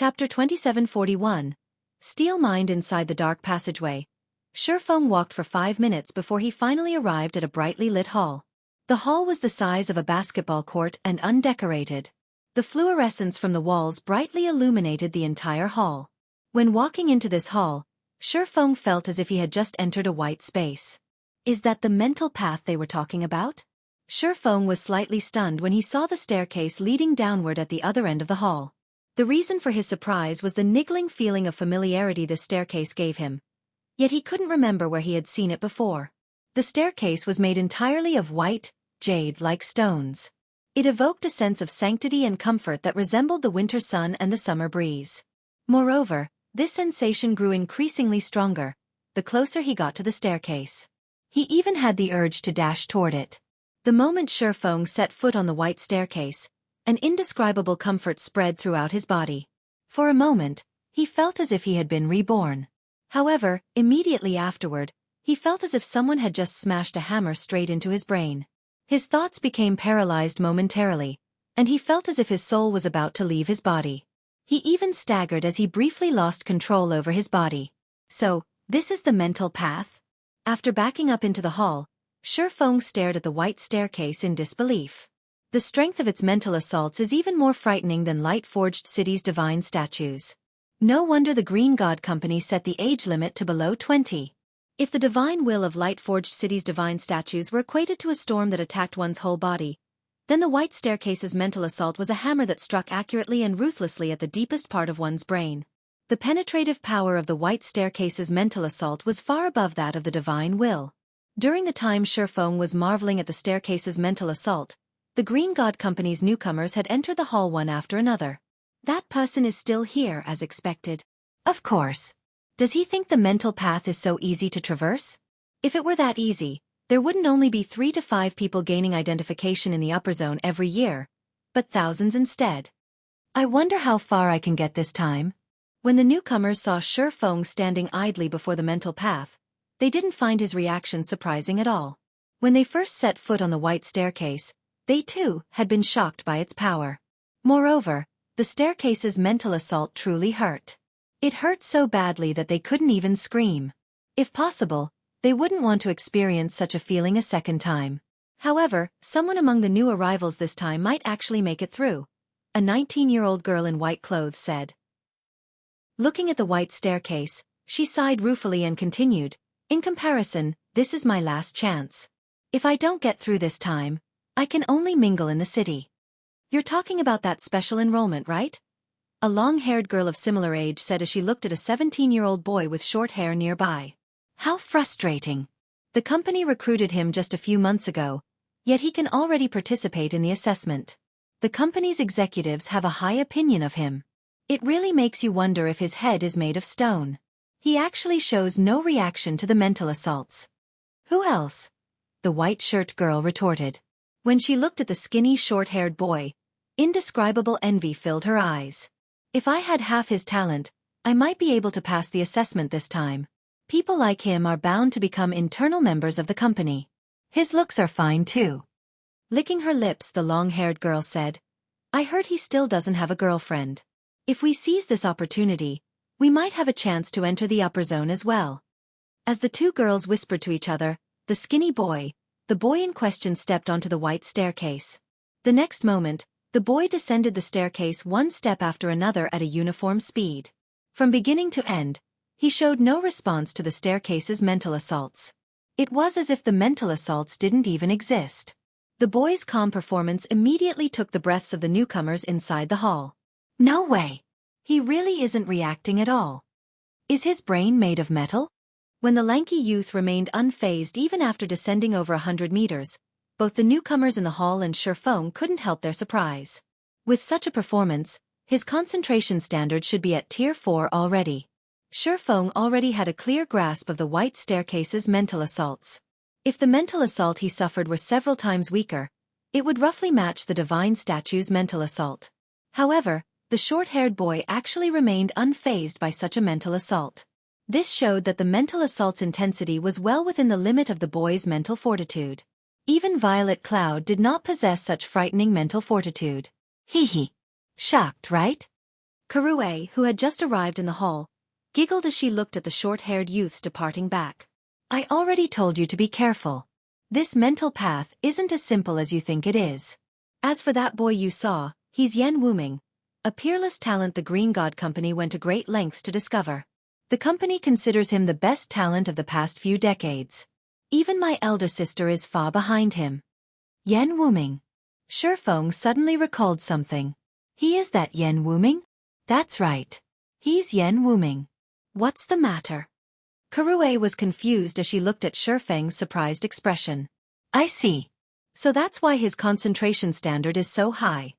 Chapter 2741. Steel Mind Inside the Dark Passageway. Xueqi walked for 5 minutes before he finally arrived at a brightly lit hall. The hall was the size of a basketball court and undecorated. The fluorescence from the walls brightly illuminated the entire hall. When walking into this hall, Xueqi felt as if he had just entered a white space. Is that the mental path they were talking about? Xueqi was slightly stunned when he saw the staircase leading downward at the other end of the hall. The reason for his surprise was the niggling feeling of familiarity the staircase gave him. Yet he couldn't remember where he had seen it before. The staircase was made entirely of white, jade-like stones. It evoked a sense of sanctity and comfort that resembled the winter sun and the summer breeze. Moreover, this sensation grew increasingly stronger, the closer he got to the staircase. He even had the urge to dash toward it. The moment Xueqi set foot on the white staircase, an indescribable comfort spread throughout his body. For a moment, he felt as if he had been reborn. However, immediately afterward, he felt as if someone had just smashed a hammer straight into his brain. His thoughts became paralyzed momentarily, and he felt as if his soul was about to leave his body. He even staggered as he briefly lost control over his body. So, this is the mental path? After backing up into the hall, Xueqi stared at the white staircase in disbelief. The strength of its mental assaults is even more frightening than Light-Forged City's divine statues. No wonder the Green God Company set the age limit to below 20. If the divine will of Light-Forged City's divine statues were equated to a storm that attacked one's whole body, then the white staircase's mental assault was a hammer that struck accurately and ruthlessly at the deepest part of one's brain. The penetrative power of the white staircase's mental assault was far above that of the divine will. During the time Xueqi was marveling at the staircase's mental assault, the Green God Company's newcomers had entered the hall one after another. That person is still here as expected. Of course. Does he think the mental path is so easy to traverse? If it were that easy, there wouldn't only be 3 to 5 people gaining identification in the upper zone every year, but thousands instead. I wonder how far I can get this time. When the newcomers saw Xueqi standing idly before the mental path, they didn't find his reaction surprising at all. When they first set foot on the white staircase, they too had been shocked by its power. Moreover, the staircase's mental assault truly hurt. It hurt so badly that they couldn't even scream. If possible, they wouldn't want to experience such a feeling a second time. However, someone among the new arrivals this time might actually make it through. A 19-year-old girl in white clothes said. Looking at the white staircase, she sighed ruefully and continued, "In comparison, this is my last chance. If I don't get through this time, I can only mingle in the city." "You're talking about that special enrollment, right?" A long-haired girl of similar age said as she looked at a 17-year-old boy with short hair nearby. How frustrating. The company recruited him just a few months ago, yet he can already participate in the assessment. The company's executives have a high opinion of him. It really makes you wonder if his head is made of stone. He actually shows no reaction to the mental assaults. Who else? The white-shirt girl retorted. When she looked at the skinny, short-haired boy, indescribable envy filled her eyes. If I had half his talent, I might be able to pass the assessment this time. People like him are bound to become internal members of the company. His looks are fine too. Licking her lips, the long-haired girl said, "I heard he still doesn't have a girlfriend. If we seize this opportunity, we might have a chance to enter the upper zone as well." As the two girls whispered to each other, the skinny boy, the boy in question, stepped onto the white staircase. The next moment, the boy descended the staircase one step after another at a uniform speed. From beginning to end, he showed no response to the staircase's mental assaults. It was as if the mental assaults didn't even exist. The boy's calm performance immediately took the breaths of the newcomers inside the hall. No way! He really isn't reacting at all. Is his brain made of metal? When the lanky youth remained unfazed even after descending over 100 meters, both the newcomers in the hall and Xueqi couldn't help their surprise. With such a performance, his concentration standard should be at Tier 4 already. Xueqi already had a clear grasp of the white staircase's mental assaults. If the mental assault he suffered were several times weaker, it would roughly match the divine statue's mental assault. However, the short-haired boy actually remained unfazed by such a mental assault. This showed that the mental assault's intensity was well within the limit of the boy's mental fortitude. Even Violet Cloud did not possess such frightening mental fortitude. Hee hee. Shocked, right? Karue, who had just arrived in the hall, giggled as she looked at the short-haired youths departing back. I already told you to be careful. This mental path isn't as simple as you think it is. As for that boy you saw, he's Yen Wuming, a peerless talent the Green God Company went to great lengths to discover. The company considers him the best talent of the past few decades. Even my elder sister is far behind him. Yen Wuming. Shifeng suddenly recalled something. He is that Yen Wuming? That's right. He's Yen Wuming. What's the matter? Karue was confused as she looked at Shifeng's surprised expression. I see. So that's why his concentration standard is so high.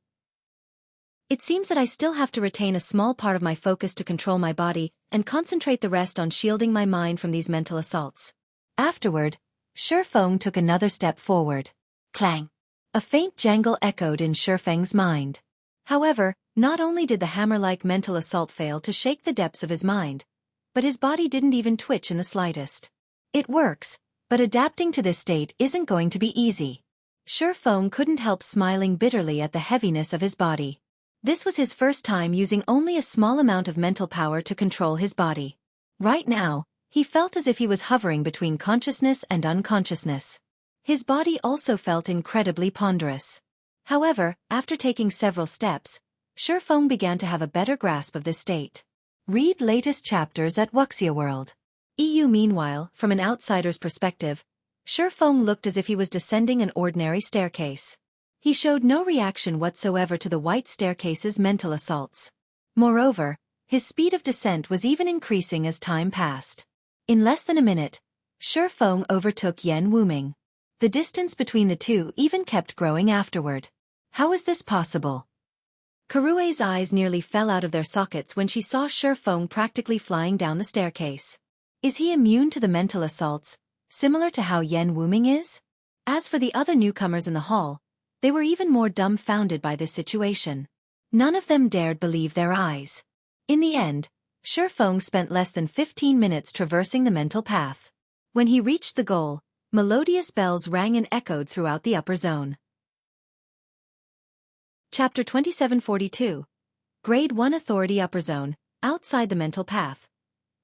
It seems that I still have to retain a small part of my focus to control my body and concentrate the rest on shielding my mind from these mental assaults. Afterward, Shifeng took another step forward. Clang! A faint jangle echoed in Shifeng's mind. However, not only did the hammer-like mental assault fail to shake the depths of his mind, but his body didn't even twitch in the slightest. It works, but adapting to this state isn't going to be easy. Shifeng couldn't help smiling bitterly at the heaviness of his body. This was his first time using only a small amount of mental power to control his body. Right now, he felt as if he was hovering between consciousness and unconsciousness. His body also felt incredibly ponderous. However, after taking several steps, Shifeng began to have a better grasp of this state. Read latest chapters at Wuxia World. Meanwhile, from an outsider's perspective, Shifeng looked as if he was descending an ordinary staircase. He showed no reaction whatsoever to the white staircase's mental assaults. Moreover, his speed of descent was even increasing as time passed. In less than a minute, Shifeng overtook Yen Wuming. The distance between the two even kept growing afterward. How is this possible? Karue's eyes nearly fell out of their sockets when she saw Shifeng practically flying down the staircase. Is he immune to the mental assaults, similar to how Yen Wuming is? As for the other newcomers in the hall, they were even more dumbfounded by this situation. None of them dared believe their eyes. In the end, Shifeng spent less than 15 minutes traversing the mental path. When he reached the goal, melodious bells rang and echoed throughout the upper zone. Chapter 2742. Grade 1 Authority Upper Zone, outside the mental path.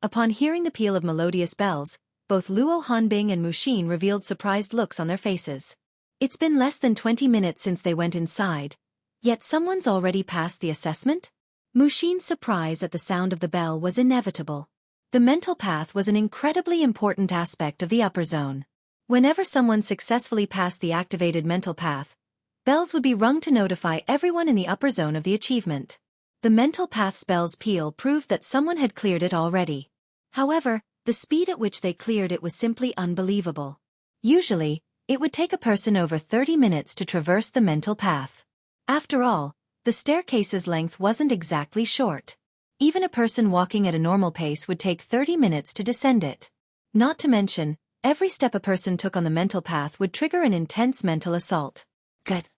Upon hearing the peal of melodious bells, both Luo Hanbing and Mushin revealed surprised looks on their faces. It's been less than 20 minutes since they went inside, yet someone's already passed the assessment? Mushin's surprise at the sound of the bell was inevitable. The mental path was an incredibly important aspect of the upper zone. Whenever someone successfully passed the activated mental path, bells would be rung to notify everyone in the upper zone of the achievement. The mental path's bell's peal proved that someone had cleared it already. However, the speed at which they cleared it was simply unbelievable. Usually, it would take a person over 30 minutes to traverse the mental path. After all, the staircase's length wasn't exactly short. Even a person walking at a normal pace would take 30 minutes to descend it. Not to mention, every step a person took on the mental path would trigger an intense mental assault. Good.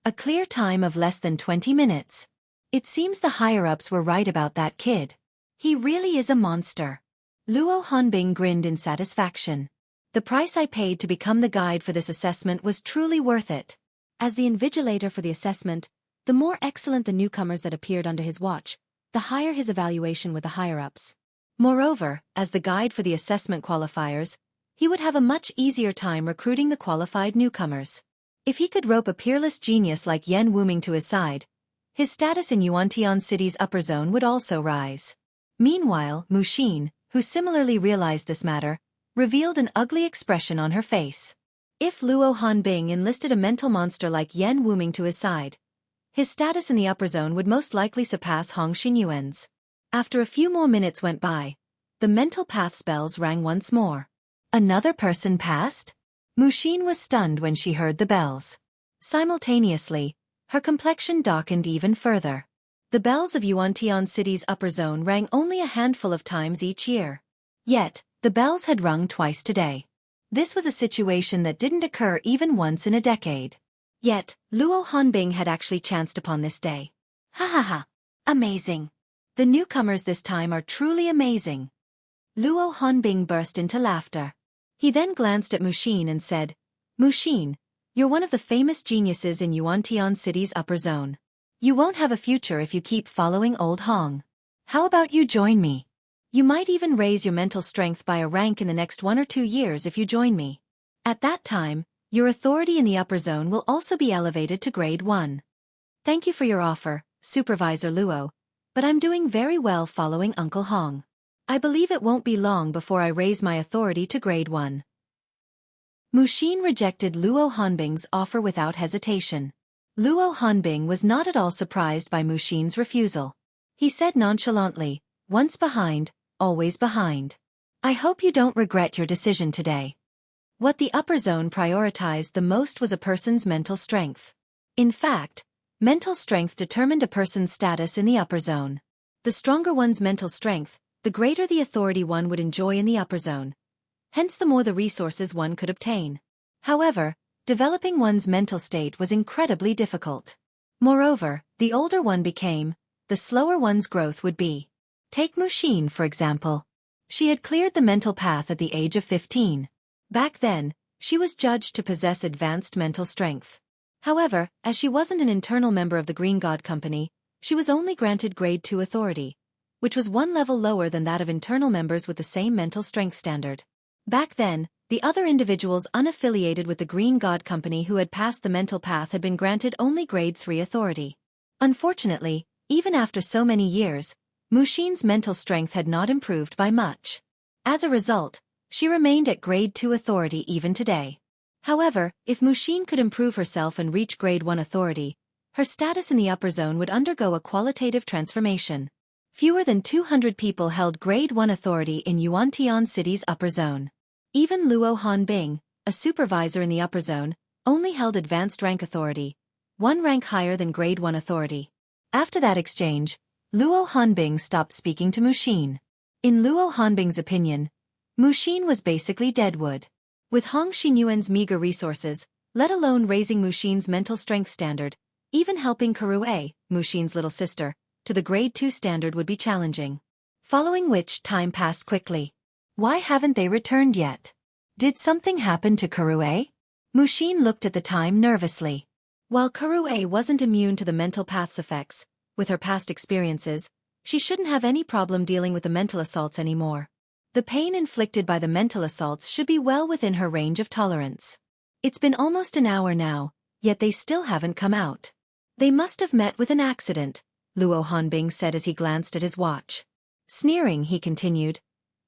A clear time of less than 20 minutes. It seems the higher-ups were right about that kid. He really is a monster. Luo Hanbing grinned in satisfaction. The price I paid to become the guide for this assessment was truly worth it. As the invigilator for the assessment, the more excellent the newcomers that appeared under his watch, the higher his evaluation with the higher-ups. Moreover, as the guide for the assessment qualifiers, he would have a much easier time recruiting the qualified newcomers. If he could rope a peerless genius like Yen Wuming to his side, his status in Yuantian City's upper zone would also rise. Meanwhile, Mushin, who similarly realized this matter, revealed an ugly expression on her face. If Luo Hanbing enlisted a mental monster like Yen Wuming to his side, his status in the upper zone would most likely surpass Hong Xinyuan's. After a few more minutes went by, the mental path's bells rang once more. Another person passed? Mushin was stunned when she heard the bells. Simultaneously, her complexion darkened even further. The bells of Yuantian City's upper zone rang only a handful of times each year. Yet, the bells had rung twice today. This was a situation that didn't occur even once in a decade. Yet, Luo Hanbing had actually chanced upon this day. Ha ha ha! Amazing! The newcomers this time are truly amazing. Luo Hanbing burst into laughter. He then glanced at Mushin and said, Mushin, you're one of the famous geniuses in Yuantian City's upper zone. You won't have a future if you keep following old Hong. How about you join me? You might even raise your mental strength by a rank in the next 1 or 2 years if you join me. At that time, your authority in the upper zone will also be elevated to grade 1. Thank you for your offer, Supervisor Luo, but I'm doing very well following Uncle Hong. I believe it won't be long before I raise my authority to grade 1. Muxin rejected Luo Hanbing's offer without hesitation. Luo Hanbing was not at all surprised by Muxin's refusal. He said nonchalantly, "Once behind, always behind. I hope you don't regret your decision today." What the upper zone prioritized the most was a person's mental strength. In fact, mental strength determined a person's status in the upper zone. The stronger one's mental strength, the greater the authority one would enjoy in the upper zone. Hence the more the resources one could obtain. However, developing one's mental state was incredibly difficult. Moreover, the older one became, the slower one's growth would be. Take Muxin, for example. She had cleared the mental path at the age of 15. Back then, she was judged to possess advanced mental strength. However, as she wasn't an internal member of the Green God Company, she was only granted grade 2 authority, which was 1 level lower than that of internal members with the same mental strength standard. Back then, the other individuals unaffiliated with the Green God Company who had passed the mental path had been granted only grade 3 authority. Unfortunately, even after so many years, Muxin's mental strength had not improved by much. As a result, she remained at grade 2 authority even today. However, if Muxin could improve herself and reach grade 1 authority, her status in the upper zone would undergo a qualitative transformation. Fewer than 200 people held grade 1 authority in Yuantian City's upper zone. Even Luo Hanbing, a supervisor in the upper zone, only held advanced rank authority, 1 rank higher than grade 1 authority. After that exchange, Luo Hanbing stopped speaking to Muxin. In Luo Hanbing's opinion, Muxin was basically deadwood. With Hong Xinyuan's meager resources, let alone raising Muxin's mental strength standard, even helping Kurue, Muxin's little sister, to the grade 2 standard would be challenging. Following which time passed quickly. Why haven't they returned yet? Did something happen to Kurue? Muxin looked at the time nervously. While Kurue wasn't immune to the mental path's effects, with her past experiences, she shouldn't have any problem dealing with the mental assaults anymore. The pain inflicted by the mental assaults should be well within her range of tolerance. It's been almost an hour now, yet they still haven't come out. They must have met with an accident, Luo Hanbing said as he glanced at his watch. Sneering, he continued,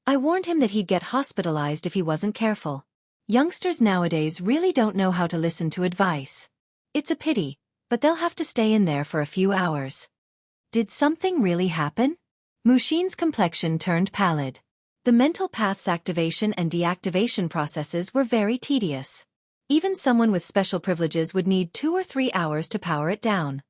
"I warned him that he'd get hospitalized if he wasn't careful. Youngsters nowadays really don't know how to listen to advice. It's a pity, but they'll have to stay in there for a few hours." Did something really happen? Muxin's complexion turned pallid. The mental path's activation and deactivation processes were very tedious. Even someone with special privileges would need 2 or 3 hours to power it down.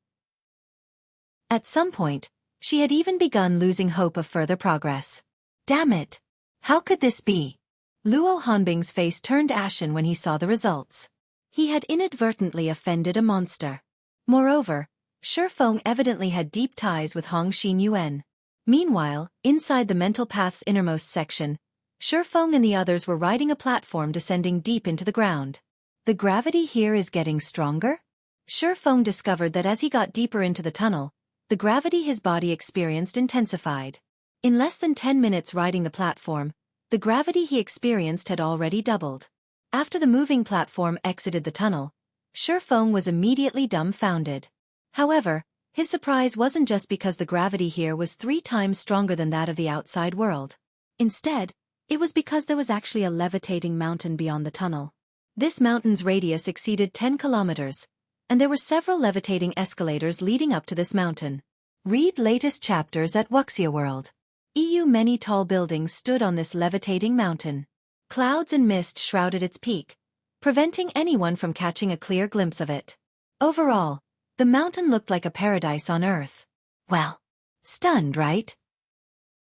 At some point, she had even begun losing hope of further progress. Damn it! How could this be? Luo Hanbing's face turned ashen when he saw the results. He had inadvertently offended a monster. Moreover, Shifeng evidently had deep ties with Hong Xinyuan. Meanwhile, inside the mental path's innermost section, Shifeng and the others were riding a platform descending deep into the ground. The gravity here is getting stronger? Shifeng discovered that as he got deeper into the tunnel, the gravity his body experienced intensified. In less than 10 minutes riding the platform, the gravity he experienced had already doubled. After the moving platform exited the tunnel, Shifeng was immediately dumbfounded. However, his surprise wasn't just because the gravity here was 3 times stronger than that of the outside world. Instead, it was because there was actually a levitating mountain beyond the tunnel. This mountain's radius exceeded 10 kilometers, and there were several levitating escalators leading up to this mountain. Read latest chapters at Wuxia World. Many tall buildings stood on this levitating mountain. Clouds and mist shrouded its peak, preventing anyone from catching a clear glimpse of it. Overall, the mountain looked like a paradise on Earth. Well, stunned, right?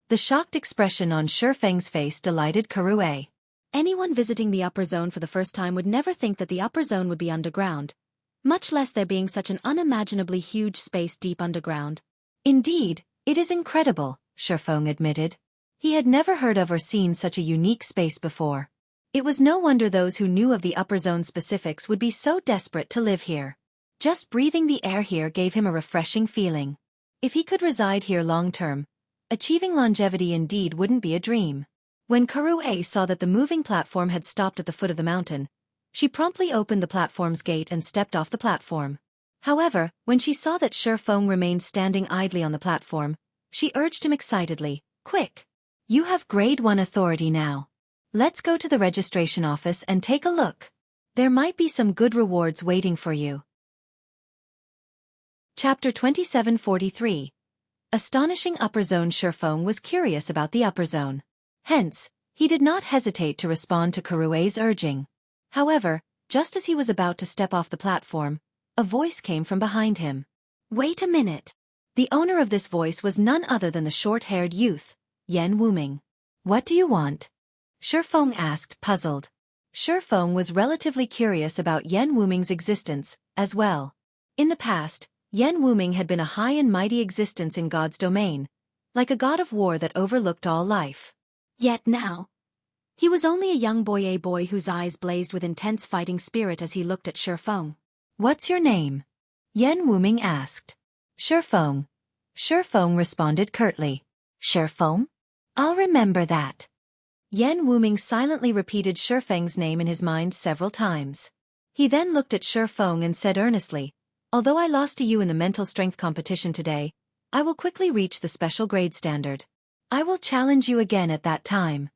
The shocked expression on Shifeng's face delighted Kurue. Anyone visiting the upper zone for the first time would never think that the upper zone would be underground, much less there being such an unimaginably huge space deep underground. Indeed, it is incredible, Shifeng admitted. He had never heard of or seen such a unique space before. It was no wonder those who knew of the upper zone specifics would be so desperate to live here. Just breathing the air here gave him a refreshing feeling. If he could reside here long-term, achieving longevity indeed wouldn't be a dream. When Xueqi saw that the moving platform had stopped at the foot of the mountain, she promptly opened the platform's gate and stepped off the platform. However, when she saw that Xuefeng remained standing idly on the platform, she urged him excitedly, "Quick! You have grade 1 authority now. Let's go to the registration office and take a look. There might be some good rewards waiting for you." Chapter 2743. Astonishing Upper Zone. Xuefeng was curious about the Upper Zone. Hence, he did not hesitate to respond to Xueqi's urging. However, just as he was about to step off the platform, a voice came from behind him. "Wait a minute." The owner of this voice was none other than the short-haired youth, Yan Wuming. "What do you want?" Xuefeng asked, puzzled. Xuefeng was relatively curious about Yan Wuming's existence, as well. In the past, Yan Wuming had been a high and mighty existence in God's domain, like a god of war that overlooked all life. Yet now, he was only a young boy, a boy whose eyes blazed with intense fighting spirit as he looked at Xuefeng. "What's your name?" Yan Wuming asked. "Xuefeng." Xuefeng responded curtly. "Xuefeng? I'll remember that." Yan Wuming silently repeated Xuefeng's name in his mind several times. He then looked at Xuefeng and said earnestly, "Although I lost to you in the mental strength competition today, I will quickly reach the special grade standard. I will challenge you again at that time."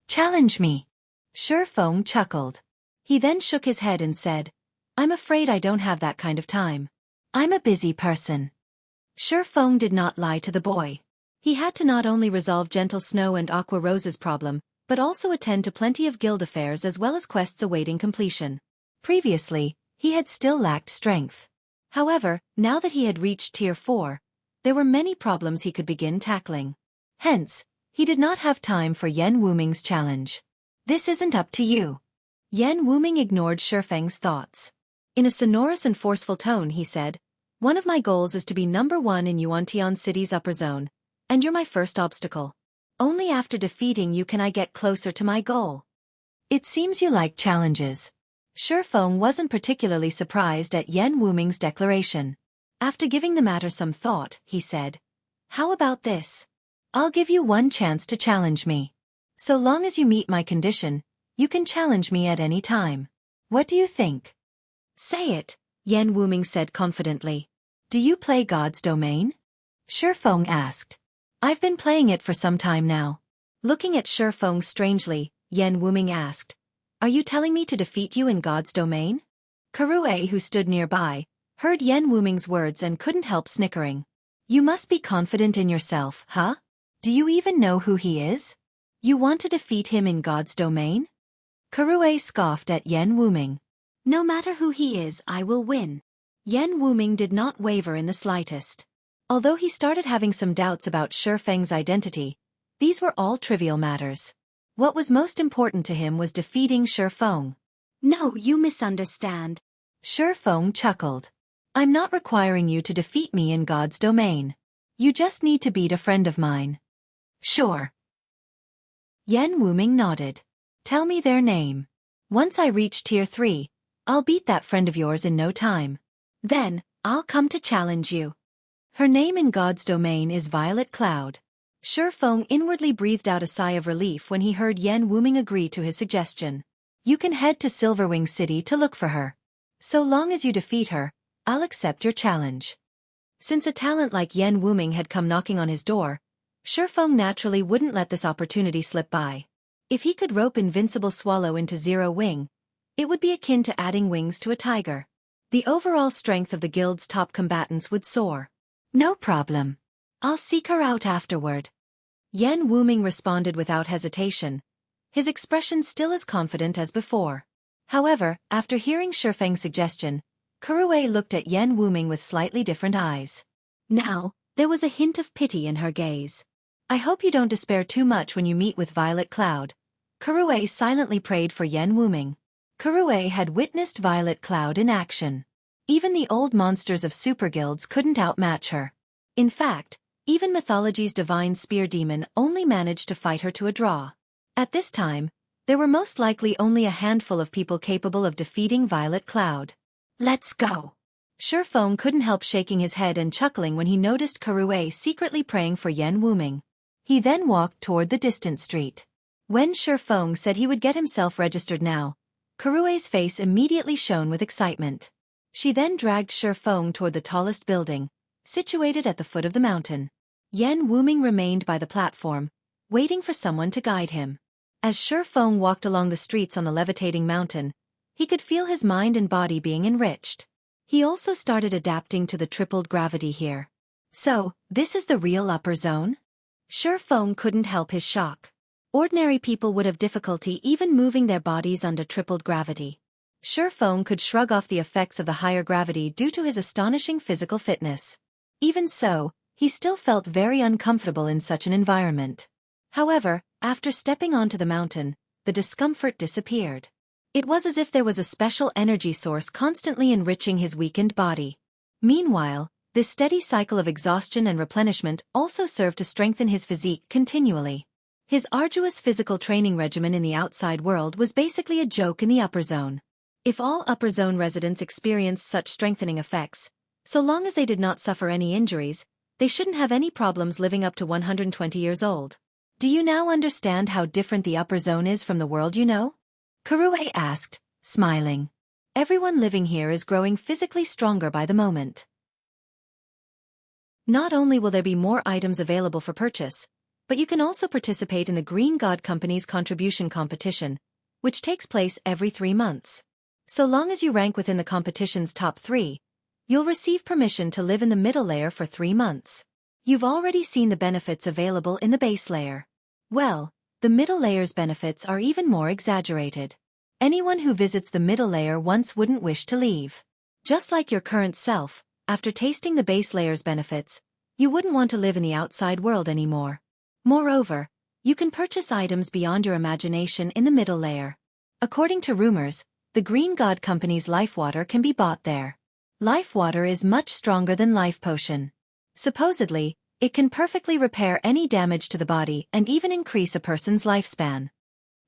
"Challenge me?" Xuefeng chuckled. He then shook his head and said, "I'm afraid I don't have that kind of time. I'm a busy person." Xuefeng did not lie to the boy. He had to not only resolve Gentle Snow and Aqua Rose's problem, but also attend to plenty of guild affairs as well as quests awaiting completion. Previously, he had still lacked strength. However, now that he had reached Tier 4, there were many problems he could begin tackling. Hence, he did not have time for Yan Wuming's challenge. "This isn't up to you." Yan Wuming ignored Xuefeng's thoughts. In a sonorous and forceful tone he said, "One of my goals is to be number 1 in Yuantian City's upper zone, and you're my first obstacle. Only after defeating you can I get closer to my goal." "It seems you like challenges." Xuefeng wasn't particularly surprised at Yan Wuming's declaration. After giving the matter some thought, he said, "How about this? I'll give you one chance to challenge me. So long as you meet my condition, you can challenge me at any time. What do you think?" "Say it," Yan Wuming said confidently. "Do you play God's domain?" Xuefeng asked. "I've been playing it for some time now." Looking at Xuefeng strangely, Yan Wuming asked, "Are you telling me to defeat you in God's domain?" Xueqi, who stood nearby, heard Yan Wuming's words and couldn't help snickering. "You must be confident in yourself, huh? Do you even know who he is? You want to defeat him in God's domain?" Xueqi scoffed at Yan Wuming. "No matter who he is, I will win." Yan Wuming did not waver in the slightest. Although he started having some doubts about Xuefeng's identity, these were all trivial matters. What was most important to him was defeating Xuefeng. "No, you misunderstand." Xuefeng chuckled. "I'm not requiring you to defeat me in God's domain. You just need to beat a friend of mine." "Sure." Yan Wuming nodded. "Tell me their name. Once I reach Tier 3, I'll beat that friend of yours in no time. Then, I'll come to challenge you." "Her name in God's domain is Violet Cloud." Xuefeng inwardly breathed out a sigh of relief when he heard Yan Wuming agree to his suggestion. "You can head to Silverwing City to look for her. So long as you defeat her, I'll accept your challenge." Since a talent like Yan Wuming had come knocking on his door, Xuefeng naturally wouldn't let this opportunity slip by. If he could rope Invincible Swallow into 0 wing, it would be akin to adding wings to a tiger. The overall strength of the guild's top combatants would soar. "No problem. I'll seek her out afterward." Yan Wuming responded without hesitation, his expression still as confident as before. However, after hearing Xuefeng's suggestion, Xueqi looked at Yan Wuming with slightly different eyes. Now, there was a hint of pity in her gaze. "I hope you don't despair too much when you meet with Violet Cloud." Xueqi silently prayed for Yan Wuming. Xueqi had witnessed Violet Cloud in action. Even the old monsters of super guilds couldn't outmatch her. In fact, even mythology's divine spear demon only managed to fight her to a draw. At this time, there were most likely only a handful of people capable of defeating Violet Cloud. "Let's go." Feng couldn't help shaking his head and chuckling when he noticed Kuruei secretly praying for Yan Wuming. He then walked toward the distant street. When Feng said he would get himself registered now, Kuruei's face immediately shone with excitement. She then dragged Feng toward the tallest building, situated at the foot of the mountain. Yan Wuming remained by the platform, waiting for someone to guide him. As Feng walked along the streets on the levitating mountain, he could feel his mind and body being enriched. He also started adapting to the tripled gravity here. So, this is the real upper zone? Feng couldn't help his shock. Ordinary people would have difficulty even moving their bodies under tripled gravity. Feng could shrug off the effects of the higher gravity due to his astonishing physical fitness. Even so, he still felt very uncomfortable in such an environment. However, after stepping onto the mountain, the discomfort disappeared. It was as if there was a special energy source constantly enriching his weakened body. Meanwhile, this steady cycle of exhaustion and replenishment also served to strengthen his physique continually. His arduous physical training regimen in the outside world was basically a joke in the upper zone. If all upper zone residents experienced such strengthening effects, so long as they did not suffer any injuries, they shouldn't have any problems living up to 120 years old. Do you now understand how different the upper zone is from the world you know? Kuruei asked, smiling. Everyone living here is growing physically stronger by the moment. Not only will there be more items available for purchase, but you can also participate in the Green God Company's contribution competition, which takes place every 3 months. So long as you rank within the competition's top 3, you'll receive permission to live in the middle layer for 3 months. You've already seen the benefits available in the base layer. Well, the middle layer's benefits are even more exaggerated. Anyone who visits the middle layer once wouldn't wish to leave. Just like your current self, after tasting the base layer's benefits, you wouldn't want to live in the outside world anymore. Moreover, you can purchase items beyond your imagination in the middle layer. According to rumors, the Green God Company's life water can be bought there. Life water is much stronger than life potion. Supposedly, it can perfectly repair any damage to the body and even increase a person's lifespan.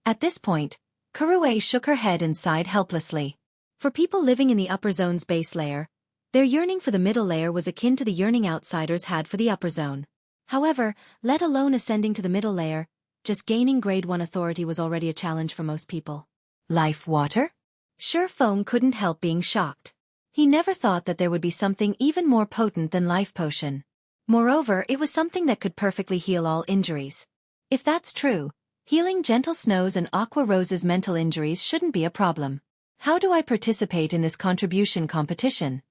At this point, Kuruei shook her head and sighed helplessly. For people living in the upper zone's base layer, their yearning for the middle layer was akin to the yearning outsiders had for the upper zone. However, let alone ascending to the middle layer, just gaining grade 1 authority was already a challenge for most people. Life water? Feng couldn't help being shocked. He never thought that there would be something even more potent than life potion. Moreover, it was something that could perfectly heal all injuries. If that's true, healing Gentle Snow's and Aqua Rose's mental injuries shouldn't be a problem. How do I participate in this contribution competition?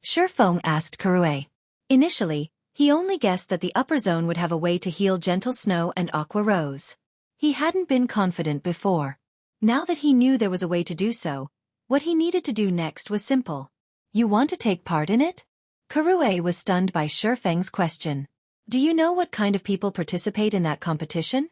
Feng asked Kuruei. Initially, he only guessed that the upper zone would have a way to heal Gentle Snow and Aqua Rose. He hadn't been confident before. Now that he knew there was a way to do so, what he needed to do next was simple. You want to take part in it? Kuruei was stunned by Feng's question. Do you know what kind of people participate in that competition?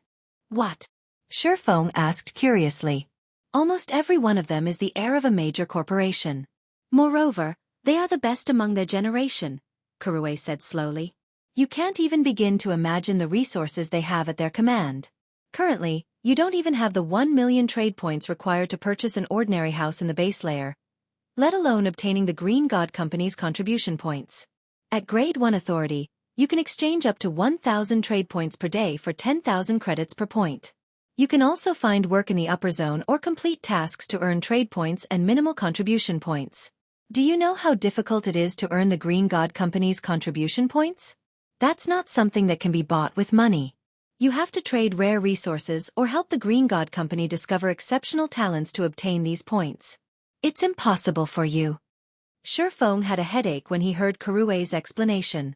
What? Feng asked curiously. Almost every one of them is the heir of a major corporation. Moreover, they are the best among their generation, Kuruei said slowly. You can't even begin to imagine the resources they have at their command. Currently, you don't even have the 1 million trade points required to purchase an ordinary house in the base layer, let alone obtaining the Green God Company's contribution points. At grade 1 authority, you can exchange up to 1,000 trade points per day for 10,000 credits per point. You can also find work in the upper zone or complete tasks to earn trade points and minimal contribution points. Do you know how difficult it is to earn the Green God Company's contribution points? That's not something that can be bought with money. You have to trade rare resources or help the Green God Company discover exceptional talents to obtain these points. It's impossible for you. Feng had a headache when he heard Kuruei's explanation.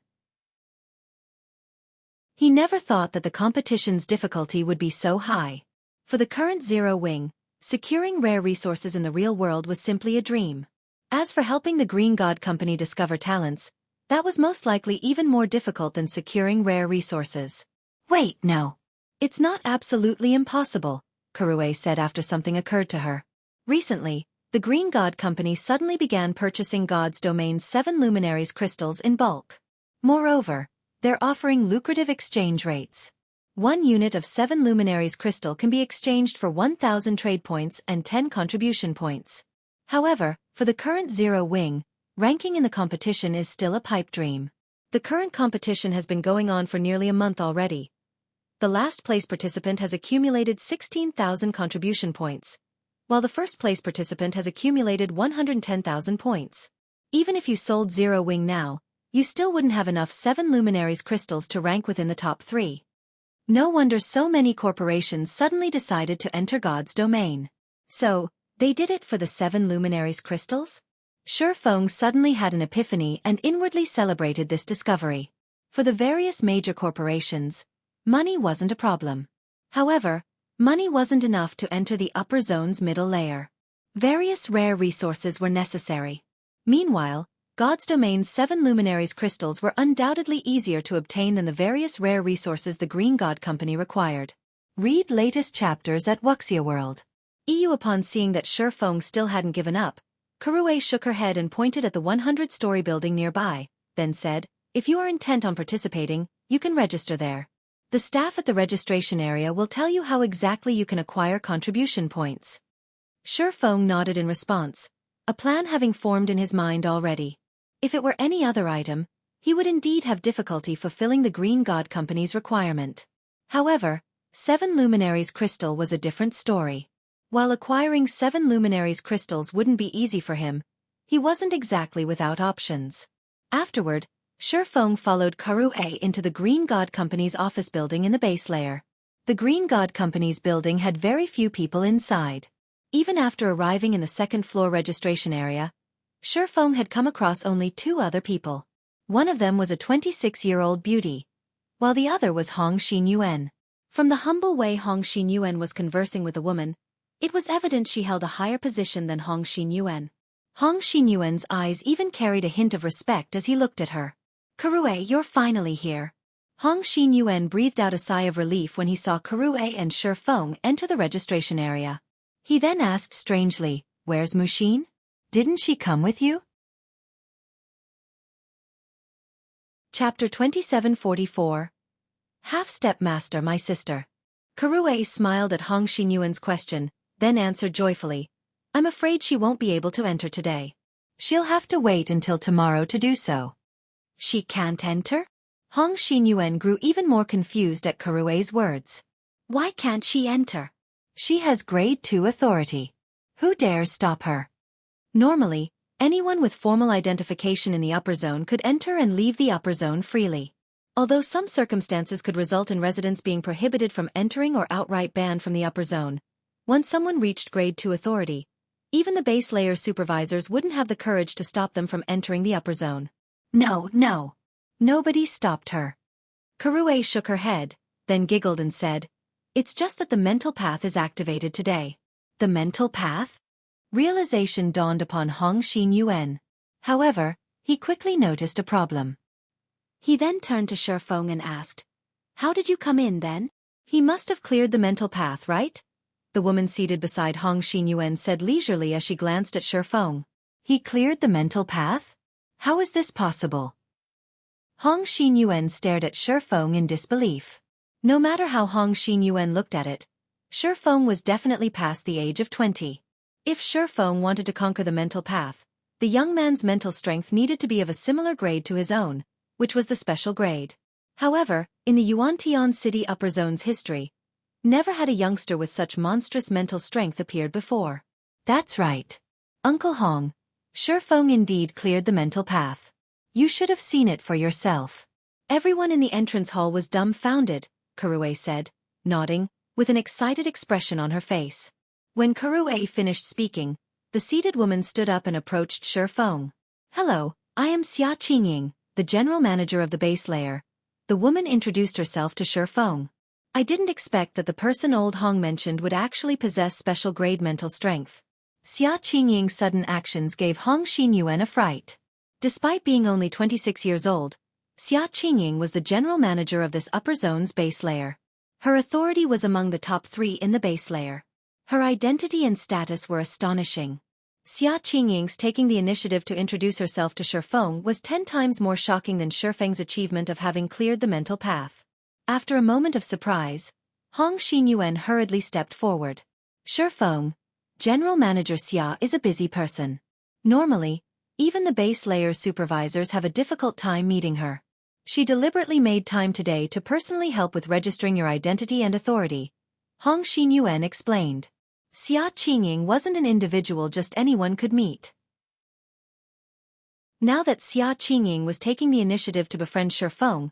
He never thought that the competition's difficulty would be so high. For the current Zero Wing, securing rare resources in the real world was simply a dream. As for helping the Green God Company discover talents, that was most likely even more difficult than securing rare resources. Wait, no. It's not absolutely impossible, Kuruei said after something occurred to her. Recently, the Green God Company suddenly began purchasing God's Domain's 7 luminaries crystals in bulk. Moreover, they're offering lucrative exchange rates. 1 unit of 7 luminaries crystal can be exchanged for 1,000 trade points and 10 contribution points. However, for the current Zero Wing, ranking in the competition is still a pipe dream. The current competition has been going on for nearly a month already. The last place participant has accumulated 16,000 contribution points, while the first place participant has accumulated 110,000 points. Even if you sold Zero Wing now, you still wouldn't have enough 7 Luminaries crystals to rank within the top 3. No wonder so many corporations suddenly decided to enter God's domain. So, they did it for the 7 Luminaries crystals? Xuefeng suddenly had an epiphany and inwardly celebrated this discovery. For the various major corporations, money wasn't a problem. However, money wasn't enough to enter the upper zone's middle layer. Various rare resources were necessary. Meanwhile, God's domain's 7 Luminaries crystals were undoubtedly easier to obtain than the various rare resources the Green God Company required. Read latest chapters at Wuxia World. EU. Upon seeing that Xuefeng still hadn't given up, Kurue shook her head and pointed at the 100-story building nearby, then said, "If you are intent on participating, you can register there. The staff at the registration area will tell you how exactly you can acquire contribution points." Xuefeng nodded in response, a plan having formed in his mind already. If it were any other item, he would indeed have difficulty fulfilling the Green God Company's requirement. However, 7 Luminaries crystal was a different story. While acquiring 7 Luminaries crystals wouldn't be easy for him, he wasn't exactly without options. Afterward, Xuefeng followed Kurue into the Green God Company's office building in the base layer. The Green God Company's building had very few people inside. Even after arriving in the second-floor registration area, Xuefeng had come across only 2 other people. One of them was a 26-year-old beauty, while the other was Hong Xinyuan. From the humble way Hong Xinyuan was conversing with the woman, it was evident she held a higher position than Hong Xinyuan. Hong Xinyuan's eyes even carried a hint of respect as he looked at her. "Kurue, you're finally here." Hong Xinyuan breathed out a sigh of relief when he saw Kurue and Xuefeng enter the registration area. He then asked strangely, "Where's Muxin? Didn't she come with you?" Chapter 2744. Half-Step Master, my sister. Kurue smiled at Hong Xinyuan's question, then answered joyfully, "I'm afraid she won't be able to enter today. She'll have to wait until tomorrow to do so." "She can't enter?" Hong Xinyuan grew even more confused at Kurue's words. "Why can't she enter?" "She has grade 2 authority. Who dares stop her?" Normally, anyone with formal identification in the upper zone could enter and leave the upper zone freely. Although some circumstances could result in residents being prohibited from entering or outright banned from the upper zone, once someone reached grade 2 authority, even the base layer supervisors wouldn't have the courage to stop them from entering the upper zone. No. Nobody stopped her. Kurue shook her head, then giggled and said, "It's just that the mental path is activated today." The mental path? Realization dawned upon Hong Xinyuan. However, he quickly noticed a problem. He then turned to Xuefeng and asked, "How did you come in then?" "He must have cleared the mental path, right?" The woman seated beside Hong Xinyuan said leisurely as she glanced at Xuefeng. "He cleared the mental path? How is this possible?" Hong Xinyuan stared at Xuefeng in disbelief. No matter how Hong Xinyuan looked at it, Xuefeng was definitely past the age of 20. If Xuefeng wanted to conquer the mental path, the young man's mental strength needed to be of a similar grade to his own, which was the special grade. However, in the Yuantian City Upper Zone's history, never had a youngster with such monstrous mental strength appeared before. That's right. Uncle Hong, Xuefeng indeed cleared the mental path. You should have seen it for yourself. Everyone in the entrance hall was dumbfounded, Kurue said, nodding, with an excited expression on her face. When Kurue finished speaking, the seated woman stood up and approached Xuefeng. "Hello, I am Xia Qingying, the general manager of the base layer." The woman introduced herself to Xuefeng. "I didn't expect that the person old Hong mentioned would actually possess special grade mental strength." Xia Qingying's sudden actions gave Hong Xinyuan a fright. Despite being only 26 years old, Xia Qingying was the general manager of this upper zone's base layer. Her authority was among the top 3 in the base layer. Her identity and status were astonishing. Xia Qingying's taking the initiative to introduce herself to Xuefeng was 10 times more shocking than Xuefeng's achievement of having cleared the mental path. After a moment of surprise, Hong Xinyuan hurriedly stepped forward. "Xuefeng, General Manager Xia is a busy person. Normally, Even the base layer supervisors have a difficult time meeting her. She deliberately made time today to personally help with registering your identity and authority, Hong Xinyuan explained. Xia Qingying wasn't an individual just anyone could meet. Now that Xia Qingying was taking the initiative to befriend Shifeng,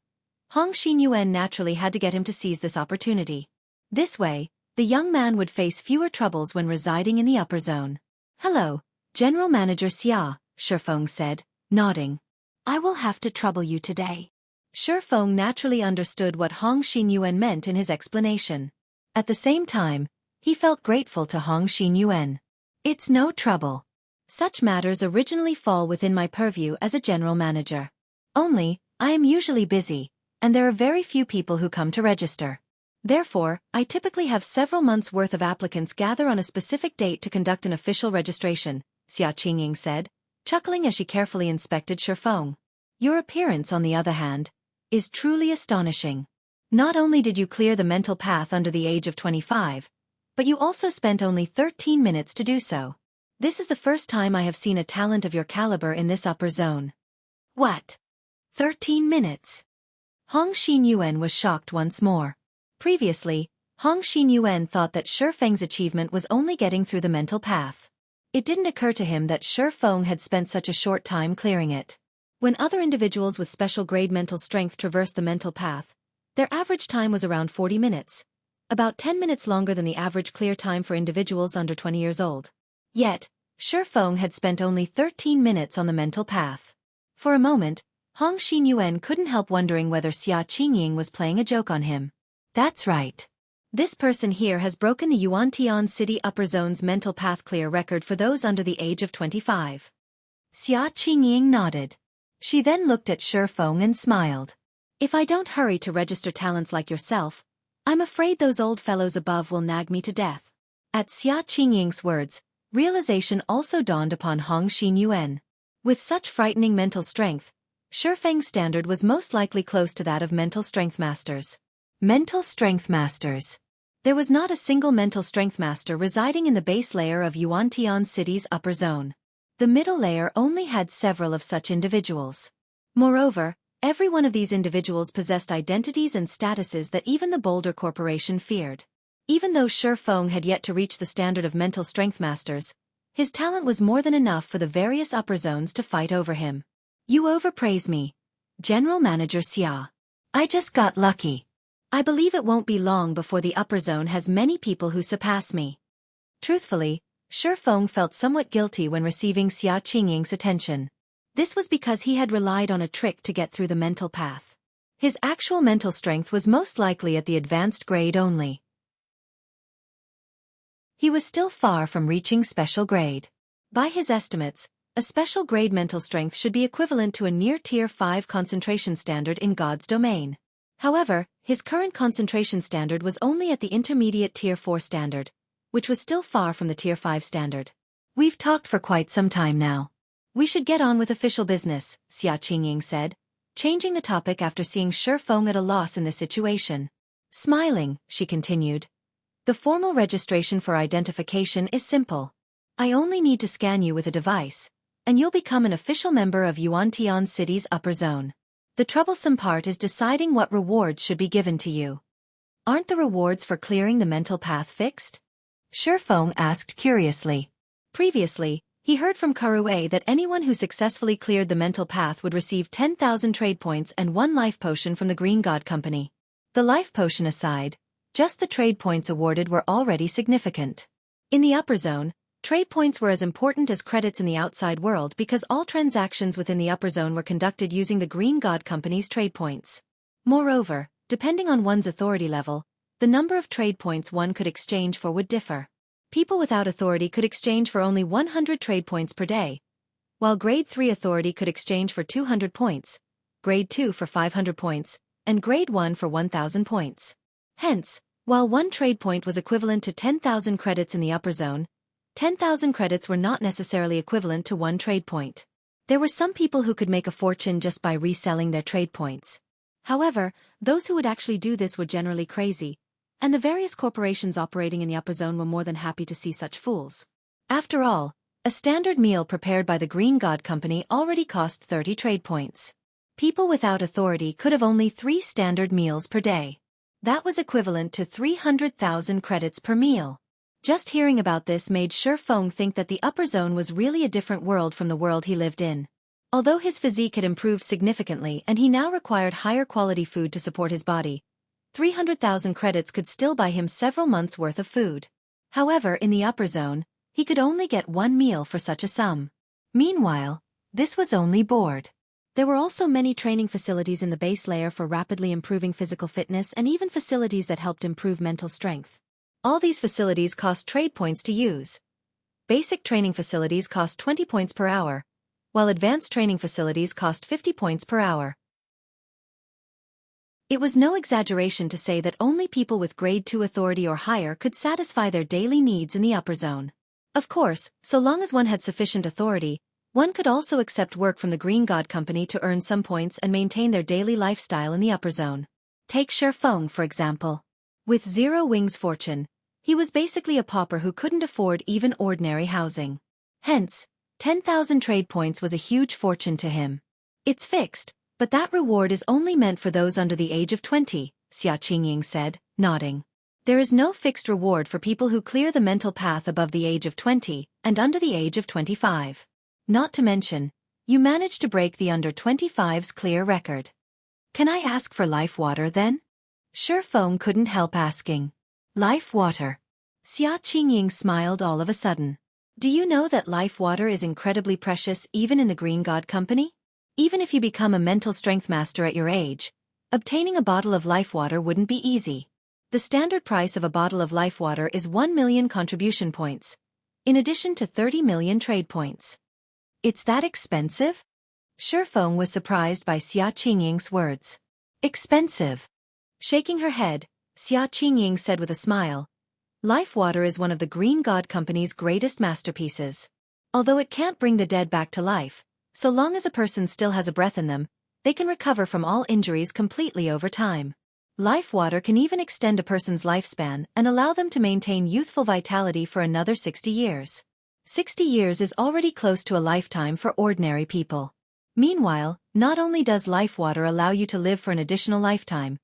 Hong Xinyuan naturally had to get him to seize this opportunity. This way, the young man would face fewer troubles when residing in the upper zone. Hello, General Manager Xia, Shifeng said, nodding. I will have to trouble you today. Shifeng naturally understood what Hong Xinyuan meant in his explanation. At the same time, he felt grateful to Hong Xinyuan. It's no trouble. Such matters originally fall within my purview as a general manager. Only, I am usually busy, and there are very few people who come to register. Therefore, I typically have several months' worth of applicants gather on a specific date to conduct an official registration, Xia Qingying said, chuckling as she carefully inspected Shifeng. Your appearance, on the other hand, is truly astonishing. Not only did you clear the mental path under the age of 25, but you also spent only 13 minutes to do so. This is the first time I have seen a talent of your caliber in this upper zone. What? 13 minutes? Hong Xinyuan was shocked once more. Previously, Hong Xinyuan thought that Shifeng's achievement was only getting through the mental path. It didn't occur to him that Shifeng had spent such a short time clearing it. When other individuals with special grade mental strength traversed the mental path, their average time was around 40 minutes, about 10 minutes longer than the average clear time for individuals under 20 years old. Yet, Shifeng had spent only 13 minutes on the mental path. For a moment, Hong Xinyuan couldn't help wondering whether Xia Qingying was playing a joke on him. That's right. This person here has broken the Yuantian City Upper Zone's mental path clear record for those under the age of 25. Xia Qingying nodded. She then looked at Shifeng and smiled. If I don't hurry to register talents like yourself, I'm afraid those old fellows above will nag me to death. At Xia Qingying's words, realization also dawned upon Hong Xinyuan. With such frightening mental strength, Shifeng's standard was most likely close to that of mental strength masters. Mental strength masters. There was not a single mental strength master residing in the base layer of Yuantian City's upper zone. The middle layer only had several of such individuals. Moreover, every one of these individuals possessed identities and statuses that even the Boulder Corporation feared. Even though Shifeng had yet to reach the standard of mental strength masters, his talent was more than enough for the various upper zones to fight over him. You overpraise me, General Manager Xia. I just got lucky. I believe it won't be long before the upper zone has many people who surpass me. Truthfully, Shifeng felt somewhat guilty when receiving Xia Qingying's attention. This was because he had relied on a trick to get through the mental path. His actual mental strength was most likely at the advanced grade only. He was still far from reaching special grade. By his estimates, a special grade mental strength should be equivalent to a near Tier 5 concentration standard in God's domain. However, his current concentration standard was only at the intermediate Tier 4 standard, which was still far from the Tier 5 standard. We've talked for quite some time now. We should get on with official business, Xia Qingying said, changing the topic after seeing Shifeng at a loss in this situation. Smiling, she continued. The formal registration for identification is simple. I only need to scan you with a device, and you'll become an official member of Yuantian City's upper zone. The troublesome part is deciding what rewards should be given to you. Aren't the rewards for clearing the mental path fixed? Shifeng asked curiously. Previously, he heard from Karue that anyone who successfully cleared the mental path would receive 10,000 trade points and 1 life potion from the Green God Company. The life potion aside, just the trade points awarded were already significant. In the upper zone, trade points were as important as credits in the outside world because all transactions within the upper zone were conducted using the Green God Company's trade points. Moreover, depending on one's authority level, the number of trade points one could exchange for would differ. People without authority could exchange for only 100 trade points per day, while Grade 3 authority could exchange for 200 points, Grade 2 for 500 points, and Grade 1 for 1,000 points. Hence, while one trade point was equivalent to 10,000 credits in the upper zone, 10,000 credits were not necessarily equivalent to one trade point. There were some people who could make a fortune just by reselling their trade points. However, those who would actually do this were generally crazy, and the various corporations operating in the upper zone were more than happy to see such fools. After all, A standard meal prepared by the Green God Company already cost 30 trade points. People without authority could have only 3 standard meals per day. That was equivalent to 300,000 credits per meal. Just hearing about this made Xueqi think that the upper zone was really a different world from the world he lived in. Although his physique had improved significantly and he now required higher quality food to support his body, 300,000 credits could still buy him several months' worth of food. However, in the upper zone, he could only get 1 meal for such a sum. Meanwhile, this was only board. There were also many training facilities in the base layer for rapidly improving physical fitness and even facilities that helped improve mental strength. All these facilities cost trade points to use. Basic training facilities cost 20 points per hour, while advanced training facilities cost 50 points per hour. It was no exaggeration to say that only people with grade 2 authority or higher could satisfy their daily needs in the upper zone. Of course, so long as one had sufficient authority, one could also accept work from the Green God Company to earn some points and maintain their daily lifestyle in the upper zone. Take Xueqi, for example. With 0 wings fortune, he was basically a pauper who couldn't afford even ordinary housing. Hence, 10,000 trade points was a huge fortune to him. It's fixed, but that reward is only meant for those under the age of 20, Xueqi said, nodding. There is no fixed reward for people who clear the mental path above the age of 20 and under the age of 25. Not to mention, you managed to break the under 25's clear record. Can I ask for life water then? Xueqi couldn't help asking. Life water. Xueqi smiled all of a sudden. Do you know that life water is incredibly precious even in the Green God Company? Even if you become a mental strength master at your age, obtaining a bottle of life water wouldn't be easy. The standard price of a bottle of life water is 1 million contribution points, in addition to 30 million trade points. It's that expensive? Xueqi was surprised by Xueqi's words. Expensive. Shaking her head, Xueqi said with a smile, life water is one of the Green God Company's greatest masterpieces. Although it can't bring the dead back to life, so long as a person still has a breath in them, they can recover from all injuries completely over time. Life water can even extend a person's lifespan and allow them to maintain youthful vitality for another 60 years. 60 years is already close to a lifetime for ordinary people. Meanwhile, not only does life water allow you to live for an additional lifetime,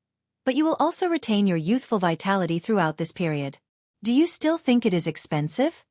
but you will also retain your youthful vitality throughout this period. Do you still think it is expensive?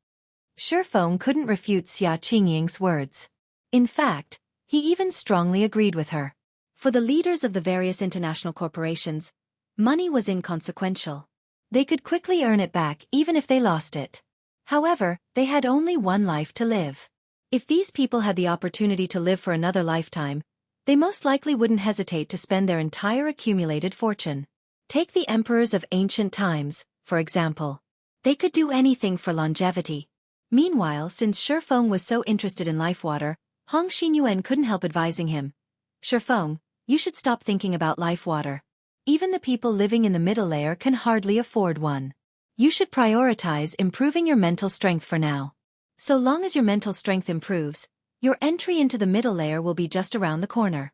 Xueqi couldn't refute Xueqi's words. In fact, he even strongly agreed with her. For the leaders of the various international corporations, money was inconsequential. They could quickly earn it back even if they lost it. However, they had only one life to live. If these people had the opportunity to live for another lifetime, they most likely wouldn't hesitate to spend their entire accumulated fortune. Take the emperors of ancient times, for example. They could do anything for longevity. Meanwhile, since Xueqi was so interested in life water, Hong Xinyuan couldn't help advising him. Xueqi, you should stop thinking about life water. Even the people living in the middle layer can hardly afford one. You should prioritize improving your mental strength for now. So long as your mental strength improves, your entry into the middle layer will be just around the corner.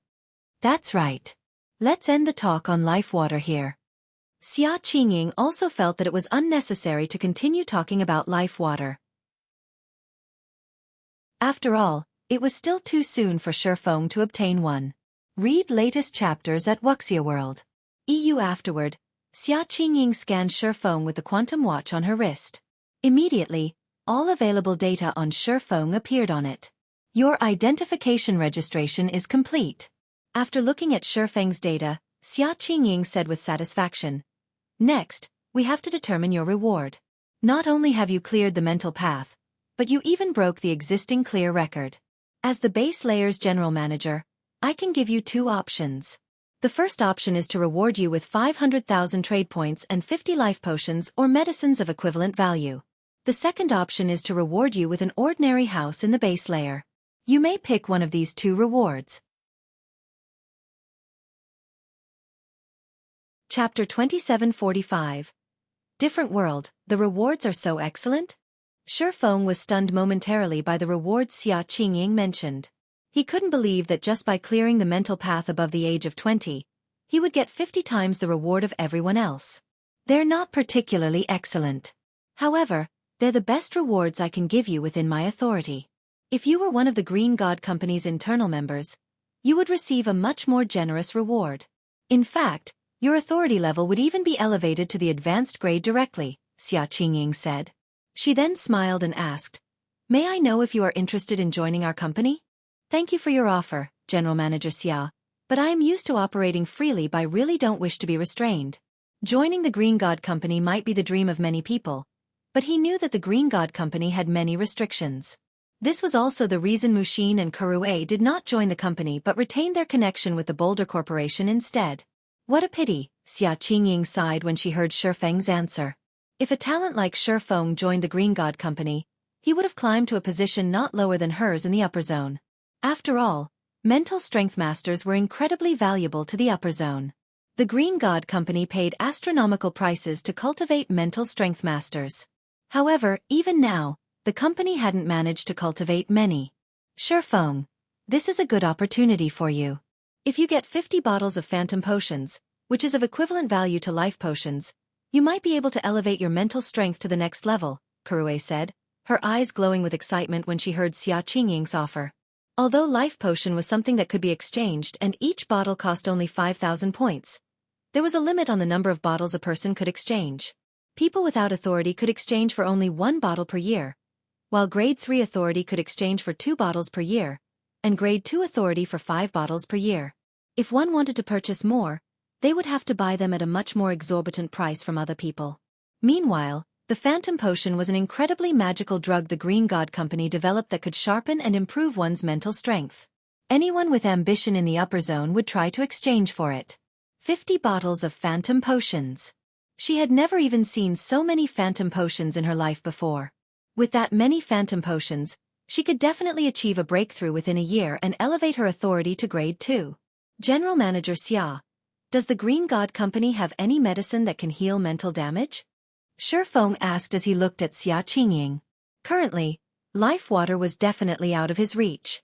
That's right. Let's end the talk on life water here. Xueqi also felt that it was unnecessary to continue talking about life water. After all, it was still too soon for Xueqi to obtain one. Read latest chapters at Wuxia World. EU. Afterward, Xueqi scanned Xueqi with the quantum watch on her wrist. Immediately, all available data on Xueqi appeared on it. Your identification registration is complete. After looking at Xueqi's data, Xueqi said with satisfaction, next, we have to determine your reward. Not only have you cleared the mental path, but you even broke the existing clear record. As the base layer's general manager, I can give you 2 options. The first option is to reward you with 500,000 trade points and 50 life potions or medicines of equivalent value. The second option is to reward you with an ordinary house in the base layer. You may pick one of these 2 rewards. Chapter 2745. Different world, the rewards are so excellent? Xueqi was stunned momentarily by the rewards Xueqi mentioned. He couldn't believe that just by clearing the mental path above the age of 20, he would get 50 times the reward of everyone else. They're not particularly excellent. However, They're the best rewards I can give you within my authority. If you were one of the Green God Company's internal members, you would receive a much more generous reward. In fact, your authority level would even be elevated to the advanced grade directly, Xueqi said. She then smiled and asked, "May I know if you are interested in joining our company?" "Thank you for your offer, General Manager Xia, but I am used to operating freely but really don't wish to be restrained." Joining the Green God Company might be the dream of many people, but he knew that the Green God Company had many restrictions. This was also the reason Mushin and Kurue did not join the company but retained their connection with the Boulder Corporation instead. What a pity, Xia Qingying sighed when she heard Shifeng's answer. If a talent like Shifeng joined the Green God Company, he would have climbed to a position not lower than hers in the upper zone. After all, mental strength masters were incredibly valuable to the upper zone. The Green God Company paid astronomical prices to cultivate mental strength masters. However, even now, the company hadn't managed to cultivate many. "Shifeng, this is a good opportunity for you. If you get 50 bottles of phantom potions, which is of equivalent value to life potions, you might be able to elevate your mental strength to the next level," Kurue said, her eyes glowing with excitement when she heard Xia Qingying's offer. Although life potion was something that could be exchanged and each bottle cost only 5,000 points, there was a limit on the number of bottles a person could exchange. People without authority could exchange for only 1 bottle per year, while Grade 3 authority could exchange for 2 bottles per year, and Grade 2 authority for 5 bottles per year. If one wanted to purchase more, they would have to buy them at a much more exorbitant price from other people. Meanwhile, the Phantom Potion was an incredibly magical drug the Green God Company developed that could sharpen and improve one's mental strength. Anyone with ambition in the upper zone would try to exchange for it. 50 bottles of Phantom Potions. She had never even seen so many Phantom Potions in her life before. With that many Phantom Potions, she could definitely achieve a breakthrough within a year and elevate her authority to Grade 2. General Manager Xia, does the Green God Company have any medicine that can heal mental damage? Shifeng asked as he looked at Xia Qingying. Currently, life water was definitely out of his reach.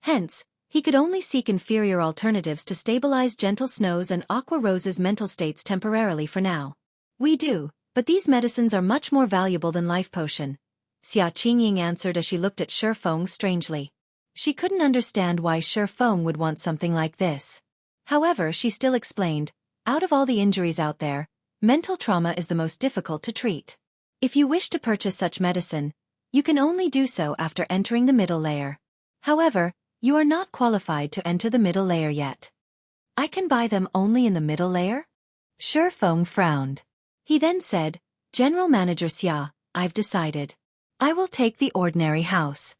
Hence, he could only seek inferior alternatives to stabilize Gentle Snow's and Aqua Rose's mental states temporarily for now. "We do, but these medicines are much more valuable than life potion," Xia Qingying answered as she looked at Shifeng strangely. She couldn't understand why Shifeng would want something like this. However, she still explained, "Out of all the injuries out there, mental trauma is the most difficult to treat. If you wish to purchase such medicine, you can only do so after entering the middle layer. However, you are not qualified to enter the middle layer yet." "I can buy them only in the middle layer?" Shifeng frowned. He then said, "General Manager Xia, I've decided. I will take the ordinary house."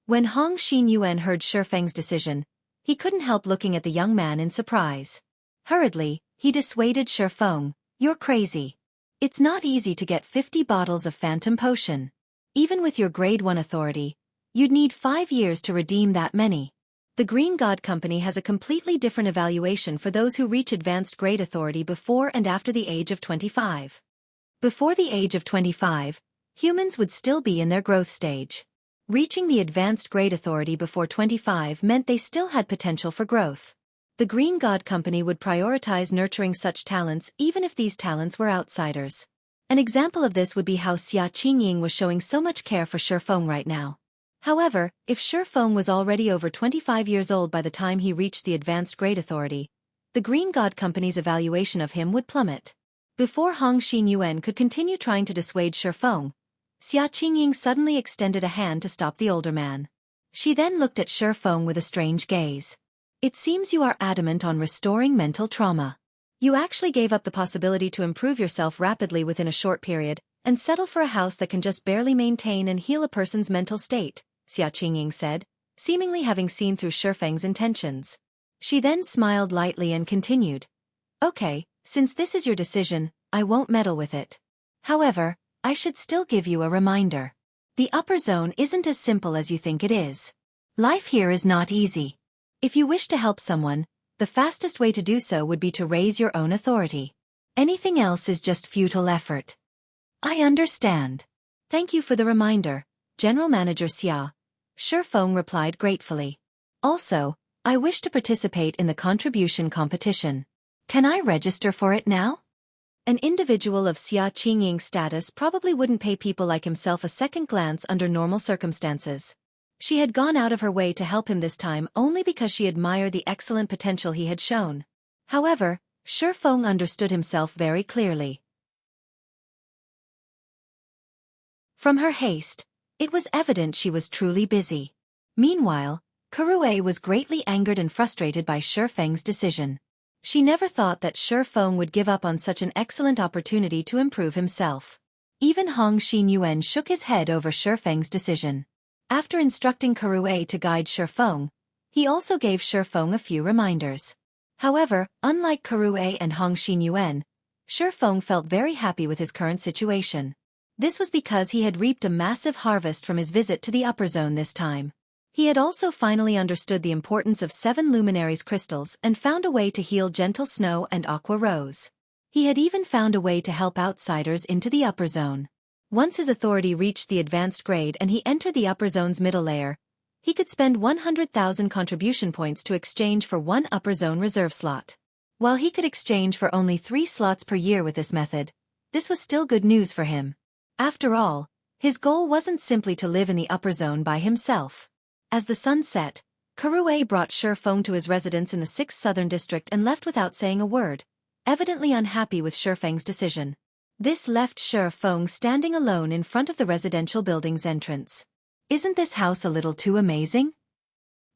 When Hong Xinyuan heard Shifeng's decision, he couldn't help looking at the young man in surprise. Hurriedly, he dissuaded Shifeng, "You're crazy. It's not easy to get 50 bottles of Phantom Potion. Even with your Grade 1 authority, you'd need 5 years to redeem that many. The Green God Company has a completely different evaluation for those who reach advanced grade authority before and after the age of 25. Before the age of 25, humans would still be in their growth stage. Reaching the advanced grade authority before 25 meant they still had potential for growth. The Green God Company would prioritize nurturing such talents even if these talents were outsiders. An example of this would be how Xia Qingying was showing so much care for Shifeng right now. However, if Shifeng was already over 25 years old by the time he reached the advanced grade authority, the Green God Company's evaluation of him would plummet. Before Hong Xinyuan could continue trying to dissuade Shifeng, Xia Qingying suddenly extended a hand to stop the older man. She then looked at Shifeng with a strange gaze. "It seems you are adamant on restoring mental trauma. You actually gave up the possibility to improve yourself rapidly within a short period, and settle for a house that can just barely maintain and heal a person's mental state," Xia Qingying said, seemingly having seen through Shifeng's intentions. She then smiled lightly and continued, "Okay, since this is your decision, I won't meddle with it. However, I should still give you a reminder. The upper zone isn't as simple as you think it is. Life here is not easy. If you wish to help someone, the fastest way to do so would be to raise your own authority. Anything else is just futile effort." "I understand. Thank you for the reminder, General Manager Xia," Shifeng replied gratefully. "Also, I wish to participate in the contribution competition. Can I register for it now?" An individual of Xueqi status probably wouldn't pay people like himself a second glance under normal circumstances. She had gone out of her way to help him this time only because she admired the excellent potential he had shown. However, Xuefeng understood himself very clearly. From her haste, it was evident she was truly busy. Meanwhile, Xueqi was greatly angered and frustrated by Xuefeng's decision. She never thought that Xuefeng would give up on such an excellent opportunity to improve himself. Even Hong Xinyuan shook his head over Xuefeng's decision. After instructing Xueqi to guide Xuefeng, he also gave Xuefeng a few reminders. However, unlike Xueqi and Hong Xinyuan, Xuefeng felt very happy with his current situation. This was because he had reaped a massive harvest from his visit to the upper zone this time. He had also finally understood the importance of 7 luminaries crystals and found a way to heal Gentle Snow and Aqua Rose. He had even found a way to help outsiders into the upper zone. Once his authority reached the advanced grade and he entered the upper zone's middle layer, he could spend 100,000 contribution points to exchange for 1 upper zone reserve slot. While he could exchange for only 3 slots per year with this method, this was still good news for him. After all, his goal wasn't simply to live in the upper zone by himself. As the sun set, Xueqi brought Xuefeng to his residence in the 6th Southern District and left without saying a word, evidently unhappy with Xuefeng's decision. This left Xuefeng standing alone in front of the residential building's entrance. Isn't this house a little too amazing?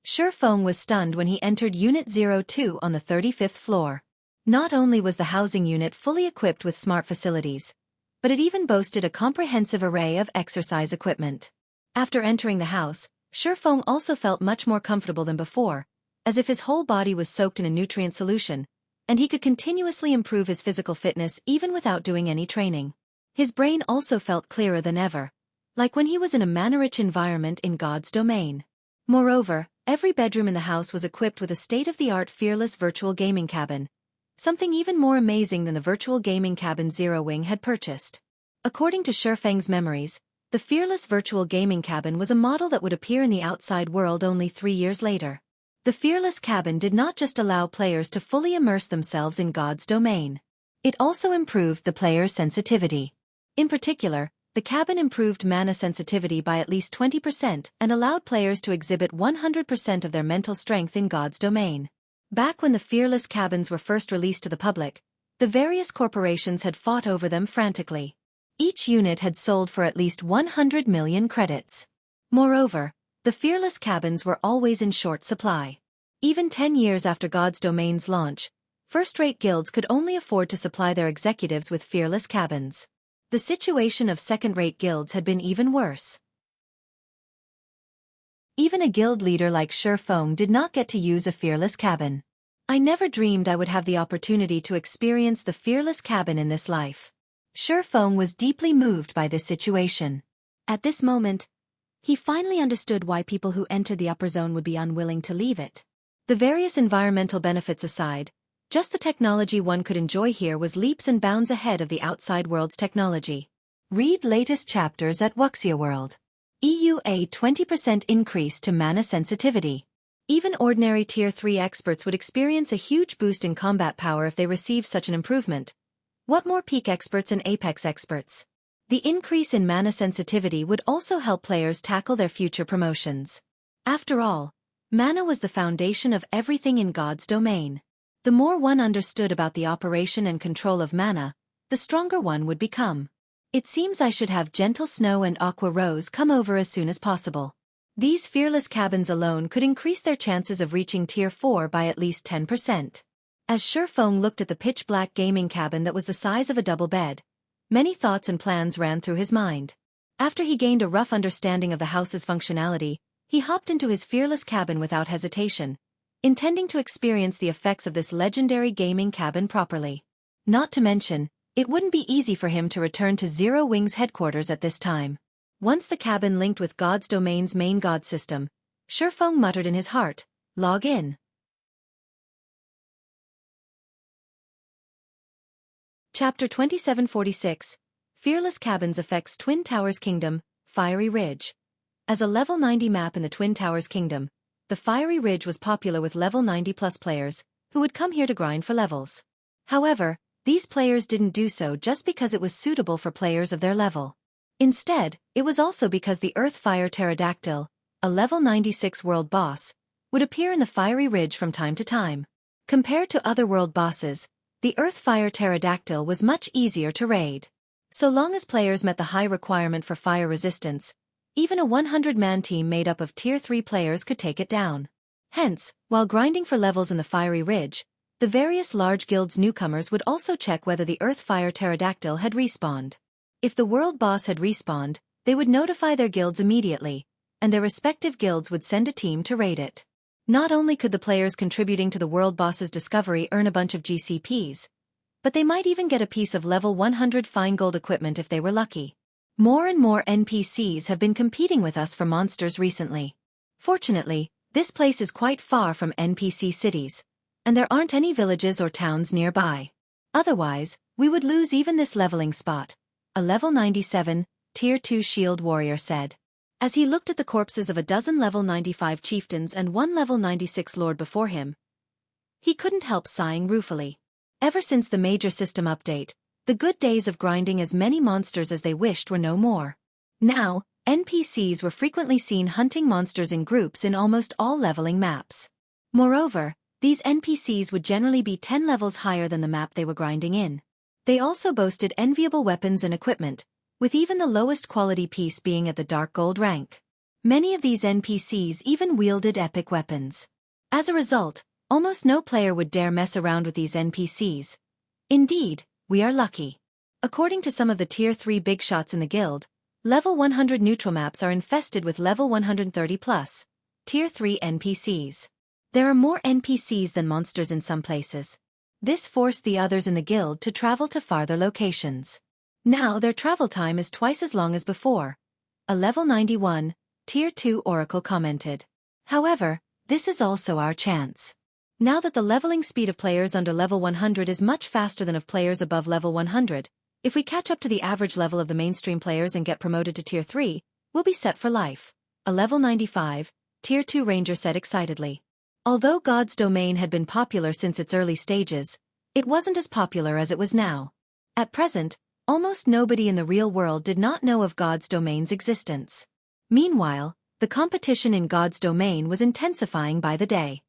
Xuefeng was stunned when he entered Unit 02 on the 35th floor. Not only was the housing unit fully equipped with smart facilities, but it even boasted a comprehensive array of exercise equipment. After entering the house, Xuefeng also felt much more comfortable than before, as if his whole body was soaked in a nutrient solution, and he could continuously improve his physical fitness even without doing any training. His brain also felt clearer than ever, like when he was in a mana-rich environment in God's domain. Moreover, every bedroom in the house was equipped with a state-of-the-art fearless virtual gaming cabin, something even more amazing than the virtual gaming cabin Zero Wing had purchased. According to Xuefeng's memories, the fearless virtual gaming cabin was a model that would appear in the outside world only 3 years later. The fearless cabin did not just allow players to fully immerse themselves in God's domain. It also improved the player's sensitivity. In particular, the cabin improved mana sensitivity by at least 20% and allowed players to exhibit 100% of their mental strength in God's domain. Back when the fearless cabins were first released to the public, the various corporations had fought over them frantically. Each unit had sold for at least 100 million credits. Moreover, the fearless cabins were always in short supply. Even 10 years after God's domain's launch, first-rate guilds could only afford to supply their executives with fearless cabins. The situation of second-rate guilds had been even worse. Even a guild leader like Xuefeng did not get to use a fearless cabin. I never dreamed I would have the opportunity to experience the fearless cabin in this life. Xuefeng was deeply moved by this situation. At this moment, he finally understood why people who entered the upper zone would be unwilling to leave it. The various environmental benefits aside, just the technology one could enjoy here was leaps and bounds ahead of the outside world's technology. Read latest chapters at Wuxia World. EUA 20% increase to mana sensitivity. Even ordinary Tier 3 experts would experience a huge boost in combat power if they received such an improvement. What more peak experts and apex experts? The increase in mana sensitivity would also help players tackle their future promotions. After all, mana was the foundation of everything in God's domain. The more one understood about the operation and control of mana, the stronger one would become. It seems I should have Gentle Snow and Aqua Rose come over as soon as possible. These fearless cabins alone could increase their chances of reaching Tier 4 by at least 10%. As Xuefeng looked at the pitch-black gaming cabin that was the size of a double bed, many thoughts and plans ran through his mind. After he gained a rough understanding of the house's functionality, he hopped into his fearless cabin without hesitation, intending to experience the effects of this legendary gaming cabin properly. Not to mention, it wouldn't be easy for him to return to Zero Wing's headquarters at this time. Once the cabin linked with God's domain's main god system, Xuefeng muttered in his heart, "Log in." Chapter 2746, Fearless Cabins Affects Twin Towers Kingdom, Fiery Ridge. As a level 90 map in the Twin Towers Kingdom, the Fiery Ridge was popular with level 90+ players, who would come here to grind for levels. However, these players didn't do so just because it was suitable for players of their level. Instead, it was also because the Earth-Fire Pterodactyl, a level 96 world boss, would appear in the Fiery Ridge from time to time. Compared to other world bosses, the Earth-Fire Pterodactyl was much easier to raid. So long as players met the high requirement for fire resistance, even a 100-man team made up of Tier 3 players could take it down. Hence, while grinding for levels in the Fiery Ridge, the various large guilds' newcomers would also check whether the Earth-Fire Pterodactyl had respawned. If the world boss had respawned, they would notify their guilds immediately, and their respective guilds would send a team to raid it. Not only could the players contributing to the world boss's discovery earn a bunch of GCPs, but they might even get a piece of level 100 fine gold equipment if they were lucky. More and more NPCs have been competing with us for monsters recently. Fortunately, this place is quite far from NPC cities, and there aren't any villages or towns nearby. Otherwise, we would lose even this leveling spot, a level 97, Tier 2 shield warrior said. As he looked at the corpses of a dozen level 95 chieftains and one level 96 lord before him, he couldn't help sighing ruefully. Ever since the major system update, the good days of grinding as many monsters as they wished were no more. Now, NPCs were frequently seen hunting monsters in groups in almost all leveling maps. Moreover, these NPCs would generally be 10 levels higher than the map they were grinding in. They also boasted enviable weapons and equipment, with even the lowest quality piece being at the dark gold rank. Many of these NPCs even wielded epic weapons. As a result, almost no player would dare mess around with these NPCs. Indeed, we are lucky. According to some of the Tier 3 big shots in the guild, level 100 neutral maps are infested with level 130 plus, Tier 3 NPCs. There are more NPCs than monsters in some places. This forced the others in the guild to travel to farther locations. Now their travel time is twice as long as before, a level 91, Tier 2 Oracle commented. However, this is also our chance. Now that the leveling speed of players under level 100 is much faster than of players above level 100, if we catch up to the average level of the mainstream players and get promoted to Tier 3, we'll be set for life, a level 95, Tier 2 Ranger said excitedly. Although God's Domain had been popular since its early stages, it wasn't as popular as it was now. At present, almost nobody in the real world did not know of God's Domain's existence. Meanwhile, the competition in God's Domain was intensifying by the day.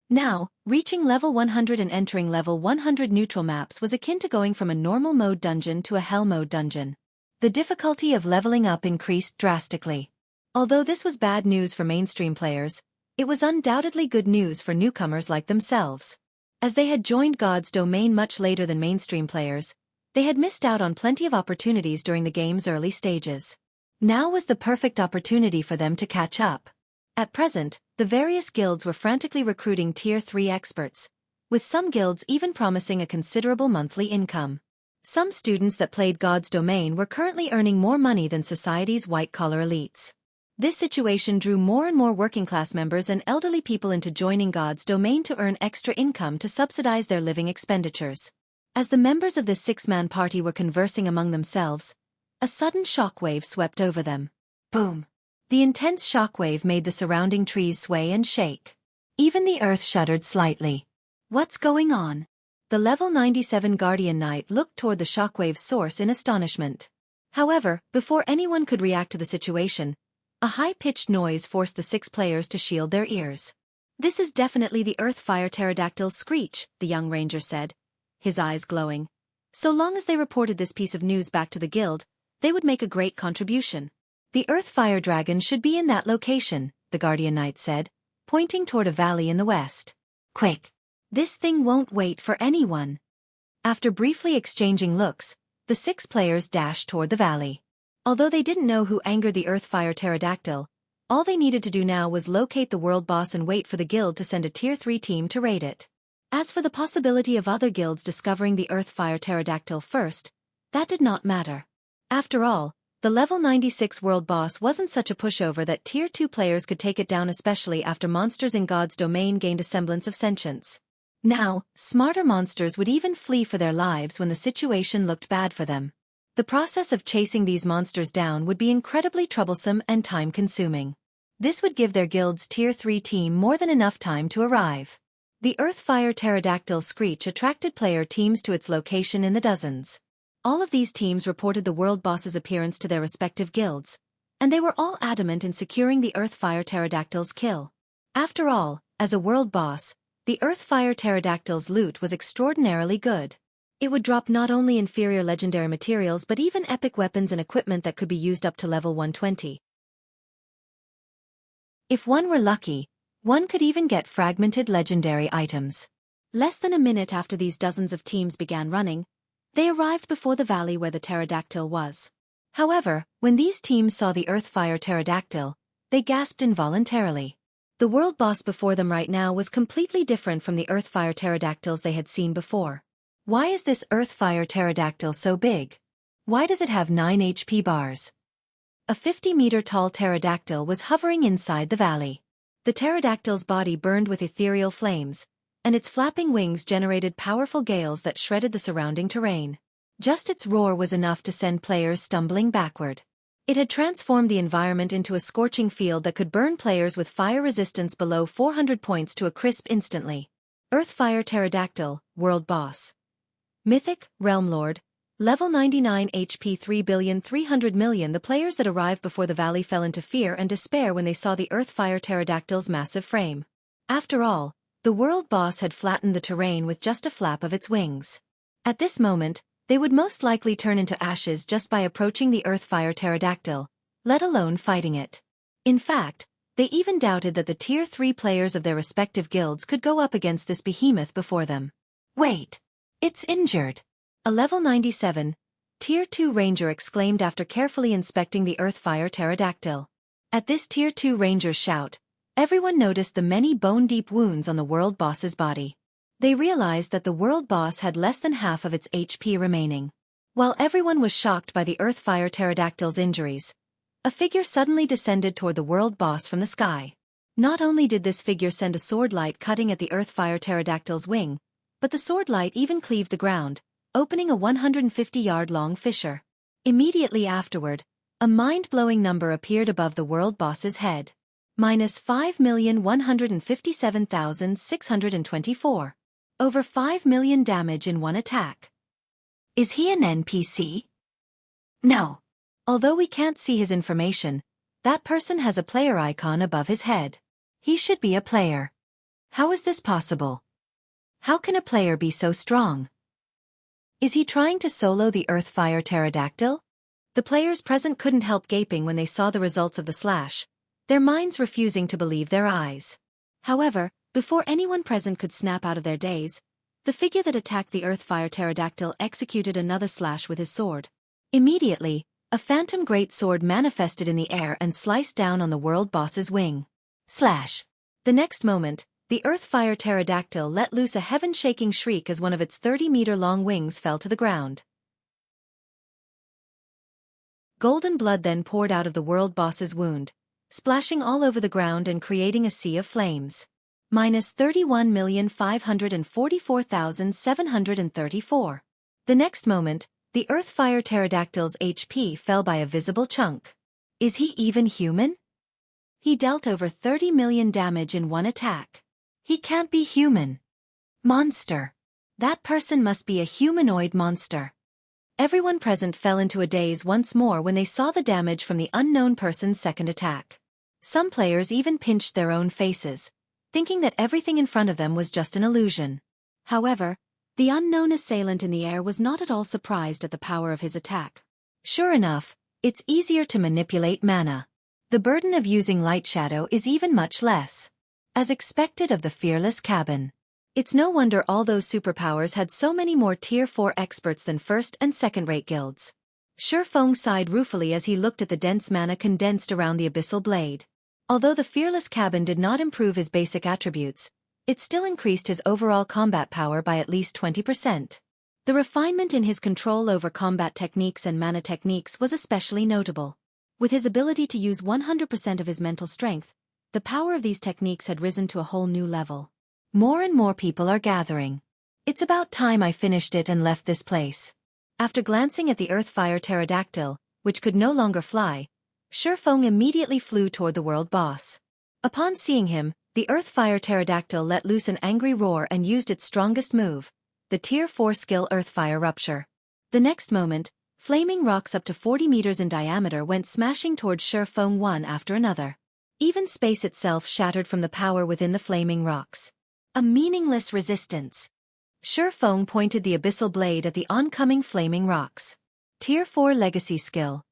Now, reaching level 100 and entering level 100 neutral maps was akin to going from a normal mode dungeon to a hell mode dungeon. The difficulty of leveling up increased drastically. Although this was bad news for mainstream players, it was undoubtedly good news for newcomers like themselves. As they had joined God's Domain much later than mainstream players, they had missed out on plenty of opportunities during the game's early stages. Now was the perfect opportunity for them to catch up. At present, the various guilds were frantically recruiting Tier 3 experts, with some guilds even promising a considerable monthly income. Some students that played God's Domain were currently earning more money than society's white-collar elites. This situation drew more and more working-class members and elderly people into joining God's Domain to earn extra income to subsidize their living expenditures. As the members of this six-man party were conversing among themselves, a sudden shockwave swept over them. Boom! The intense shockwave made the surrounding trees sway and shake. Even the earth shuddered slightly. What's going on? The level 97 Guardian Knight looked toward the shockwave's source in astonishment. However, before anyone could react to the situation, a high-pitched noise forced the six players to shield their ears. This is definitely the Earth-Fire Pterodactyl's screech, the young ranger said, his eyes glowing. So long as they reported this piece of news back to the guild, they would make a great contribution. The Earth-Fire Dragon should be in that location, the Guardian Knight said, pointing toward a valley in the west. Quick! This thing won't wait for anyone. After briefly exchanging looks, the six players dashed toward the valley. Although they didn't know who angered the Earth-Fire Pterodactyl, all they needed to do now was locate the world boss and wait for the guild to send a Tier 3 team to raid it. As for the possibility of other guilds discovering the Earth-Fire Pterodactyl first, that did not matter. After all, the level 96 world boss wasn't such a pushover that Tier 2 players could take it down, especially after monsters in God's Domain gained a semblance of sentience. Now, smarter monsters would even flee for their lives when the situation looked bad for them. The process of chasing these monsters down would be incredibly troublesome and time-consuming. This would give their guild's Tier 3 team more than enough time to arrive. The Earth-Fire Pterodactyl's screech attracted player teams to its location in the dozens. All of these teams reported the world boss's appearance to their respective guilds, and they were all adamant in securing the Earth-Fire Pterodactyl's kill. After all, as a world boss, the Earth-Fire Pterodactyl's loot was extraordinarily good. It would drop not only inferior legendary materials but even epic weapons and equipment that could be used up to level 120. If one were lucky, one could even get fragmented legendary items. Less than a minute after these dozens of teams began running, they arrived before the valley where the pterodactyl was. However, when these teams saw the Earth-Fire Pterodactyl, they gasped involuntarily. The world boss before them right now was completely different from the Earth-Fire Pterodactyls they had seen before. Why is this Earth-Fire Pterodactyl so big? Why does it have 9 HP bars? A 50-meter-tall pterodactyl was hovering inside the valley. The pterodactyl's body burned with ethereal flames, and its flapping wings generated powerful gales that shredded the surrounding terrain. Just its roar was enough to send players stumbling backward. It had transformed the environment into a scorching field that could burn players with fire resistance below 400 points to a crisp instantly. Earth-Fire Pterodactyl, World Boss. Mythic, Realm Lord. Level 99 HP 3,300,000,000. The players that arrived before the valley fell into fear and despair when they saw the Earth-Fire Pterodactyl's massive frame. After all, the world boss had flattened the terrain with just a flap of its wings. At this moment, they would most likely turn into ashes just by approaching the Earth-Fire Pterodactyl, let alone fighting it. In fact, they even doubted that the Tier 3 players of their respective guilds could go up against this behemoth before them. Wait! It's injured! A level 97, Tier 2 Ranger exclaimed after carefully inspecting the Earth-Fire Pterodactyl. At this Tier 2 Ranger's shout, everyone noticed the many bone-deep wounds on the world boss's body. They realized that the world boss had less than half of its HP remaining. While everyone was shocked by the Earth-Fire Pterodactyl's injuries, a figure suddenly descended toward the world boss from the sky. Not only did this figure send a sword light cutting at the Earth-Fire Pterodactyl's wing, but the sword light even cleaved the ground, opening a 150-yard-long fissure. Immediately afterward, a mind-blowing number appeared above the world boss's head. -5,157,624. Over 5 million damage in one attack. Is he an NPC? No. Although we can't see his information, that person has a player icon above his head. He should be a player. How is this possible? How can a player be so strong? Is he trying to solo the Earth-Fire Pterodactyl? The players present couldn't help gaping when they saw the results of the slash, their minds refusing to believe their eyes. However, before anyone present could snap out of their daze, the figure that attacked the Earth-Fire Pterodactyl executed another slash with his sword. Immediately, a phantom great sword manifested in the air and sliced down on the world boss's wing. Slash! The next moment, the Earth-Fire Pterodactyl let loose a heaven-shaking shriek as one of its 30-meter-long wings fell to the ground. Golden blood then poured out of the world boss's wound, splashing all over the ground and creating a sea of flames. -31,544,734. The next moment, the Earth-Fire Pterodactyl's HP fell by a visible chunk. Is he even human? He dealt over 30 million damage in one attack. He can't be human. Monster. That person must be a humanoid monster. Everyone present fell into a daze once more when they saw the damage from the unknown person's second attack. Some players even pinched their own faces, thinking that everything in front of them was just an illusion. However, the unknown assailant in the air was not at all surprised at the power of his attack. Sure enough, it's easier to manipulate mana. The burden of using light shadow is even much less. As expected of the fearless cabin. It's no wonder all those superpowers had so many more Tier 4 experts than first and second-rate guilds. Xueqi sighed ruefully as he looked at the dense mana condensed around the abyssal blade. Although the fearless cabin did not improve his basic attributes, it still increased his overall combat power by at least 20%. The refinement in his control over combat techniques and mana techniques was especially notable. With his ability to use 100% of his mental strength, the power of these techniques had risen to a whole new level. More and more people are gathering. It's about time I finished it and left this place. After glancing at the Earth-Fire Pterodactyl, which could no longer fly, Xueqi immediately flew toward the world boss. Upon seeing him, the Earth-Fire Pterodactyl let loose an angry roar and used its strongest move, the Tier 4 skill Earth-Fire Rupture. The next moment, flaming rocks up to 40 meters in diameter went smashing towards Xueqi one after another. Even space itself shattered from the power within the flaming rocks. A meaningless resistance. Xueqi pointed the abyssal blade at the oncoming flaming rocks. Tier 4 Legacy Skill.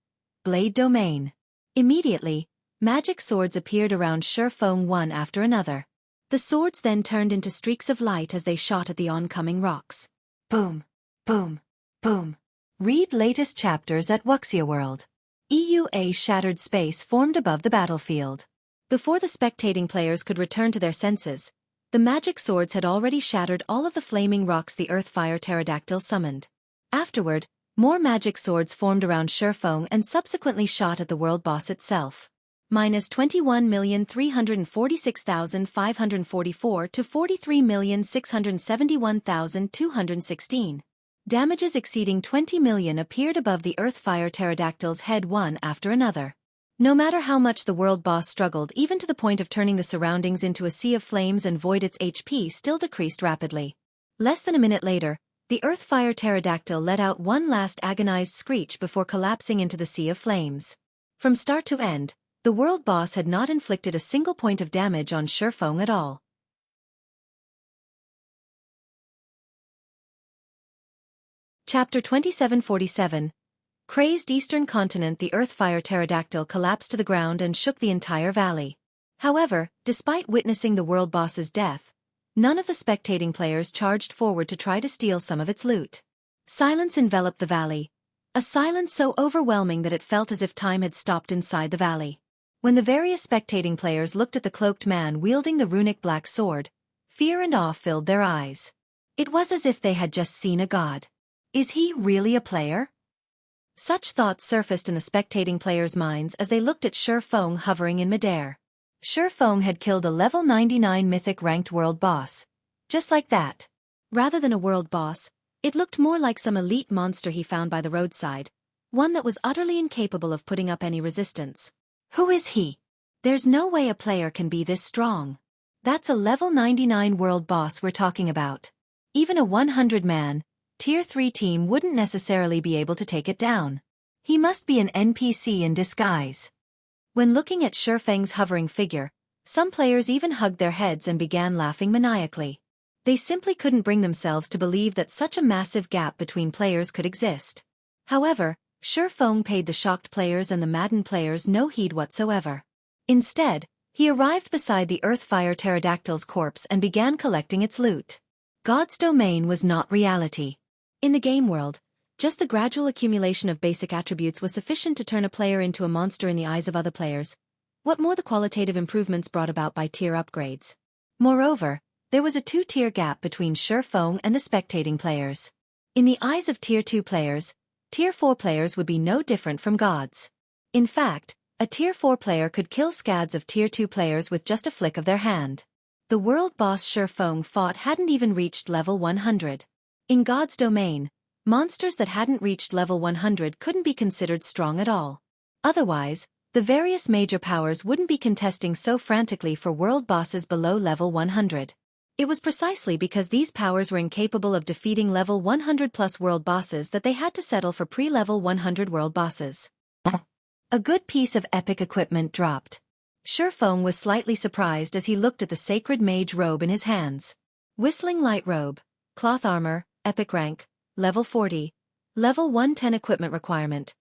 Blade Domain. Immediately, magic swords appeared around Xueqi one after another. The swords then turned into streaks of light as they shot at the oncoming rocks. Boom, boom, boom. Read latest chapters at Wuxia World. EUA shattered space formed above the battlefield. Before the spectating players could return to their senses, the magic swords had already shattered all of the flaming rocks the Earth-Fire Pterodactyl summoned. Afterward, more magic swords formed around Xueqi and subsequently shot at the world boss itself. -21,346,544 to 43,671,216. Damages exceeding 20 million appeared above the Earth-Fire Pterodactyl's head one after another. No matter how much the world boss struggled, even to the point of turning the surroundings into a sea of flames and void, its HP still decreased rapidly. Less than a minute later, the Earth-Fire Pterodactyl let out one last agonized screech before collapsing into the sea of flames. From start to end, the world boss had not inflicted a single point of damage on Xueqi at all. Chapter 2747. Crazed Eastern Continent. The Earth-Fire Pterodactyl collapsed to the ground and shook the entire valley. However, despite witnessing the world boss's death, none of the spectating players charged forward to try to steal some of its loot. Silence enveloped the valley, a silence so overwhelming that it felt as if time had stopped inside the valley. When the various spectating players looked at the cloaked man wielding the runic black sword, fear and awe filled their eyes. It was as if they had just seen a god. Is he really a player? Such thoughts surfaced in the spectating players' minds as they looked at Xueqi hovering in midair. Xueqi had killed a level 99 mythic ranked world boss. Just like that. Rather than a world boss, it looked more like some elite monster he found by the roadside, one that was utterly incapable of putting up any resistance. Who is he? There's no way a player can be this strong. That's a level 99 world boss we're talking about. Even a 100-man, Tier 3 team wouldn't necessarily be able to take it down. He must be an NPC in disguise. When looking at Xueqi's hovering figure, some players even hugged their heads and began laughing maniacally. They simply couldn't bring themselves to believe that such a massive gap between players could exist. However, Xueqi paid the shocked players and the maddened players no heed whatsoever. Instead, he arrived beside the Earth-Fire Pterodactyl's corpse and began collecting its loot. God's domain was not reality. In the game world, just the gradual accumulation of basic attributes was sufficient to turn a player into a monster in the eyes of other players. What more the qualitative improvements brought about by tier upgrades. Moreover, there was a two-tier gap between Xueqi and the spectating players. In the eyes of Tier 2 players, Tier 4 players would be no different from gods. In fact, a Tier 4 player could kill scads of Tier 2 players with just a flick of their hand. The world boss Xueqi fought hadn't even reached level 100. In God's domain, monsters that hadn't reached level 100 couldn't be considered strong at all. Otherwise, the various major powers wouldn't be contesting so frantically for world bosses below level 100. It was precisely because these powers were incapable of defeating level 100+ world bosses that they had to settle for pre-level 100 world bosses. A good piece of epic equipment dropped. Xueqi was slightly surprised as he looked at the sacred mage robe in his hands. Whistling light robe, cloth armor, epic rank, level 40, level 110 equipment requirement.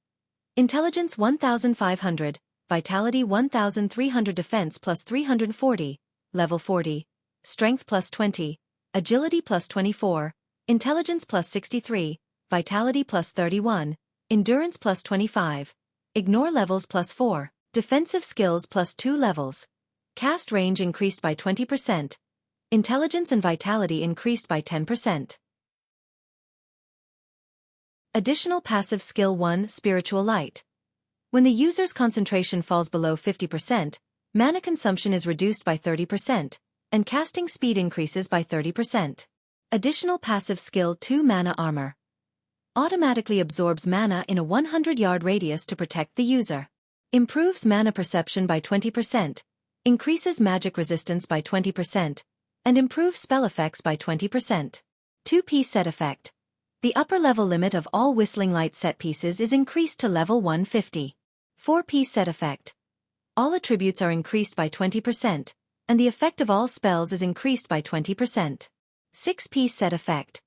Intelligence 1500, vitality 1300, defense plus 340, level 40, strength plus 20, agility plus 24, intelligence plus 63, vitality plus 31, endurance plus 25, ignore levels plus 4, defensive skills plus 2 levels, cast range increased by 20%, intelligence and vitality increased by 10%. Additional passive skill 1, Spiritual Light. When the user's concentration falls below 50%, mana consumption is reduced by 30%, and casting speed increases by 30%. Additional passive skill 2, Mana Armor. Automatically absorbs mana in a 100-yard radius to protect the user. Improves mana perception by 20%, increases magic resistance by 20%, and improves spell effects by 20%. 2-piece set effect. The upper level limit of all Whistling Light set pieces is increased to level 150. 4-piece set effect. All attributes are increased by 20%, and the effect of all spells is increased by 20%. 6-piece set effect.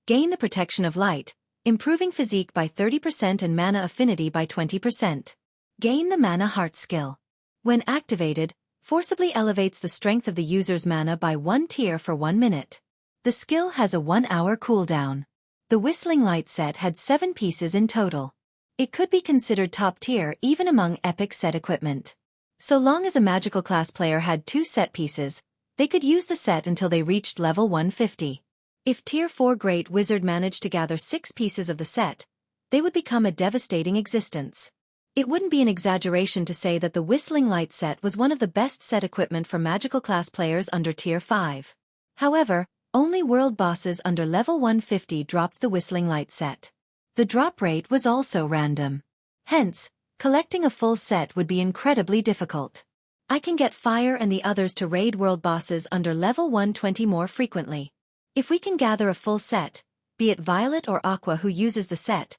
Gain the protection of light, improving physique by 30% and mana affinity by 20%. Gain the mana heart skill. When activated, forcibly elevates the strength of the user's mana by 1 tier for 1 minute. The skill has a 1-hour cooldown. The Whistling Light set had 7 pieces in total. It could be considered top tier even among epic set equipment. So long as a magical class player had 2 set pieces, they could use the set until they reached level 150. If Tier 4 Great Wizard managed to gather 6 pieces of the set, they would become a devastating existence. It wouldn't be an exaggeration to say that the Whistling Light set was one of the best set equipment for magical class players under Tier 5. However, only world bosses under level 150 dropped the Whistling Light set. The drop rate was also random. Hence, collecting a full set would be incredibly difficult. I can get Fire and the others to raid world bosses under level 120 more frequently. If we can gather a full set, be it Violet or Aqua who uses the set,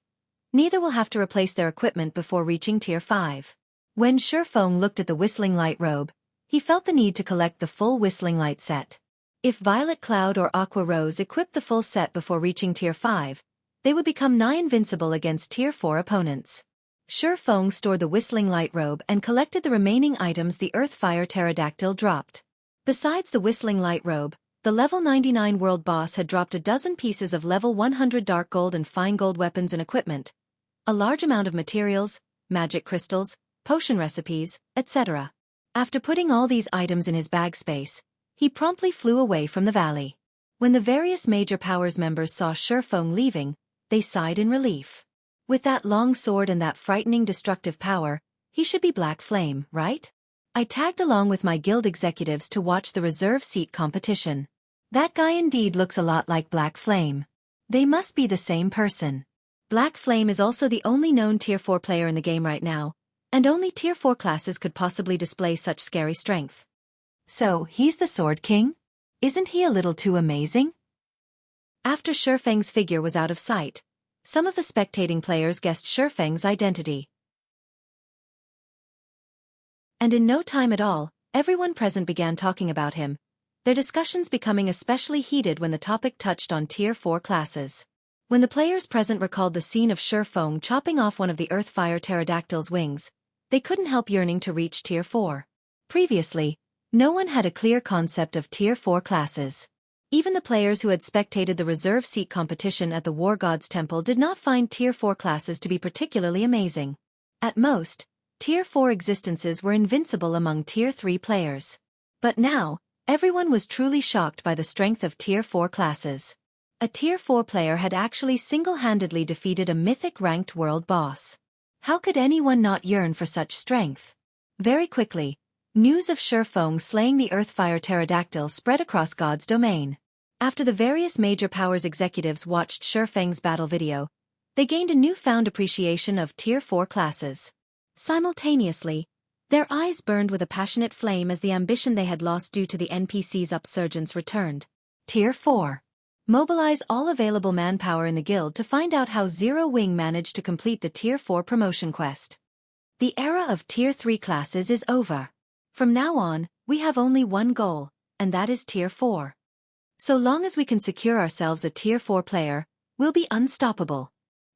neither will have to replace their equipment before reaching Tier 5. When Xueqi looked at the Whistling Light robe, he felt the need to collect the full Whistling Light set. If Violet Cloud or Aqua Rose equipped the full set before reaching Tier 5, they would become nigh invincible against Tier 4 opponents. Xueqi stored the Whistling Light robe and collected the remaining items the Earthfire Pterodactyl dropped. Besides the Whistling Light robe, the level 99 world boss had dropped a dozen pieces of level 100 dark gold and fine gold weapons and equipment, a large amount of materials, magic crystals, potion recipes, etc. After putting all these items in his bag space, he promptly flew away from the valley. When the various major powers members saw Xueqi leaving, they sighed in relief. With that long sword and that frightening destructive power, he should be Black Flame, right? I tagged along with my guild executives to watch the reserve seat competition. That guy indeed looks a lot like Black Flame. They must be the same person. Black Flame is also the only known Tier 4 player in the game right now, and only Tier 4 classes could possibly display such scary strength. So, he's the Sword King? Isn't he a little too amazing? After Xueqi's figure was out of sight, some of the spectating players guessed Xueqi's identity. And in no time at all, everyone present began talking about him, their discussions becoming especially heated when the topic touched on Tier 4 classes. When the players present recalled the scene of Xueqi chopping off one of the Earthfire Pterodactyl's wings, they couldn't help yearning to reach Tier 4. Previously, no one had a clear concept of Tier 4 classes. Even the players who had spectated the reserve seat competition at the War God's Temple did not find Tier 4 classes to be particularly amazing. At most, Tier 4 existences were invincible among Tier 3 players. But now, everyone was truly shocked by the strength of Tier 4 classes. A Tier 4 player had actually single-handedly defeated a mythic-ranked world boss. How could anyone not yearn for such strength? Very quickly, news of Xueqi slaying the Earthfire Pterodactyl spread across God's domain. After the various major powers executives watched Xueqi's battle video, they gained a newfound appreciation of Tier 4 classes. Simultaneously, their eyes burned with a passionate flame as the ambition they had lost due to the NPC's upsurgence returned. Tier 4. Mobilize all available manpower in the guild to find out how Zero Wing managed to complete the Tier 4 promotion quest. The era of Tier 3 classes is over. From now on, we have only one goal, and that is Tier 4. So long as we can secure ourselves a Tier 4 player, we'll be unstoppable.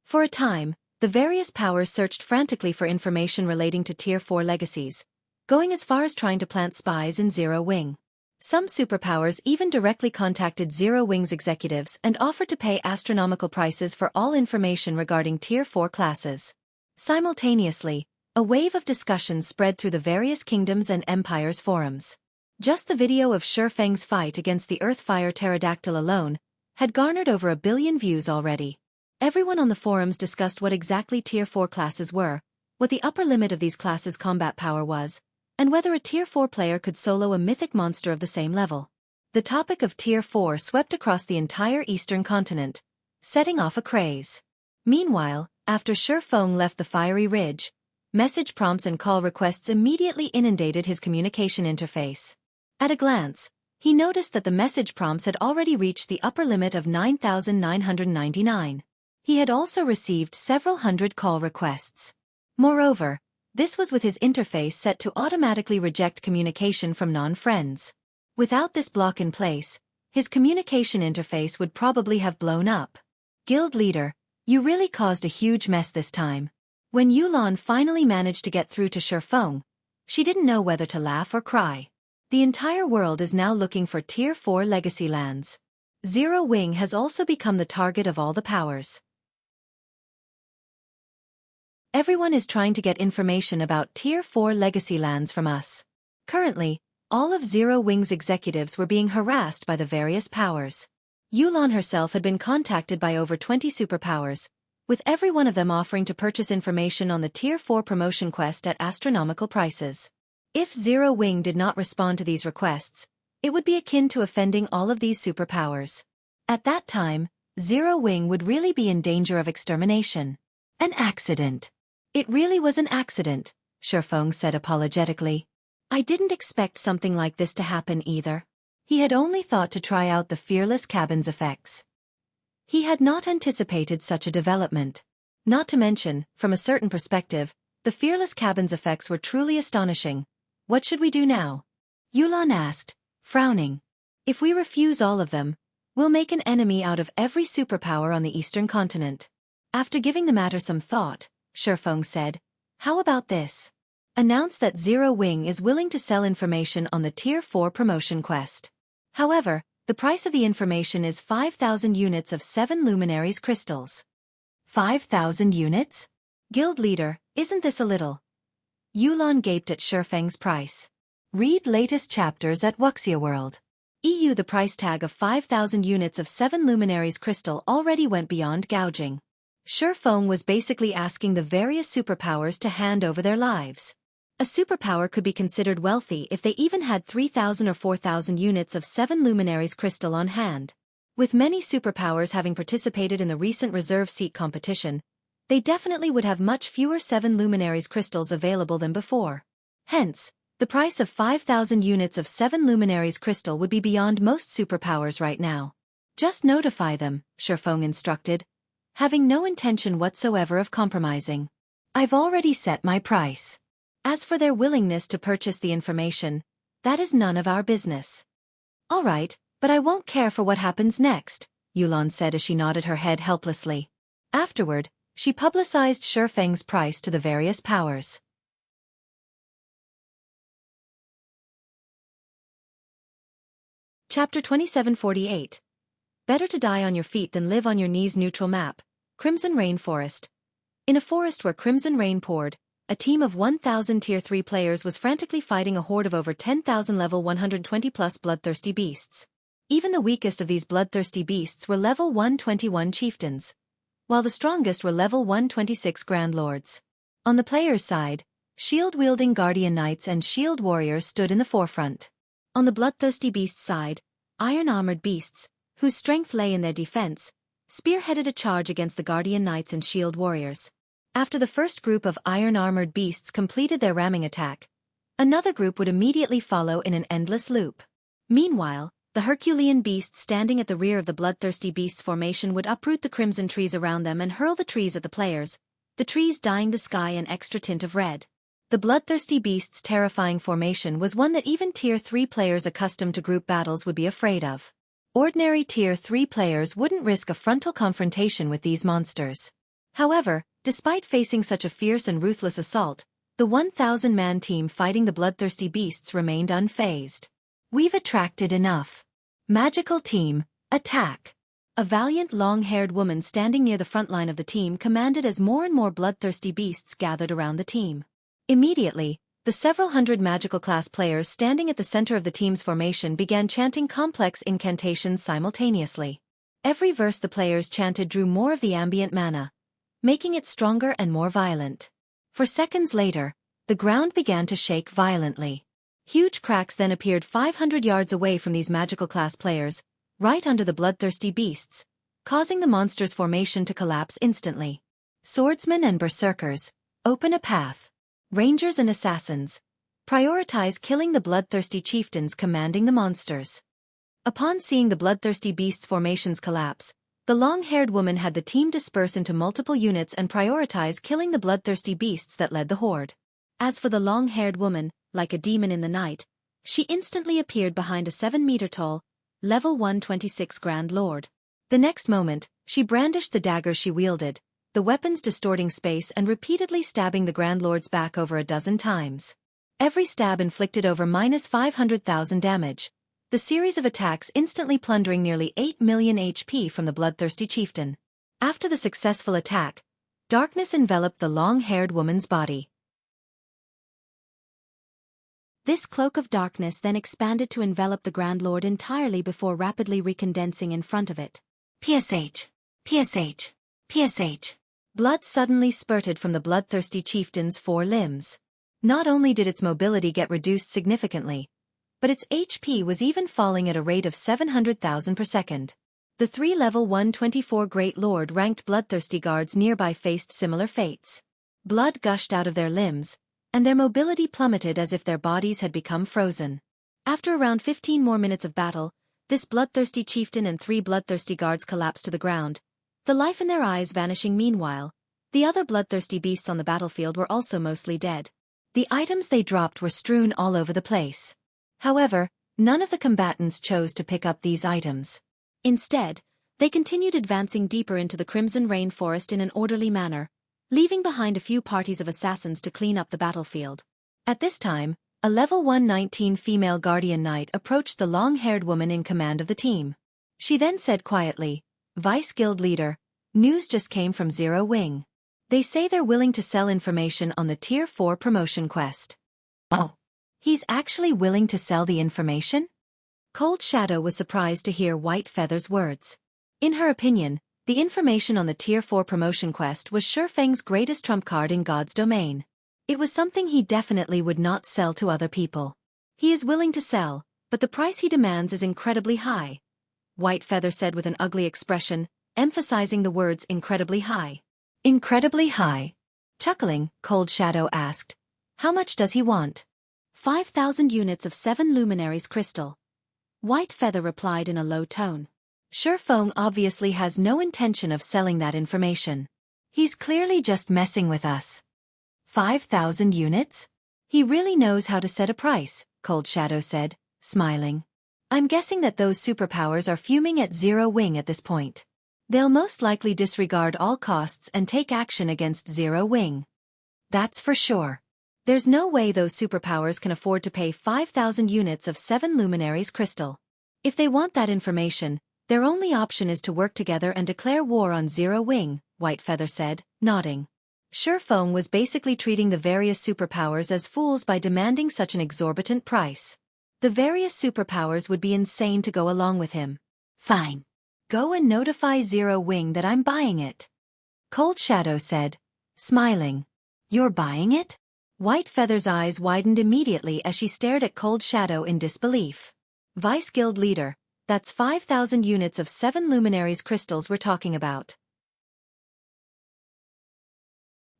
For a time, the various powers searched frantically for information relating to Tier 4 legacies, going as far as trying to plant spies in Zero Wing. Some superpowers even directly contacted Zero Wing's executives and offered to pay astronomical prices for all information regarding Tier 4 classes. Simultaneously, a wave of discussions spread through the various kingdoms and empires' forums. Just the video of Xueqi's fight against the Earthfire Pterodactyl alone had garnered over 1 billion views already. Everyone on the forums discussed what exactly Tier 4 classes were, what the upper limit of these classes' combat power was, and whether a Tier 4 player could solo a mythic monster of the same level. The topic of Tier 4 swept across the entire eastern continent, setting off a craze. Meanwhile, after Xueqi left the fiery ridge, Message prompts and call requests immediately inundated his communication interface. At a glance, he noticed that the message prompts had already reached the upper limit of 9,999. He had also received several hundred call requests. Moreover, this was with his interface set to automatically reject communication from non-friends. Without this block in place, his communication interface would probably have blown up. Guild leader, you really caused a huge mess this time. When Yulan finally managed to get through to Xueqi, she didn't know whether to laugh or cry. The entire world is now looking for Tier 4 legacy lands. Zero Wing has also become the target of all the powers. Everyone is trying to get information about Tier 4 legacy lands from us. Currently, all of Zero Wing's executives were being harassed by the various powers. Yulan herself had been contacted by over 20 superpowers, with every one of them offering to purchase information on the Tier 4 promotion quest at astronomical prices. If Zero Wing did not respond to these requests, it would be akin to offending all of these superpowers. At that time, Zero Wing would really be in danger of extermination. An accident. It really was an accident, Xueqi said apologetically. I didn't expect something like this to happen either. He had only thought to try out the Fearless Cabin's effects. He had not anticipated such a development. Not to mention, from a certain perspective, the Fearless Cabin's effects were truly astonishing. What should we do now? Yulan asked, frowning. If we refuse all of them, we'll make an enemy out of every superpower on the eastern continent. After giving the matter some thought, Xueqi said, how about this? Announce that Zero Wing is willing to sell information on the Tier 4 promotion quest. However, the price of the information is 5,000 units of 7 luminaries crystals. 5,000 units? Guild leader, isn't this a little? Yulan gaped at Xueqi's price. Read latest chapters at Wuxia World. EU. The price tag of 5,000 units of 7 luminaries crystal already went beyond gouging. Xueqi was basically asking the various superpowers to hand over their lives. A superpower could be considered wealthy if they even had 3,000 or 4,000 units of 7 luminaries crystal on hand. With many superpowers having participated in the recent reserve seat competition, they definitely would have much fewer 7 luminaries crystals available than before. Hence, the price of 5,000 units of 7 luminaries crystal would be beyond most superpowers right now. Just notify them, Xueqi instructed, having no intention whatsoever of compromising. I've already set my price. As for their willingness to purchase the information, that is none of our business. All right, but I won't care for what happens next, Yulan said as she nodded her head helplessly. Afterward, she publicized Xueqi's price to the various powers. Chapter 2748. Better to die on your feet than live on your knees. Neutral map. Crimson Rain Forest. In a forest where crimson rain poured, a team of 1,000 Tier 3 players was frantically fighting a horde of over 10,000 level 120+ bloodthirsty beasts. Even the weakest of these bloodthirsty beasts were level 121 chieftains, while the strongest were level 126 Grand Lords. On the players' side, shield-wielding Guardian Knights and Shield Warriors stood in the forefront. On the bloodthirsty beasts' side, iron-armored beasts, whose strength lay in their defense, spearheaded a charge against the Guardian Knights and Shield Warriors. After the first group of iron-armored beasts completed their ramming attack, another group would immediately follow in an endless loop. Meanwhile, the Herculean beasts standing at the rear of the bloodthirsty beasts formation would uproot the crimson trees around them and hurl the trees at the players, the trees dyeing the sky an extra tint of red. The bloodthirsty beasts' terrifying formation was one that even Tier 3 players accustomed to group battles would be afraid of. Ordinary Tier 3 players wouldn't risk a frontal confrontation with these monsters. However, despite facing such a fierce and ruthless assault, the 1,000-man team fighting the bloodthirsty beasts remained unfazed. We've attracted enough. Magical team, attack. A valiant long-haired woman standing near the front line of the team commanded as more and more bloodthirsty beasts gathered around the team. Immediately, the several hundred magical class players standing at the center of the team's formation began chanting complex incantations simultaneously. Every verse the players chanted drew more of the ambient mana, making it stronger and more violent. For seconds later, the ground began to shake violently. Huge cracks then appeared 500 yards away from these magical class players, right under the bloodthirsty beasts, causing the monster's formation to collapse instantly. Swordsmen and berserkers, open a path. Rangers and assassins. Prioritize killing the bloodthirsty chieftains commanding the monsters. Upon seeing the bloodthirsty beasts' formations collapse, the long-haired woman had the team disperse into multiple units and prioritize killing the bloodthirsty beasts that led the horde. As for the long-haired woman, like a demon in the night, she instantly appeared behind a 7-meter-tall, level 126 Grand Lord. The next moment, she brandished the dagger she wielded, the weapons distorting space and repeatedly stabbing the Grand Lord's back over a dozen times. Every stab inflicted over -500,000 damage, the series of attacks instantly plundering nearly 8 million HP from the bloodthirsty chieftain. After the successful attack, darkness enveloped the long-haired woman's body. This cloak of darkness then expanded to envelop the Grand Lord entirely before rapidly recondensing in front of it. PSH. PSH. PSH. Blood suddenly spurted from the bloodthirsty chieftain's 4 limbs. Not only did its mobility get reduced significantly, but its HP was even falling at a rate of 700,000 per second. The 3 level 124 Great Lord ranked bloodthirsty guards nearby faced similar fates. Blood gushed out of their limbs, and their mobility plummeted as if their bodies had become frozen. After around 15 more minutes of battle, this bloodthirsty chieftain and 3 bloodthirsty guards collapsed to the ground, the life in their eyes vanishing. Meanwhile, the other bloodthirsty beasts on the battlefield were also mostly dead. The items they dropped were strewn all over the place. However, none of the combatants chose to pick up these items. Instead, they continued advancing deeper into the Crimson Rainforest in an orderly manner, leaving behind a few parties of assassins to clean up the battlefield. At this time, a level 119 female guardian knight approached the long-haired woman in command of the team. She then said quietly, "Vice Guild Leader, news just came from Zero Wing. They say they're willing to sell information on the Tier 4 promotion quest." "Oh, he's actually willing to sell the information?" Cold Shadow was surprised to hear White Feather's words. In her opinion, the information on the Tier 4 promotion quest was Xueqi's greatest trump card in God's domain. It was something he definitely would not sell to other people. "He is willing to sell, but the price he demands is incredibly high," White Feather said with an ugly expression, emphasizing the words incredibly high. "Incredibly high?" Chuckling, Cold Shadow asked, "How much does he want?" 5,000 units of 7 luminaries crystal. White Feather replied in a low tone. Xueqi obviously has no intention of selling that information. He's clearly just messing with us. 5,000 units? He really knows how to set a price, Cold Shadow said, smiling. I'm guessing that those superpowers are fuming at Zero Wing at this point. They'll most likely disregard all costs and take action against Zero Wing. That's for sure. There's no way those superpowers can afford to pay 5,000 units of 7 luminaries crystal. If they want that information, their only option is to work together and declare war on Zero Wing, White Feather said, nodding. Xueqi was basically treating the various superpowers as fools by demanding such an exorbitant price. The various superpowers would be insane to go along with him. Fine. Go and notify Zero Wing that I'm buying it. Cold Shadow said, smiling. You're buying it? White Feather's eyes widened immediately as she stared at Cold Shadow in disbelief. Vice Guild Leader, that's 5,000 units of 7 luminaries crystals we're talking about.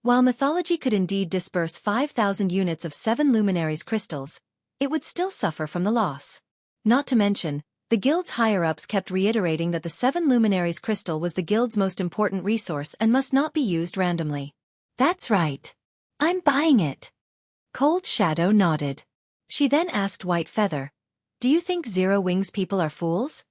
While mythology could indeed disperse 5,000 units of 7 luminaries crystals, it would still suffer from the loss. Not to mention, the guild's higher-ups kept reiterating that the 7 luminaries crystal was the guild's most important resource and must not be used randomly. That's right. I'm buying it. Cold Shadow nodded. She then asked White Feather, do you think Zero Wing's people are fools?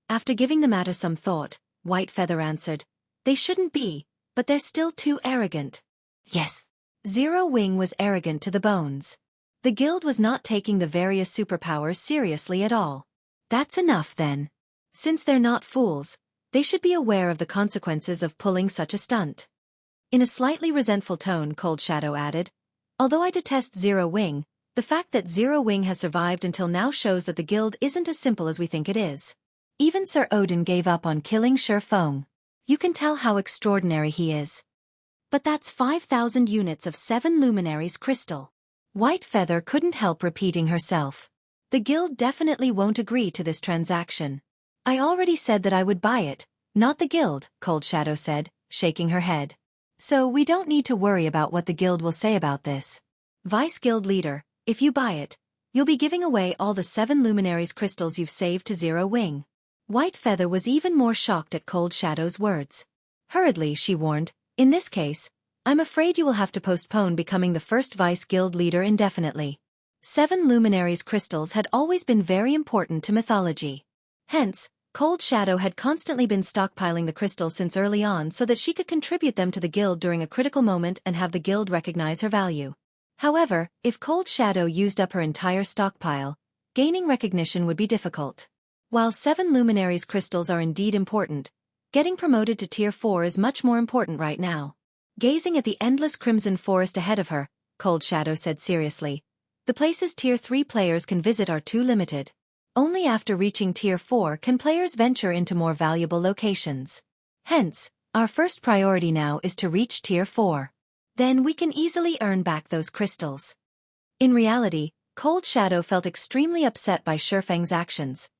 After giving the matter some thought, White Feather answered, they shouldn't be, but they're still too arrogant. Yes. Zero Wing was arrogant to the bones. The guild was not taking the various superpowers seriously at all. That's enough then. Since they're not fools, they should be aware of the consequences of pulling such a stunt. In a slightly resentful tone, Cold Shadow added, although I detest Zero Wing, the fact that Zero Wing has survived until now shows that the guild isn't as simple as we think it is. Even Sir Odin gave up on killing Xueqi. You can tell how extraordinary he is. But that's 5,000 units of 7 luminaries crystal. White Feather couldn't help repeating herself. The guild definitely won't agree to this transaction. I already said that I would buy it, not the guild, Cold Shadow said, shaking her head. So we don't need to worry about what the guild will say about this. Vice Guild Leader, if you buy it, you'll be giving away all the 7 Luminaries crystals you've saved to Zero Wing. White Feather was even more shocked at Cold Shadow's words. Hurriedly, she warned, in this case, I'm afraid you will have to postpone becoming the first Vice Guild Leader indefinitely. 7 Luminaries crystals had always been very important to mythology. Hence, Cold Shadow had constantly been stockpiling the crystals since early on so that she could contribute them to the guild during a critical moment and have the guild recognize her value. However, if Cold Shadow used up her entire stockpile, gaining recognition would be difficult. While 7 Luminaries crystals are indeed important, getting promoted to Tier 4 is much more important right now. Gazing at the endless crimson forest ahead of her, Cold Shadow said seriously, the places Tier 3 players can visit are too limited. Only after reaching Tier 4 can players venture into more valuable locations. Hence, our first priority now is to reach Tier 4. Then we can easily earn back those crystals. In reality, Cold Shadow felt extremely upset by Xueqi's actions.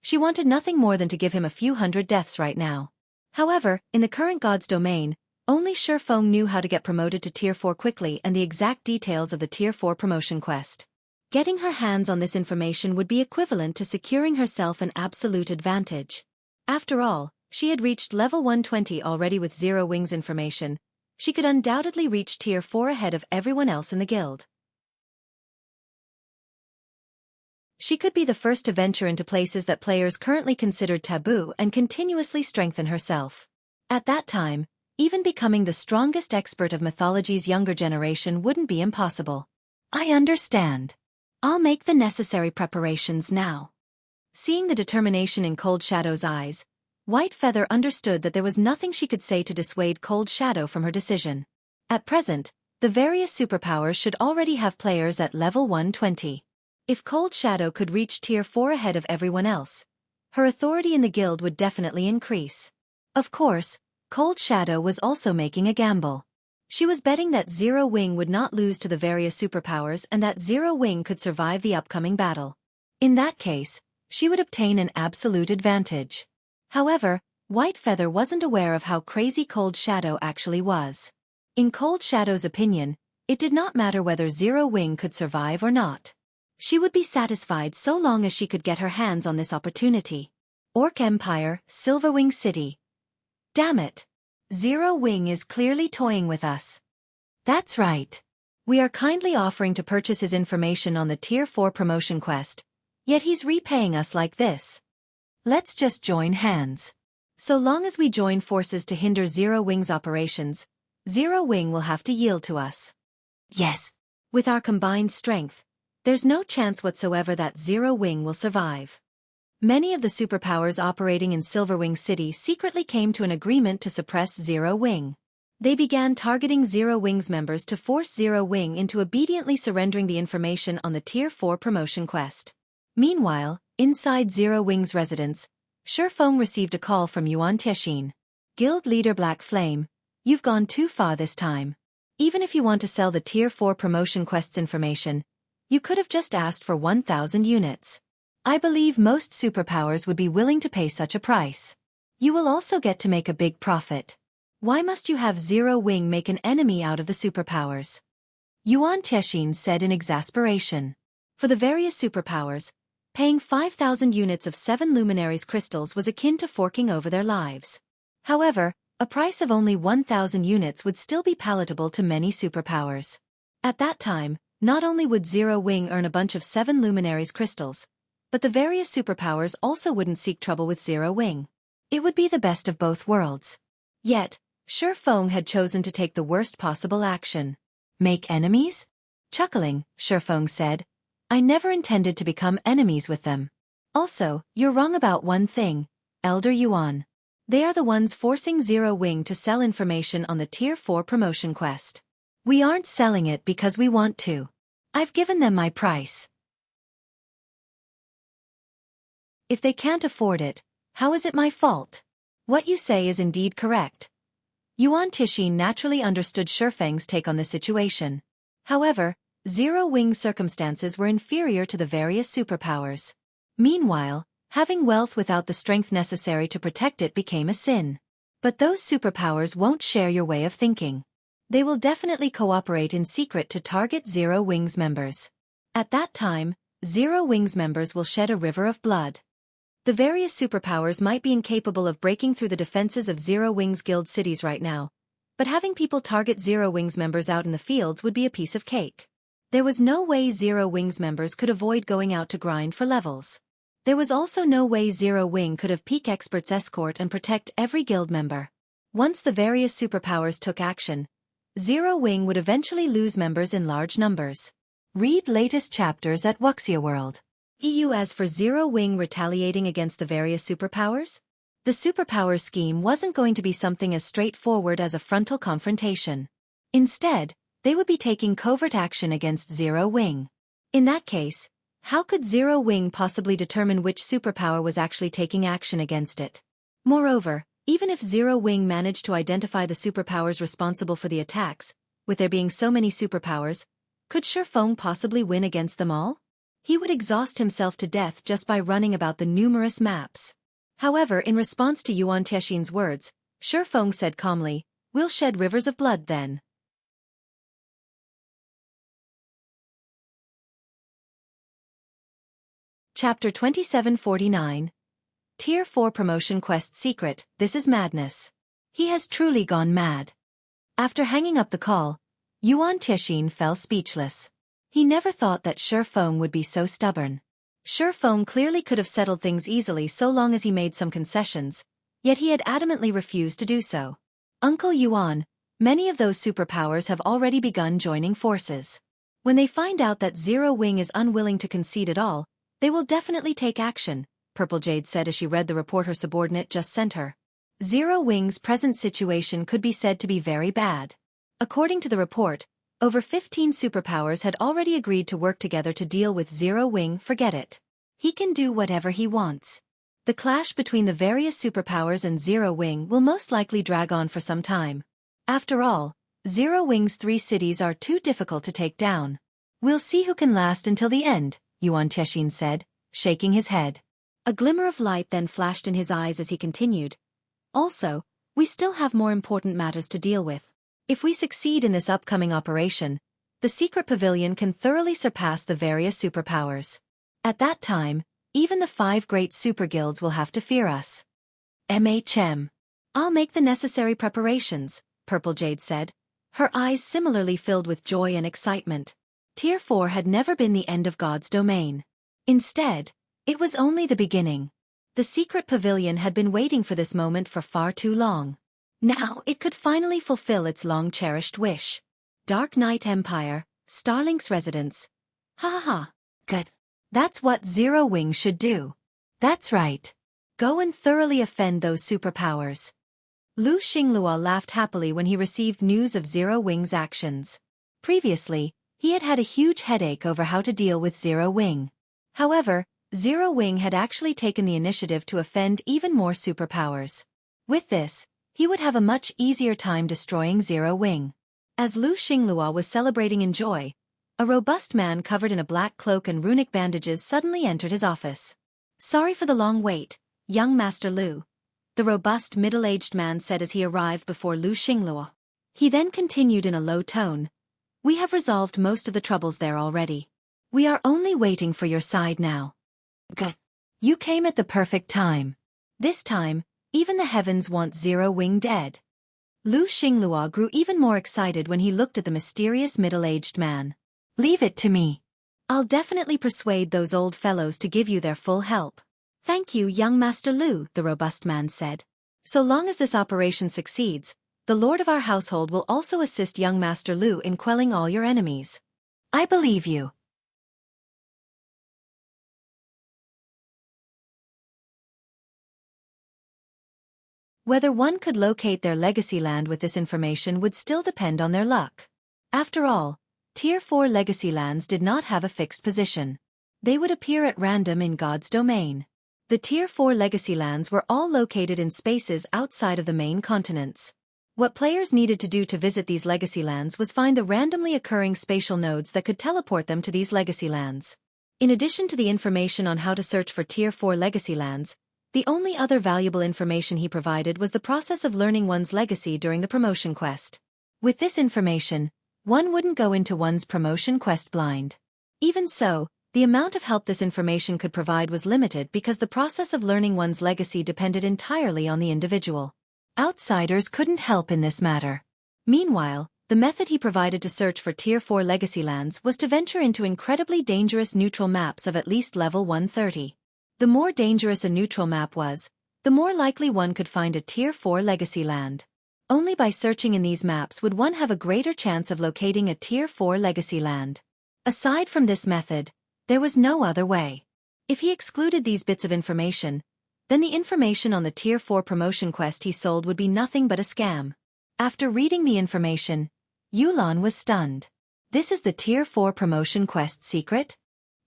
She wanted nothing more than to give him a few hundred deaths right now. However, in the current god's domain, only Xueqi knew how to get promoted to Tier 4 quickly and the exact details of the Tier 4 promotion quest. Getting her hands on this information would be equivalent to securing herself an absolute advantage. After all, she had reached level 120 already with Zero Wing's information. She could undoubtedly reach Tier 4 ahead of everyone else in the guild. She could be the first to venture into places that players currently considered taboo and continuously strengthen herself. At that time, even becoming the strongest expert of mythology's younger generation wouldn't be impossible. I understand. I'll make the necessary preparations now. Seeing the determination in Cold Shadow's eyes, White Feather understood that there was nothing she could say to dissuade Cold Shadow from her decision. At present, the various superpowers should already have players at level 120. If Cold Shadow could reach Tier 4 ahead of everyone else, her authority in the guild would definitely increase. Of course, Cold Shadow was also making a gamble. She was betting that Zero Wing would not lose to the various superpowers and that Zero Wing could survive the upcoming battle. In that case, she would obtain an absolute advantage. However, White Feather wasn't aware of how crazy Cold Shadow actually was. In Cold Shadow's opinion, it did not matter whether Zero Wing could survive or not. She would be satisfied so long as she could get her hands on this opportunity. Orc Empire, Silverwing City. Damn it. Zero Wing is clearly toying with us. That's right. We are kindly offering to purchase his information on the Tier 4 promotion quest, yet he's repaying us like this. Let's just join hands. So long as we join forces to hinder Zero Wing's operations, Zero Wing will have to yield to us. Yes. With our combined strength, there's no chance whatsoever that Zero Wing will survive. Many of the superpowers operating in Silverwing City secretly came to an agreement to suppress Zero Wing. They began targeting Zero Wing's members to force Zero Wing into obediently surrendering the information on the Tier 4 promotion quest. Meanwhile, inside Zero Wing's residence, Xueqi received a call from Yuan Tiexin. Guild Leader Black Flame, you've gone too far this time. Even if you want to sell the Tier 4 promotion quest's information, you could have just asked for 1,000 units. I believe most superpowers would be willing to pay such a price. You will also get to make a big profit. Why must you have Zero Wing make an enemy out of the superpowers? Yuan Tiexin said in exasperation. For the various superpowers, paying 5,000 units of 7 Luminaries crystals was akin to forking over their lives. However, a price of only 1,000 units would still be palatable to many superpowers. At that time, not only would Zero Wing earn a bunch of 7 Luminaries crystals, but the various superpowers also wouldn't seek trouble with Zero Wing. It would be the best of both worlds. Yet, Xueqi had chosen to take the worst possible action. Make enemies? Chuckling, Xueqi said, I never intended to become enemies with them. Also, you're wrong about one thing, Elder Yuan. They are the ones forcing Zero Wing to sell information on the Tier 4 promotion quest. We aren't selling it because we want to. I've given them my price. If they can't afford it, how is it my fault? What you say is indeed correct. Yuan Tiexin naturally understood Xueqi's take on the situation. However, Zero Wing's circumstances were inferior to the various superpowers. Meanwhile, having wealth without the strength necessary to protect it became a sin. But those superpowers won't share your way of thinking. They will definitely cooperate in secret to target Zero Wings members. At that time, Zero Wings members will shed a river of blood. The various superpowers might be incapable of breaking through the defenses of Zero Wings Guild cities right now, but having people target Zero Wings members out in the fields would be a piece of cake. There was no way Zero Wings members could avoid going out to grind for levels. There was also no way Zero Wing could have peak experts escort and protect every guild member. Once the various superpowers took action, Zero Wing would eventually lose members in large numbers. Read latest chapters at Wuxia World. As for Zero Wing retaliating against the various superpowers? The superpower scheme wasn't going to be something as straightforward as a frontal confrontation. Instead, they would be taking covert action against Zero Wing. In that case, how could Zero Wing possibly determine which superpower was actually taking action against it? Moreover, even if Zero Wing managed to identify the superpowers responsible for the attacks, with there being so many superpowers, could Xueqi possibly win against them all? He would exhaust himself to death just by running about the numerous maps. However, in response to Yuan Tiexin's words, Xueqi said calmly, "We'll shed rivers of blood then." Chapter 2749. Tier 4 Promotion Quest Secret, This is Madness. He has truly gone mad. After hanging up the call, Yuan Tiexin fell speechless. He never thought that Xueqi would be so stubborn. Xueqi clearly could have settled things easily so long as he made some concessions, yet he had adamantly refused to do so. Uncle Yuan, many of those superpowers have already begun joining forces. When they find out that Zero Wing is unwilling to concede at all, they will definitely take action, Purple Jade said as she read the report her subordinate just sent her. Zero Wing's present situation could be said to be very bad. According to the report, over 15 superpowers had already agreed to work together to deal with Zero Wing. Forget it. He can do whatever he wants. The clash between the various superpowers and Zero Wing will most likely drag on for some time. After all, Zero Wing's 3 cities are too difficult to take down. We'll see who can last until the end, Yuan Tiexin said, shaking his head. A glimmer of light then flashed in his eyes as he continued. Also, we still have more important matters to deal with. If we succeed in this upcoming operation, the secret pavilion can thoroughly surpass the various superpowers. At that time, even the 5 great super guilds will have to fear us. I'll make the necessary preparations, Purple Jade said, her eyes similarly filled with joy and excitement. Tier 4 had never been the end of God's domain. Instead, it was only the beginning. The secret pavilion had been waiting for this moment for far too long. Now it could finally fulfill its long-cherished wish. Dark Knight Empire, Starlink's residence. Ha ha ha. Good. That's what Zero Wing should do. That's right. Go and thoroughly offend those superpowers. Lu Xinglua laughed happily when he received news of Zero Wing's actions. Previously, he had had a huge headache over how to deal with Zero Wing. However, Zero Wing had actually taken the initiative to offend even more superpowers. With this, he would have a much easier time destroying Zero Wing. As Lu Xinglua was celebrating in joy, a robust man covered in a black cloak and runic bandages suddenly entered his office. "Sorry for the long wait, young Master Lu," the robust middle-aged man said as he arrived before Lu Xinglua. He then continued in a low tone, "We have resolved most of the troubles there already. We are only waiting for your side now." Good. You came at the perfect time. This time, even the heavens want Zero Wing dead. Lu Xinglua grew even more excited when he looked at the mysterious middle-aged man. "Leave it to me. I'll definitely persuade those old fellows to give you their full help." "Thank you, young Master Lu," the robust man said. "So long as this operation succeeds, the lord of our household will also assist young Master Lu in quelling all your enemies." "I believe you." Whether one could locate their legacy land with this information would still depend on their luck. After all, Tier 4 legacy lands did not have a fixed position. They would appear at random in God's domain. The Tier 4 legacy lands were all located in spaces outside of the main continents. What players needed to do to visit these legacy lands was find the randomly occurring spatial nodes that could teleport them to these legacy lands. In addition to the information on how to search for Tier 4 legacy lands, the only other valuable information he provided was the process of learning one's legacy during the promotion quest. With this information, one wouldn't go into one's promotion quest blind. Even so, the amount of help this information could provide was limited because the process of learning one's legacy depended entirely on the individual. Outsiders couldn't help in this matter. Meanwhile, the method he provided to search for Tier 4 legacy lands was to venture into incredibly dangerous neutral maps of at least level 130. The more dangerous a neutral map was, the more likely one could find a Tier 4 legacy land. Only by searching in these maps would one have a greater chance of locating a Tier 4 legacy land. Aside from this method, there was no other way. If he excluded these bits of information, then the information on the Tier 4 promotion quest he sold would be nothing but a scam. After reading the information, Yulan was stunned. This is the Tier 4 promotion quest secret?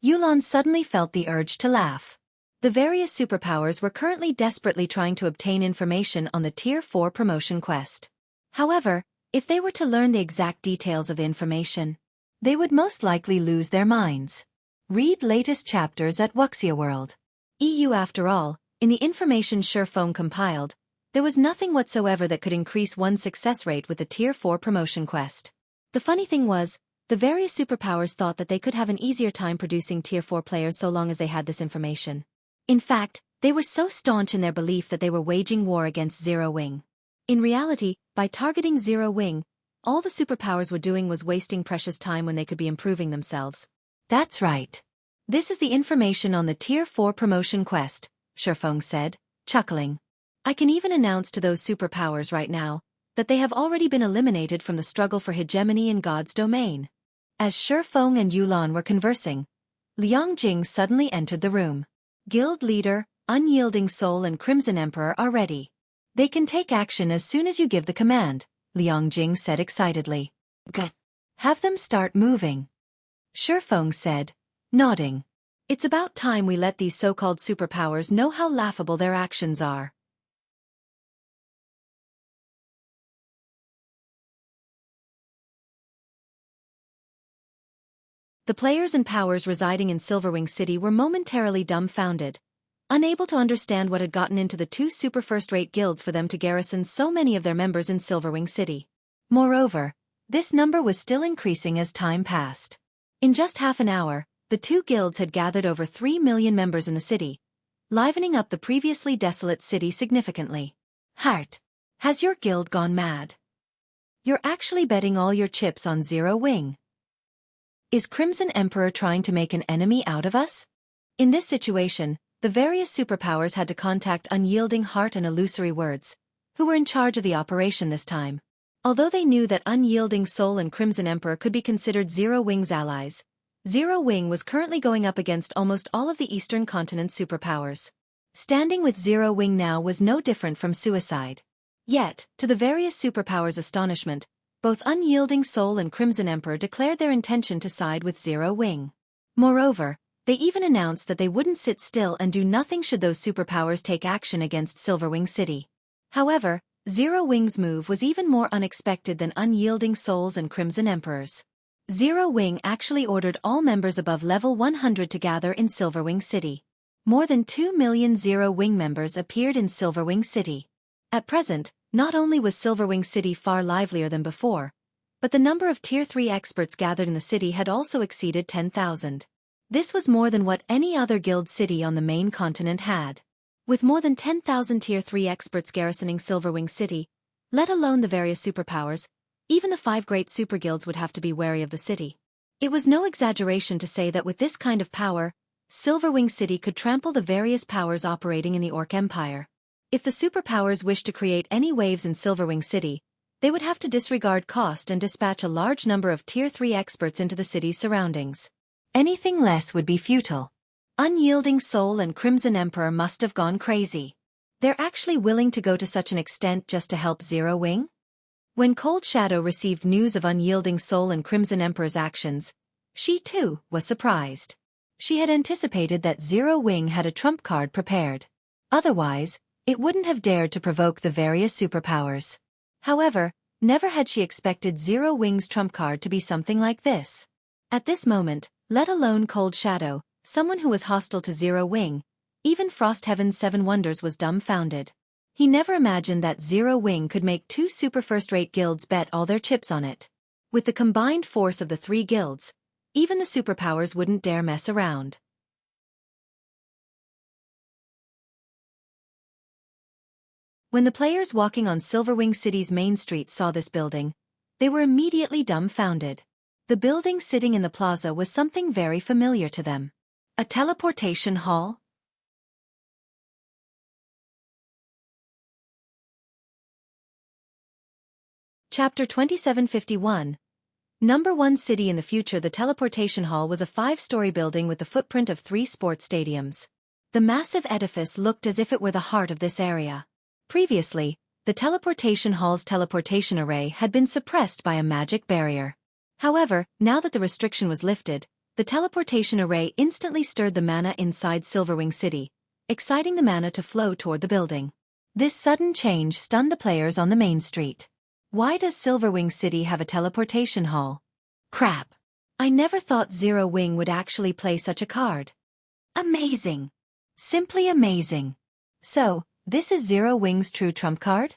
Yulan suddenly felt the urge to laugh. The various superpowers were currently desperately trying to obtain information on the Tier 4 promotion quest. However, if they were to learn the exact details of the information, they would most likely lose their minds. Read latest chapters at Wuxia World. EU. After all, in the information Xueqi compiled, there was nothing whatsoever that could increase one's success rate with the Tier 4 promotion quest. The funny thing was, the various superpowers thought that they could have an easier time producing Tier 4 players so long as they had this information. In fact, they were so staunch in their belief that they were waging war against Zero Wing. In reality, by targeting Zero Wing, all the superpowers were doing was wasting precious time when they could be improving themselves. That's right. This is the information on the Tier 4 promotion quest, Xueqi said, chuckling. I can even announce to those superpowers right now that they have already been eliminated from the struggle for hegemony in God's domain. As Xueqi and Yulan were conversing, Liang Jing suddenly entered the room. Guild Leader, Unyielding Soul and Crimson Emperor are ready. They can take action as soon as you give the command, Liang Jing said excitedly. Good. Have them start moving. Xueqi said, nodding. It's about time we let these so-called superpowers know how laughable their actions are. The players and powers residing in Silverwing City were momentarily dumbfounded, unable to understand what had gotten into the two super first-rate guilds for them to garrison so many of their members in Silverwing City. Moreover, this number was still increasing as time passed. In just half an hour, the two guilds had gathered over 3 million members in the city, livening up the previously desolate city significantly. Heart, has your guild gone mad? You're actually betting all your chips on Zero Wing. Is Crimson Emperor trying to make an enemy out of us? In this situation, the various superpowers had to contact Unyielding Heart and Illusory Words, who were in charge of the operation this time. Although they knew that Unyielding Soul and Crimson Emperor could be considered Zero Wing's allies, Zero Wing was currently going up against almost all of the Eastern Continent's superpowers. Standing with Zero Wing now was no different from suicide. Yet, to the various superpowers' astonishment, both Unyielding Soul and Crimson Emperor declared their intention to side with Zero Wing. Moreover, they even announced that they wouldn't sit still and do nothing should those superpowers take action against Silverwing City. However, Zero Wing's move was even more unexpected than Unyielding Soul's and Crimson Emperor's. Zero Wing actually ordered all members above level 100 to gather in Silverwing City. More than 2 million Zero Wing members appeared in Silverwing City. At present, not only was Silverwing City far livelier than before, but the number of Tier 3 experts gathered in the city had also exceeded 10,000. This was more than what any other guild city on the main continent had. With more than 10,000 Tier 3 experts garrisoning Silverwing City, let alone the various superpowers, even the 5 great super guilds would have to be wary of the city. It was no exaggeration to say that with this kind of power, Silverwing City could trample the various powers operating in the Orc Empire. If the superpowers wished to create any waves in Silverwing City, they would have to disregard cost and dispatch a large number of Tier 3 experts into the city's surroundings. Anything less would be futile. Unyielding Soul and Crimson Emperor must have gone crazy. They're actually willing to go to such an extent just to help Zero Wing? When Cold Shadow received news of Unyielding Soul and Crimson Emperor's actions, she too was surprised. She had anticipated that Zero Wing had a trump card prepared. Otherwise, it wouldn't have dared to provoke the various superpowers. However, never had she expected Zero Wing's trump card to be something like this. At this moment, let alone Cold Shadow, someone who was hostile to Zero Wing, even Frostheaven's 7 Wonders was dumbfounded. He never imagined that Zero Wing could make two super first-rate guilds bet all their chips on it. With the combined force of the three guilds, even the superpowers wouldn't dare mess around. When the players walking on Silverwing City's main street saw this building, they were immediately dumbfounded. The building sitting in the plaza was something very familiar to them. A teleportation hall? Chapter 2751. Number 1 City in the future. The teleportation hall was a 5-story building with the footprint of 3 sports stadiums. The massive edifice looked as if it were the heart of this area. Previously, the teleportation hall's teleportation array had been suppressed by a magic barrier. However, now that the restriction was lifted, the teleportation array instantly stirred the mana inside Silverwing City, exciting the mana to flow toward the building. This sudden change stunned the players on the main street. Why does Silverwing City have a teleportation hall? Crap! I never thought Zero Wing would actually play such a card. Amazing! Simply amazing! So, this is Zero Wing's true trump card?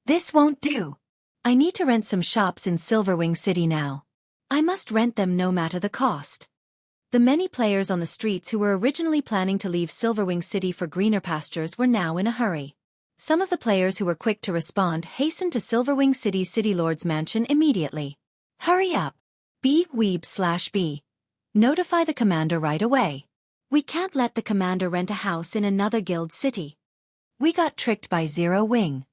This won't do! I need to rent some shops in Silverwing City now. I must rent them no matter the cost. The many players on the streets who were originally planning to leave Silverwing City for greener pastures were now in a hurry. Some of the players who were quick to respond hastened to Silverwing City's City Lord's mansion immediately. Hurry up! B-Weeb/B. Notify the commander right away. We can't let the commander rent a house in another guild city. We got tricked by Zero Wing.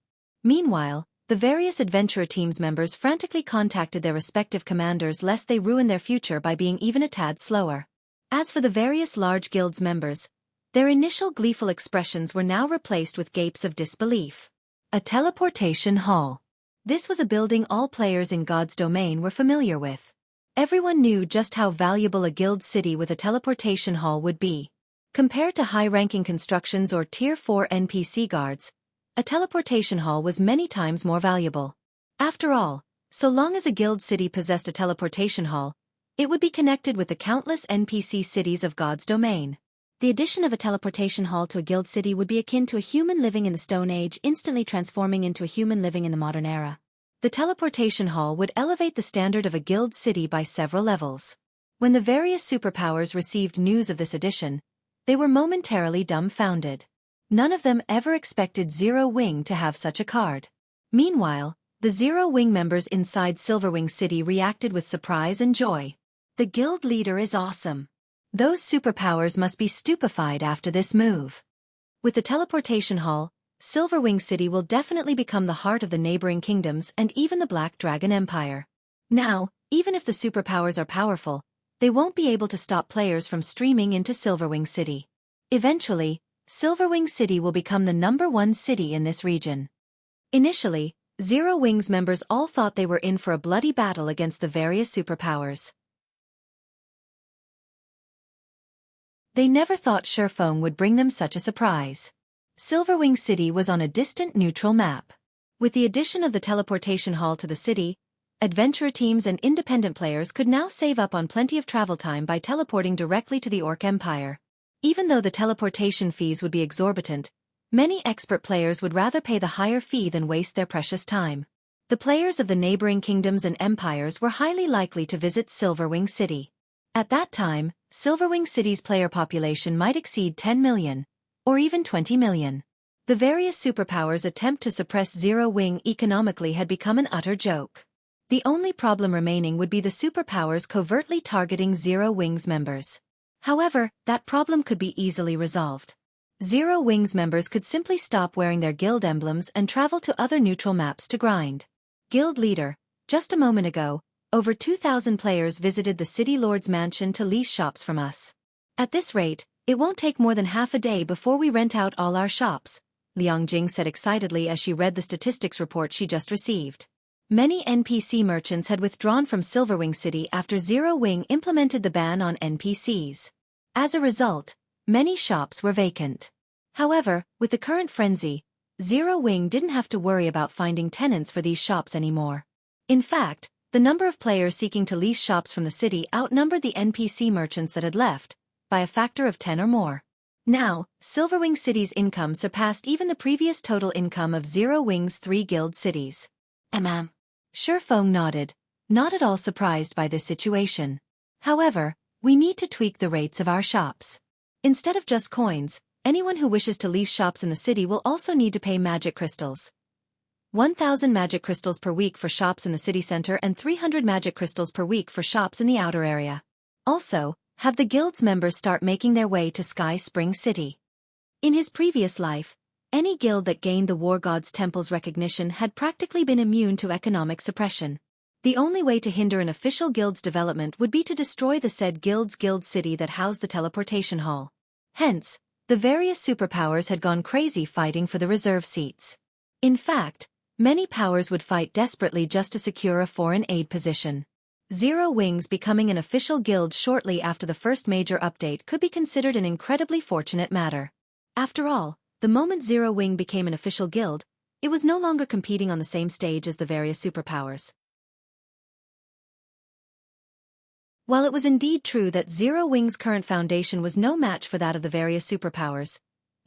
Meanwhile, the various adventurer teams members frantically contacted their respective commanders lest they ruin their future by being even a tad slower. As for the various large guilds members, their initial gleeful expressions were now replaced with gapes of disbelief. A teleportation hall. This was a building all players in God's domain were familiar with. Everyone knew just how valuable a guild city with a teleportation hall would be. Compared to high-ranking constructions or Tier 4 NPC guards, a teleportation hall was many times more valuable. After all, so long as a guild city possessed a teleportation hall, it would be connected with the countless NPC cities of God's domain. The addition of a teleportation hall to a guild city would be akin to a human living in the Stone Age instantly transforming into a human living in the modern era. The teleportation hall would elevate the standard of a guild city by several levels. When the various superpowers received news of this addition, they were momentarily dumbfounded. None of them ever expected Zero Wing to have such a card. Meanwhile, the Zero Wing members inside Silverwing City reacted with surprise and joy. The guild leader is awesome. Those superpowers must be stupefied after this move. With the teleportation hall, Silverwing City will definitely become the heart of the neighboring kingdoms and even the Black Dragon Empire. Now, even if the superpowers are powerful, they won't be able to stop players from streaming into Silverwing City. Eventually, Silverwing City will become the number 1 city in this region. Initially, Zero Wing's members all thought they were in for a bloody battle against the various superpowers. They never thought Xueqi would bring them such a surprise. Silverwing City was on a distant neutral map. With the addition of the teleportation hall to the city, adventurer teams and independent players could now save up on plenty of travel time by teleporting directly to the Orc Empire. Even though the teleportation fees would be exorbitant, many expert players would rather pay the higher fee than waste their precious time. The players of the neighboring kingdoms and empires were highly likely to visit Silverwing City. At that time, Silverwing City's player population might exceed 10 million, or even 20 million. The various superpowers' attempt to suppress Zero Wing economically had become an utter joke. The only problem remaining would be the superpowers covertly targeting Zero Wing's members. However, that problem could be easily resolved. Zero Wing's members could simply stop wearing their guild emblems and travel to other neutral maps to grind. Guild leader, just a moment ago, over 2,000 players visited the City Lord's mansion to lease shops from us. At this rate, it won't take more than half a day before we rent out all our shops, Liangjing said excitedly as she read the statistics report she just received. Many NPC merchants had withdrawn from Silverwing City after Zero Wing implemented the ban on NPCs. As a result, many shops were vacant. However, with the current frenzy, Zero Wing didn't have to worry about finding tenants for these shops anymore. In fact, the number of players seeking to lease shops from the city outnumbered the NPC merchants that had left, by a factor of 10 or more. Now, Silverwing City's income surpassed even the previous total income of Zero Wing's 3 guild cities. Xueqi nodded, not at all surprised by this situation. However, we need to tweak the rates of our shops. Instead of just coins, anyone who wishes to lease shops in the city will also need to pay magic crystals. 1,000 magic crystals per week for shops in the city center and 300 magic crystals per week for shops in the outer area. Also, have the guild's members start making their way to Sky Spring City. In his previous life, any guild that gained the War God's Temple's recognition had practically been immune to economic suppression. The only way to hinder an official guild's development would be to destroy the said guild's guild city that housed the teleportation hall. Hence, the various superpowers had gone crazy fighting for the reserve seats. In fact, many powers would fight desperately just to secure a foreign aid position. Zero Wings becoming an official guild shortly after the first major update could be considered an incredibly fortunate matter. After all, the moment Zero Wing became an official guild, it was no longer competing on the same stage as the various superpowers. While it was indeed true that Zero Wing's current foundation was no match for that of the various superpowers,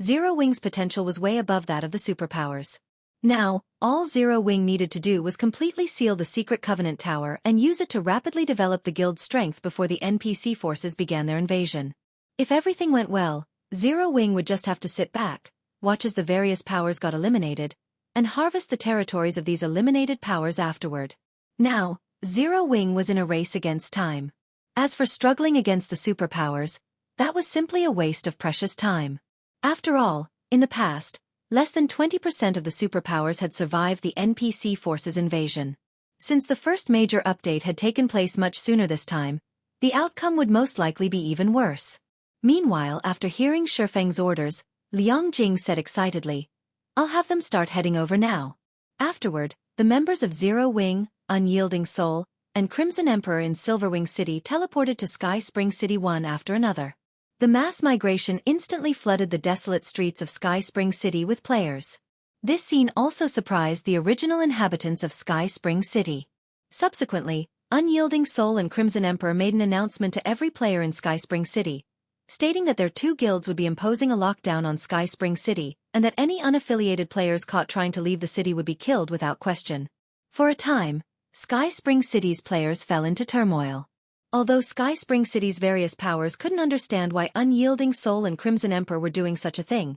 Zero Wing's potential was way above that of the superpowers. Now, all Zero Wing needed to do was completely seal the secret Covenant Tower and use it to rapidly develop the guild's strength before the NPC forces began their invasion. If everything went well, Zero Wing would just have to sit back, watch as the various powers got eliminated, and harvest the territories of these eliminated powers afterward. Now, Zero Wing was in a race against time. As for struggling against the superpowers, that was simply a waste of precious time. After all, in the past, less than 20% of the superpowers had survived the NPC forces' invasion. Since the first major update had taken place much sooner this time, the outcome would most likely be even worse. Meanwhile, after hearing Xueqi's orders, Liang Jing said excitedly, "I'll have them start heading over now." Afterward, the members of Zero Wing, Unyielding Soul, and Crimson Emperor in Silverwing City teleported to Sky Spring City one after another. The mass migration instantly flooded the desolate streets of Sky Spring City with players. This scene also surprised the original inhabitants of Sky Spring City. Subsequently, Unyielding Soul and Crimson Emperor made an announcement to every player in Sky Spring City, stating that their 2 guilds would be imposing a lockdown on Sky Spring City, and that any unaffiliated players caught trying to leave the city would be killed without question. For a time, Sky Spring City's players fell into turmoil. Although Sky Spring City's various powers couldn't understand why Unyielding Soul and Crimson Emperor were doing such a thing,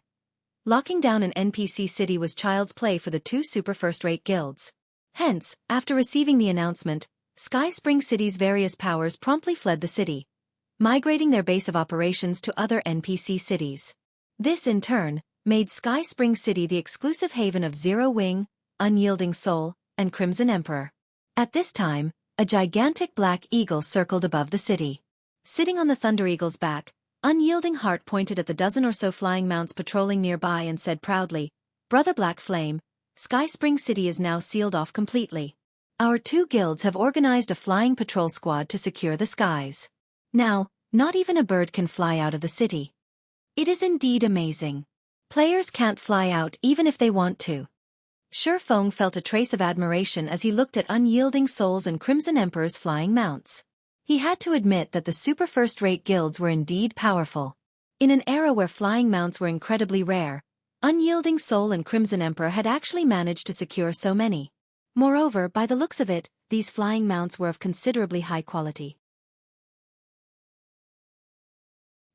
locking down an NPC city was child's play for the 2 super first-rate guilds. Hence, after receiving the announcement, Sky Spring City's various powers promptly fled the city, migrating their base of operations to other NPC cities. This, in turn, made Sky Spring City the exclusive haven of Zero Wing, Unyielding Soul, and Crimson Emperor. At this time, a gigantic black eagle circled above the city. Sitting on the Thunder Eagle's back, Unyielding Heart pointed at the dozen or so flying mounts patrolling nearby and said proudly, "Brother Black Flame, Sky Spring City is now sealed off completely. Our 2 guilds have organized a flying patrol squad to secure the skies. Now, not even a bird can fly out of the city. It is indeed amazing. Players can't fly out even if they want to." Xueqi felt a trace of admiration as he looked at Unyielding Souls and Crimson Emperor's flying mounts. He had to admit that the super first-rate guilds were indeed powerful. In an era where flying mounts were incredibly rare, Unyielding Soul and Crimson Emperor had actually managed to secure so many. Moreover, by the looks of it, these flying mounts were of considerably high quality.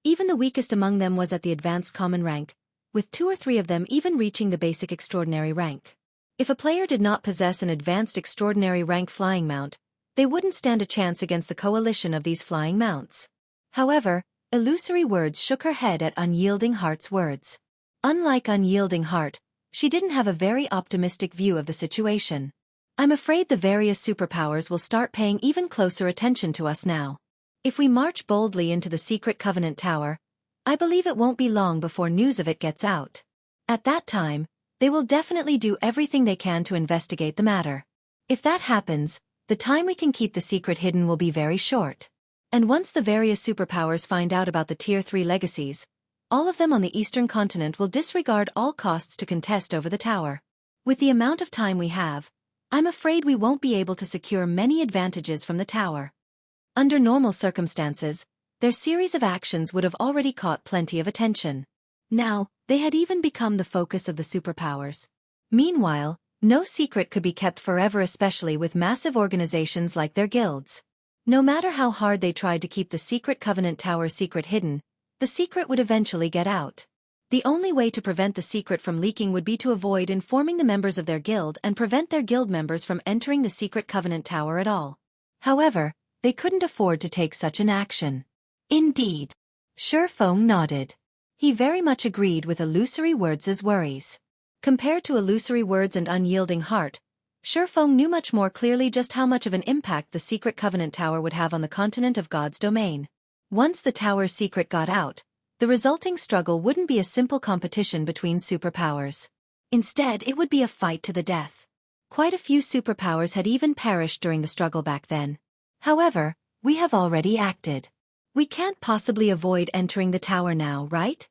Even the weakest among them was at the advanced common rank, with 2 or 3 of them even reaching the basic extraordinary rank. If a player did not possess an advanced extraordinary rank flying mount, they wouldn't stand a chance against the coalition of these flying mounts. However, Illusory Words shook her head at Unyielding Heart's words. Unlike Unyielding Heart, she didn't have a very optimistic view of the situation. "I'm afraid the various superpowers will start paying even closer attention to us now. If we march boldly into the secret Covenant Tower, I believe it won't be long before news of it gets out. At that time, they will definitely do everything they can to investigate the matter. If that happens, the time we can keep the secret hidden will be very short. And once the various superpowers find out about the Tier 3 legacies, all of them on the Eastern continent will disregard all costs to contest over the tower. With the amount of time we have, I'm afraid we won't be able to secure many advantages from the tower." Under normal circumstances, their series of actions would have already caught plenty of attention. Now, they had even become the focus of the superpowers. Meanwhile, no secret could be kept forever, especially with massive organizations like their guilds. No matter how hard they tried to keep the secret Covenant Tower secret hidden, the secret would eventually get out. The only way to prevent the secret from leaking would be to avoid informing the members of their guild and prevent their guild members from entering the secret Covenant Tower at all. However, they couldn't afford to take such an action. Indeed. Xueqi nodded. He very much agreed with Illusory Words' worries. Compared to Illusory Words and Unyielding Heart, Xueqi knew much more clearly just how much of an impact the secret Covenant Tower would have on the continent of God's domain. Once the tower's secret got out, the resulting struggle wouldn't be a simple competition between superpowers. Instead, it would be a fight to the death. Quite a few superpowers had even perished during the struggle back then. However, we have already acted. We can't possibly avoid entering the tower now, right?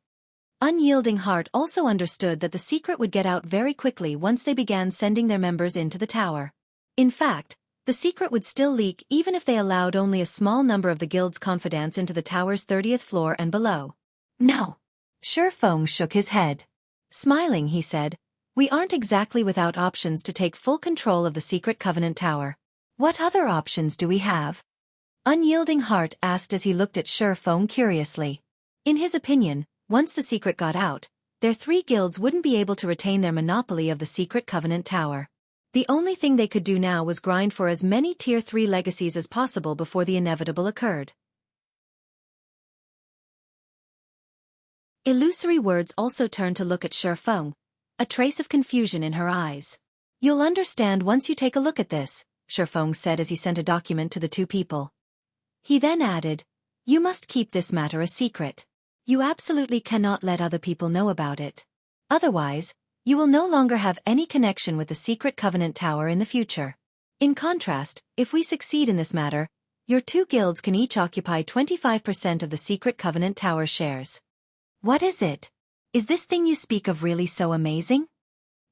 Unyielding Heart also understood that the secret would get out very quickly once they began sending their members into the tower. In fact, the secret would still leak even if they allowed only a small number of the guild's confidants into the tower's 30th floor and below. No. Xueqi shook his head. Smiling, he said, "We aren't exactly without options to take full control of the secret Covenant Tower. What other options do we have?" Unyielding Heart asked as he looked at Xueqi curiously. In his opinion, once the secret got out, their three guilds wouldn't be able to retain their monopoly of the secret Covenant Tower. The only thing they could do now was grind for as many Tier 3 legacies as possible before the inevitable occurred. Illusory Words also turned to look at Xueqi, a trace of confusion in her eyes. "You'll understand once you take a look at this," Xueqi said as he sent a document to the two people. He then added, "You must keep this matter a secret. You absolutely cannot let other people know about it. Otherwise, you will no longer have any connection with the secret Covenant Tower in the future. In contrast, if we succeed in this matter, your two guilds can each occupy 25% of the secret Covenant Tower shares." "What is it? Is this thing you speak of really so amazing?"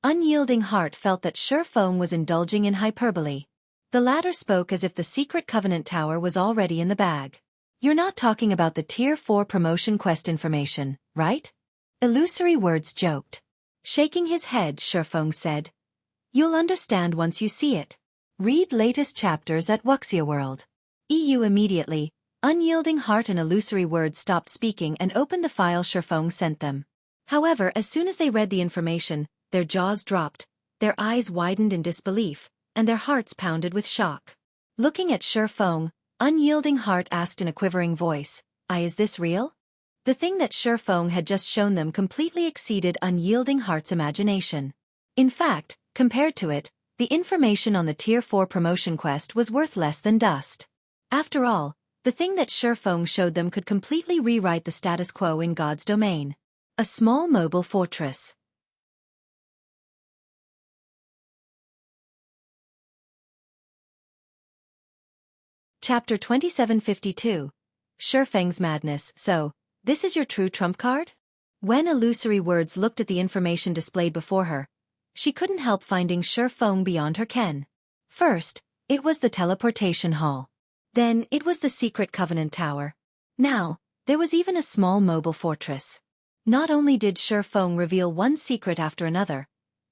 Unyielding Heart felt that Xueqi was indulging in hyperbole. The latter spoke as if the secret Covenant Tower was already in the bag. "You're not talking about the Tier 4 promotion quest information, right?" Illusory Words joked. Shaking his head, Xueqi said, "You'll understand once you see it. Read latest chapters at Wuxia World." Immediately, Unyielding Heart and Illusory Words stopped speaking and opened the file Xueqi sent them. However, as soon as they read the information, their jaws dropped, their eyes widened in disbelief, and their hearts pounded with shock. Looking at Xueqi, Unyielding Heart asked in a quivering voice, "Is this real?" The thing that Xueqi had just shown them completely exceeded Unyielding Heart's imagination. In fact, compared to it, the information on the Tier 4 promotion quest was worth less than dust. After all, the thing that Xueqi showed them could completely rewrite the status quo in God's domain. A small mobile fortress. Chapter 2752. Xueqi's Madness. "So, this is your true trump card?" When Illusory Words looked at the information displayed before her, she couldn't help finding Xueqi beyond her ken. First, it was the teleportation hall. Then, it was the secret Covenant Tower. Now, there was even a small mobile fortress. Not only did Xueqi reveal one secret after another,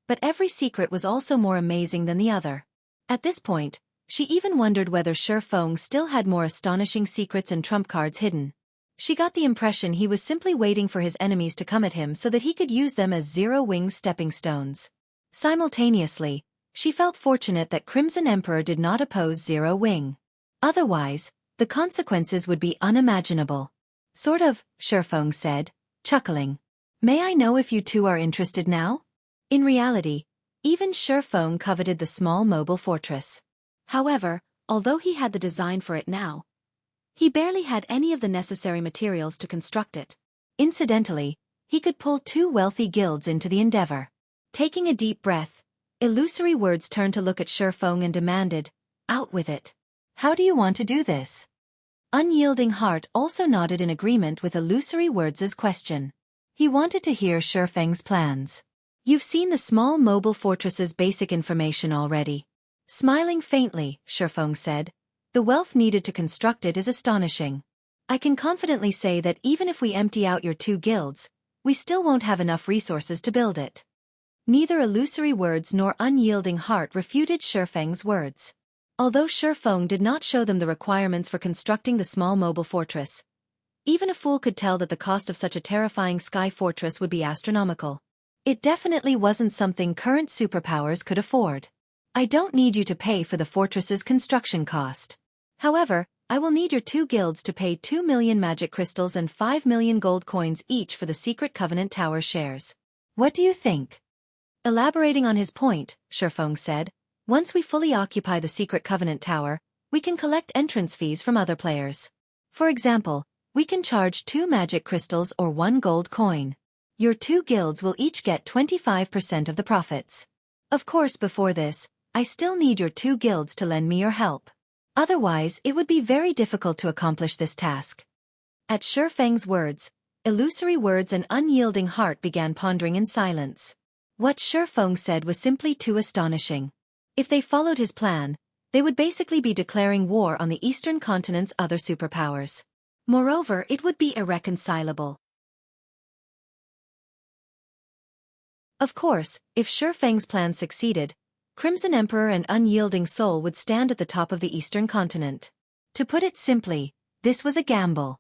but every secret was also more amazing than the other. At this point, she even wondered whether Xueqi still had more astonishing secrets and trump cards hidden. She got the impression he was simply waiting for his enemies to come at him so that he could use them as zero-wing stepping stones. Simultaneously, she felt fortunate that Crimson Emperor did not oppose Zero Wing. Otherwise, the consequences would be unimaginable. "Sort of," Xueqi said, chuckling. "May I know if you two are interested now?" In reality, even Xueqi coveted the small mobile fortress. However, although he had the design for it now, he barely had any of the necessary materials to construct it. Incidentally, he could pull two wealthy guilds into the endeavor. Taking a deep breath, Illusory Words turned to look at Xueqi and demanded, "Out with it. How do you want to do this?" Unyielding Heart also nodded in agreement with Illusory Words' question. He wanted to hear Xueqi's plans. "You've seen the small mobile fortress's basic information already." Smiling faintly, Xueqi said, "The wealth needed to construct it is astonishing. I can confidently say that even if we empty out your two guilds, we still won't have enough resources to build it. Neither illusory words nor unyielding heart refuted Shifeng's words. Although Shifeng did not show them the requirements for constructing the small mobile fortress, even a fool could tell that the cost of such a terrifying sky fortress would be astronomical. It definitely wasn't something current superpowers could afford. I don't need you to pay for the fortress's construction cost. However, I will need your 2 guilds to pay 2 million magic crystals and 5 million gold coins each for the Secret Covenant Tower shares. What do you think? Elaborating on his point, Shifeng said, once we fully occupy the Secret Covenant Tower, we can collect entrance fees from other players. For example, we can charge 2 magic crystals or 1 gold coin. Your 2 guilds will each get 25% of the profits. Of course, before this, I still need your 2 guilds to lend me your help. Otherwise, it would be very difficult to accomplish this task. At Shifeng's words, illusory words and unyielding heart began pondering in silence. What Shifeng said was simply too astonishing. If they followed his plan, they would basically be declaring war on the Eastern continent's other superpowers. Moreover, it would be irreconcilable. Of course, if Shifeng's plan succeeded, Crimson Emperor and Unyielding Soul would stand at the top of the Eastern continent. To put it simply, this was a gamble.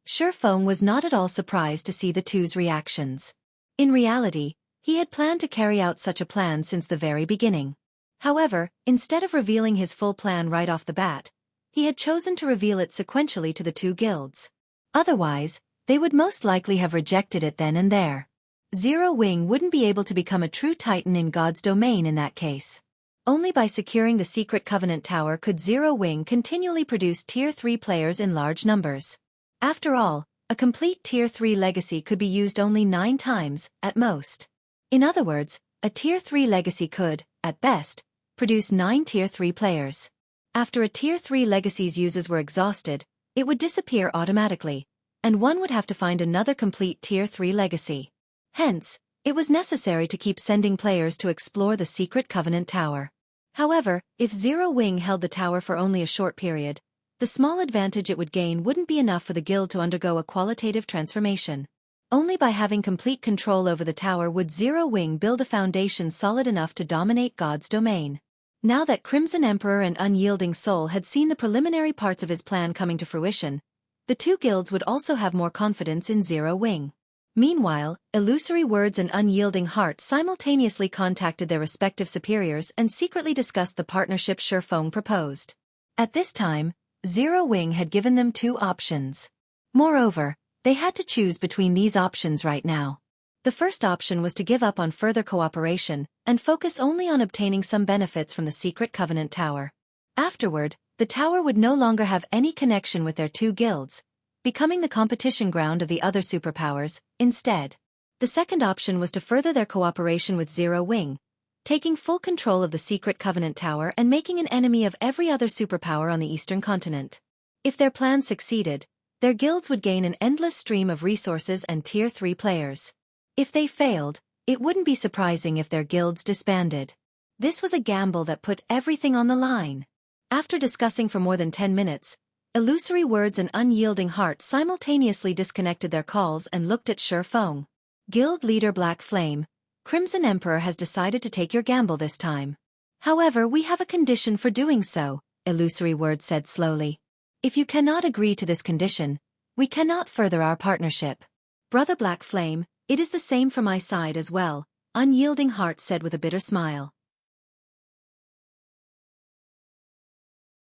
Shifeng was not at all surprised to see the two's reactions. In reality, he had planned to carry out such a plan since the very beginning. However, instead of revealing his full plan right off the bat, he had chosen to reveal it sequentially to the 2 guilds. Otherwise, they would most likely have rejected it then and there. Zero Wing wouldn't be able to become a true titan in God's domain in that case. Only by securing the Secret Covenant Tower could Zero Wing continually produce Tier 3 players in large numbers. After all, a complete Tier 3 legacy could be used only 9 times, at most. In other words, a Tier 3 legacy could, at best, produce 9 Tier 3 players. After a Tier 3 legacy's uses were exhausted, it would disappear automatically, and one would have to find another complete Tier 3 legacy. Hence, it was necessary to keep sending players to explore the Secret Covenant Tower. However, if Zero Wing held the tower for only a short period, the small advantage it would gain wouldn't be enough for the guild to undergo a qualitative transformation. Only by having complete control over the tower would Zero Wing build a foundation solid enough to dominate God's domain. Now that Crimson Emperor and Unyielding Soul had seen the preliminary parts of his plan coming to fruition, the 2 guilds would also have more confidence in Zero Wing. Meanwhile, Illusory Words and Unyielding Heart simultaneously contacted their respective superiors and secretly discussed the partnership Shifeng proposed. At this time, Zero Wing had given them 2 options. Moreover, they had to choose between these options right now. The first option was to give up on further cooperation and focus only on obtaining some benefits from the Secret Covenant Tower. Afterward, the tower would no longer have any connection with their 2 guilds, becoming the competition ground of the other superpowers. Instead, the second option was to further their cooperation with Zero Wing, taking full control of the Secret Covenant Tower and making an enemy of every other superpower on the Eastern continent. If their plan succeeded, their guilds would gain an endless stream of resources and Tier 3 players. If they failed, it wouldn't be surprising if their guilds disbanded. This was a gamble that put everything on the line. After discussing for more than 10 minutes, Illusory Words and Unyielding Heart simultaneously disconnected their calls and looked at Shifeng. Guild leader Black Flame, Crimson Emperor has decided to take your gamble this time. However, we have a condition for doing so, Illusory Words said slowly. If you cannot agree to this condition, we cannot further our partnership. Brother Black Flame, it is the same for my side as well, Unyielding Heart said with a bitter smile.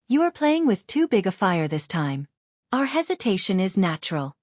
You are playing with too big a fire this time. Our hesitation is natural.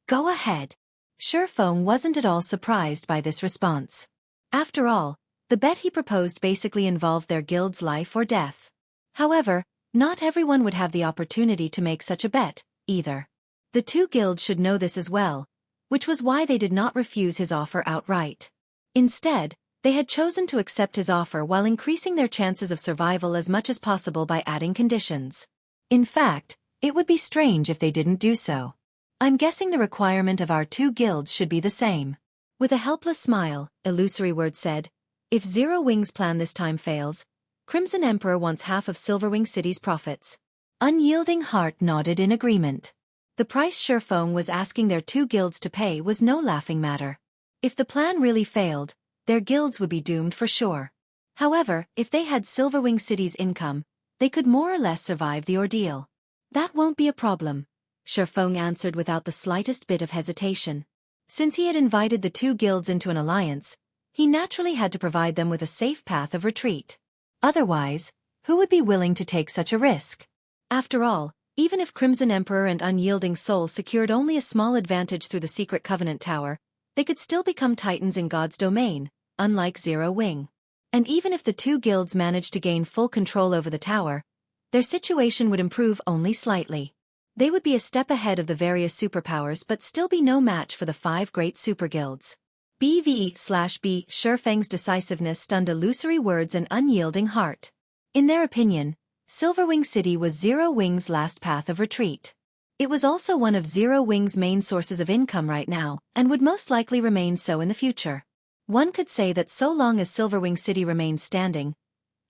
Go ahead. Shifeng wasn't at all surprised by this response. After all, the bet he proposed basically involved their guild's life or death. However, not everyone would have the opportunity to make such a bet, either. The 2 guilds should know this as well, which was why they did not refuse his offer outright. Instead, they had chosen to accept his offer while increasing their chances of survival as much as possible by adding conditions. In fact, it would be strange if they didn't do so. I'm guessing the requirement of our 2 guilds should be the same. With a helpless smile, Illusory Word said, if Zero Wing's plan this time fails, Crimson Emperor wants half of Silverwing City's profits. Unyielding Heart nodded in agreement. The price Shifeng was asking their 2 guilds to pay was no laughing matter. If the plan really failed, their guilds would be doomed for sure. However, if they had Silverwing City's income, they could more or less survive the ordeal. That won't be a problem, Xueqi answered without the slightest bit of hesitation. Since he had invited the two guilds into an alliance, he naturally had to provide them with a safe path of retreat. Otherwise, who would be willing to take such a risk? After all, even if Crimson Emperor and Unyielding Soul secured only a small advantage through the Secret Covenant Tower, they could still become titans in God's domain, unlike Zero Wing. And even if the two guilds managed to gain full control over the tower, their situation would improve only slightly. They would be a step ahead of the various superpowers but still be no match for the 5 great super guilds. BVE/B Xueqi's decisiveness stunned Illusory Words and Unyielding Heart. In their opinion, Silverwing City was Zero Wing's last path of retreat. It was also one of Zero Wing's main sources of income right now, and would most likely remain so in the future. One could say that so long as Silverwing City remained standing,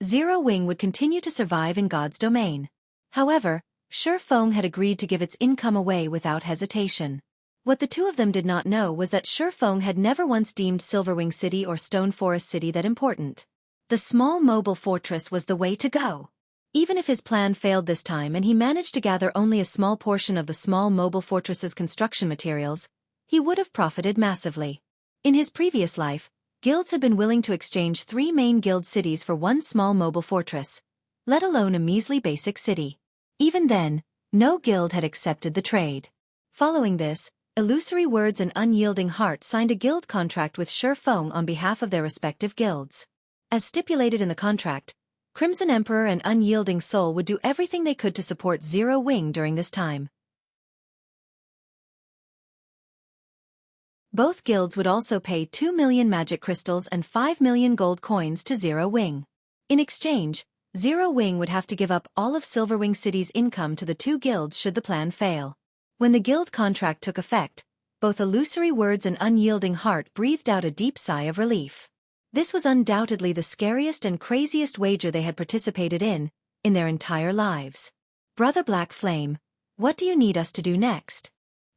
Zero Wing would continue to survive in God's domain. However, Xueqi had agreed to give its income away without hesitation. What the two of them did not know was that Xueqi had never once deemed Silverwing City or Stone Forest City that important. The small mobile fortress was the way to go. Even if his plan failed this time and he managed to gather only a small portion of the small mobile fortress's construction materials, he would have profited massively. In his previous life, guilds had been willing to exchange 3 main guild cities for one small mobile fortress, let alone a measly basic city. Even then, no guild had accepted the trade. Following this, Illusory Words and Unyielding Heart signed a guild contract with Xueqi on behalf of their respective guilds. As stipulated in the contract, Crimson Emperor and Unyielding Soul would do everything they could to support Zero Wing during this time. Both guilds would also pay 2 million magic crystals and 5 million gold coins to Zero Wing. In exchange, Zero Wing would have to give up all of Silverwing City's income to the two guilds should the plan fail. When the guild contract took effect, both Illusory Words and Unyielding Heart breathed out a deep sigh of relief. This was undoubtedly the scariest and craziest wager they had participated in their entire lives. Brother Black Flame, what do you need us to do next?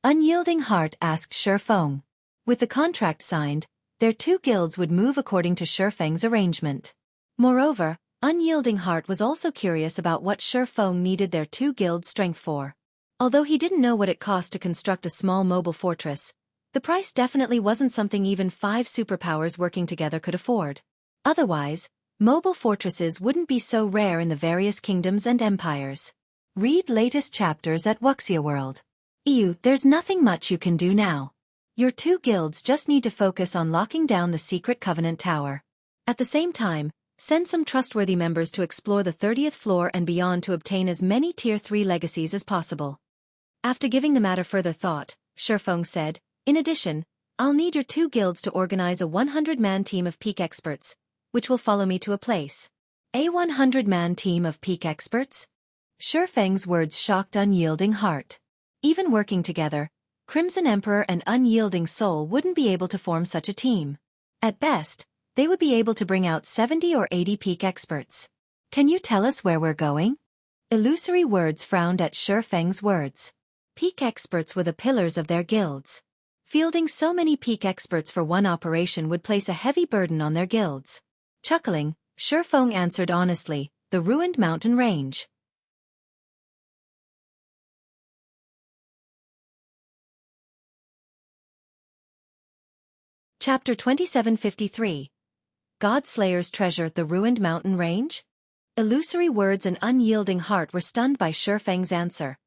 Unyielding Heart asked Xueqi. With the contract signed, their two guilds would move according to Xueqi's arrangement. Moreover, Unyielding Heart was also curious about what Xueqi needed their two guilds' strength for. Although he didn't know what it cost to construct a small mobile fortress, the price definitely wasn't something even 5 superpowers working together could afford. Otherwise, mobile fortresses wouldn't be so rare in the various kingdoms and empires. Read latest chapters at Wuxia World. There's nothing much you can do now. Your two guilds just need to focus on locking down the Secret Covenant Tower. At the same time, send some trustworthy members to explore the 30th floor and beyond to obtain as many Tier 3 legacies as possible. After giving the matter further thought, Xueqi said, in addition, I'll need your two guilds to organize a 100-man team of peak experts, which will follow me to a place. A 100-man team of peak experts? Xueqi's words shocked Unyielding Heart. Even working together, Crimson Emperor and Unyielding Soul wouldn't be able to form such a team. At best, they would be able to bring out 70 or 80 peak experts. Can you tell us where we're going? Illusory Words frowned at Xueqi's words. Peak experts were the pillars of their guilds. Fielding so many peak experts for one operation would place a heavy burden on their guilds. Chuckling, Xueqi answered honestly, the ruined mountain range. Chapter 2753. Godslayer's Treasure, the Ruined Mountain Range? Illusory Words and Unyielding Heart were stunned by Xueqi's answer,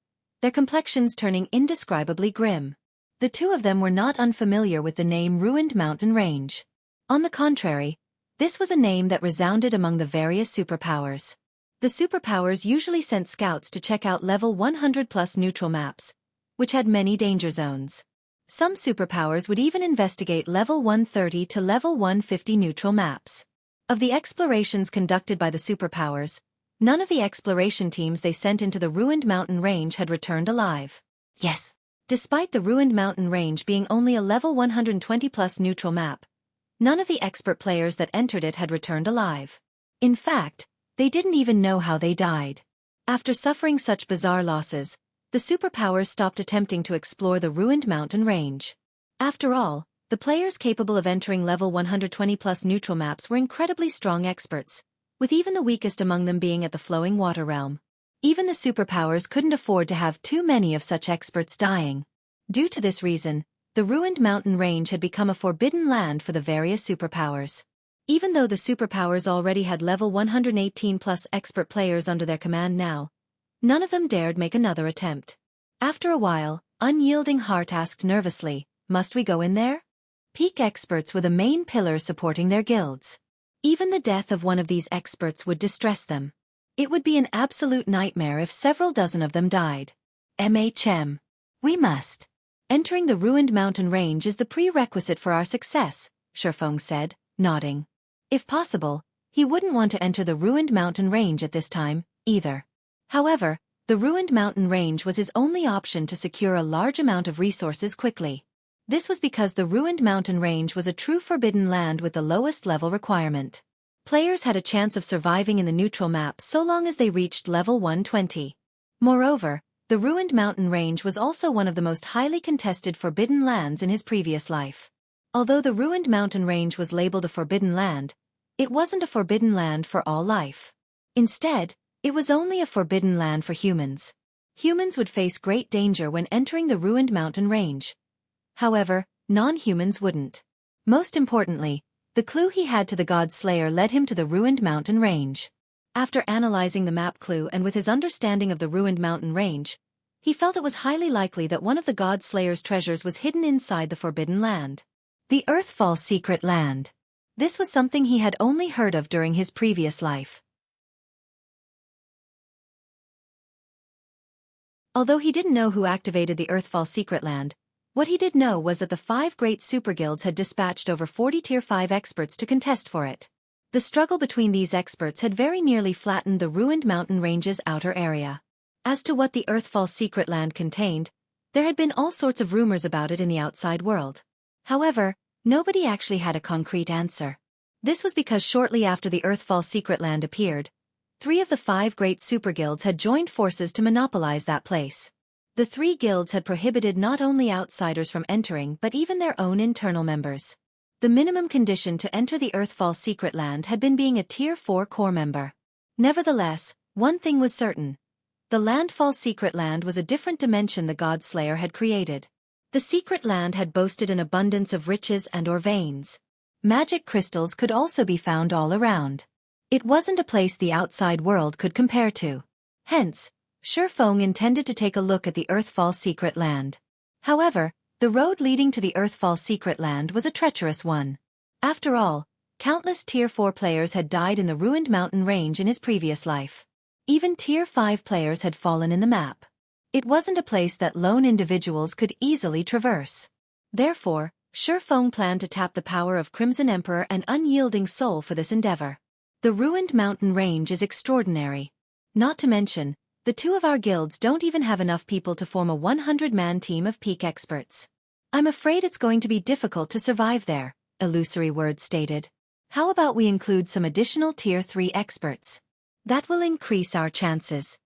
their complexions turning indescribably grim. The two of them were not unfamiliar with the name Ruined Mountain Range. On the contrary, this was a name that resounded among the various superpowers. The superpowers usually sent scouts to check out level 100+ neutral maps, which had many danger zones. Some superpowers would even investigate level 130 to level 150 neutral maps. Of the explorations conducted by the superpowers, none of the exploration teams they sent into the Ruined Mountain Range had returned alive. Yes. Despite the Ruined Mountain Range being only a level 120+ neutral map, none of the expert players that entered it had returned alive. In fact, they didn't even know how they died. After suffering such bizarre losses, the superpowers stopped attempting to explore the Ruined Mountain Range. After all, The players capable of entering level 120 plus neutral maps were incredibly strong experts, with even the weakest among them being at the flowing water realm. Even the superpowers couldn't afford to have too many of such experts dying. Due to this reason, the ruined mountain range had become a forbidden land for the various superpowers. Even though the superpowers already had level 118 plus expert players under their command now, none of them dared make another attempt. After a while, Unyielding Heart asked nervously, "Must we go in there?" Peak experts were the main pillars supporting their guilds. Even the death of one of these experts would distress them. It would be an absolute nightmare if several dozen of them died. We must. Entering the ruined mountain range is the prerequisite for our success, Xueqi said, nodding. If possible, he wouldn't want to enter the ruined mountain range at this time, either. However, the ruined mountain range was his only option to secure a large amount of resources quickly. This was because the ruined mountain range was a true forbidden land with the lowest level requirement. Players had a chance of surviving in the neutral map so long as they reached level 120. Moreover, the ruined mountain range was also one of the most highly contested forbidden lands in his previous life. Although the ruined mountain range was labeled a forbidden land, it wasn't a forbidden land for all life. Instead, it was only a forbidden land for humans. Humans would face great danger when entering the ruined mountain range. However, non-humans wouldn't. Most importantly, the clue he had to the God Slayer led him to the ruined mountain range. After analyzing the map clue and with his understanding of the ruined mountain range, he felt it was highly likely that one of the God Slayer's treasures was hidden inside the forbidden land. The Earthfall Secret Land. This was something he had only heard of during his previous life. Although he didn't know who activated the Earthfall Secret Land, what he did know was that the 5 great superguilds had dispatched over 40 Tier 5 experts to contest for it. The struggle between these experts had very nearly flattened the ruined mountain range's outer area. As to what the Earthfall Secret Land contained, there had been all sorts of rumors about it in the outside world. However, nobody actually had a concrete answer. This was because shortly after the Earthfall Secret Land appeared, 3 of the 5 great superguilds had joined forces to monopolize that place. The 3 guilds had prohibited not only outsiders from entering but even their own internal members. The minimum condition to enter the Earthfall Secret Land had been being a Tier 4 core member. Nevertheless, one thing was certain. The Landfall Secret Land was a different dimension the God Slayer had created. The Secret Land had boasted an abundance of riches and/or veins. Magic crystals could also be found all around. It wasn't a place the outside world could compare to. Hence, Xueqi intended to take a look at the Earthfall Secret Land. However, the road leading to the Earthfall Secret Land was a treacherous one. After all, countless Tier 4 players had died in the ruined mountain range in his previous life. Even Tier 5 players had fallen in the map. It wasn't a place that lone individuals could easily traverse. Therefore, Xueqi planned to tap the power of Crimson Emperor and Unyielding Soul for this endeavor. The ruined mountain range is extraordinary. Not to mention, the 2 of our guilds don't even have enough people to form a 100-man team of peak experts. I'm afraid it's going to be difficult to survive there, Illusory Words stated. How about we include some additional Tier 3 experts? That will increase our chances.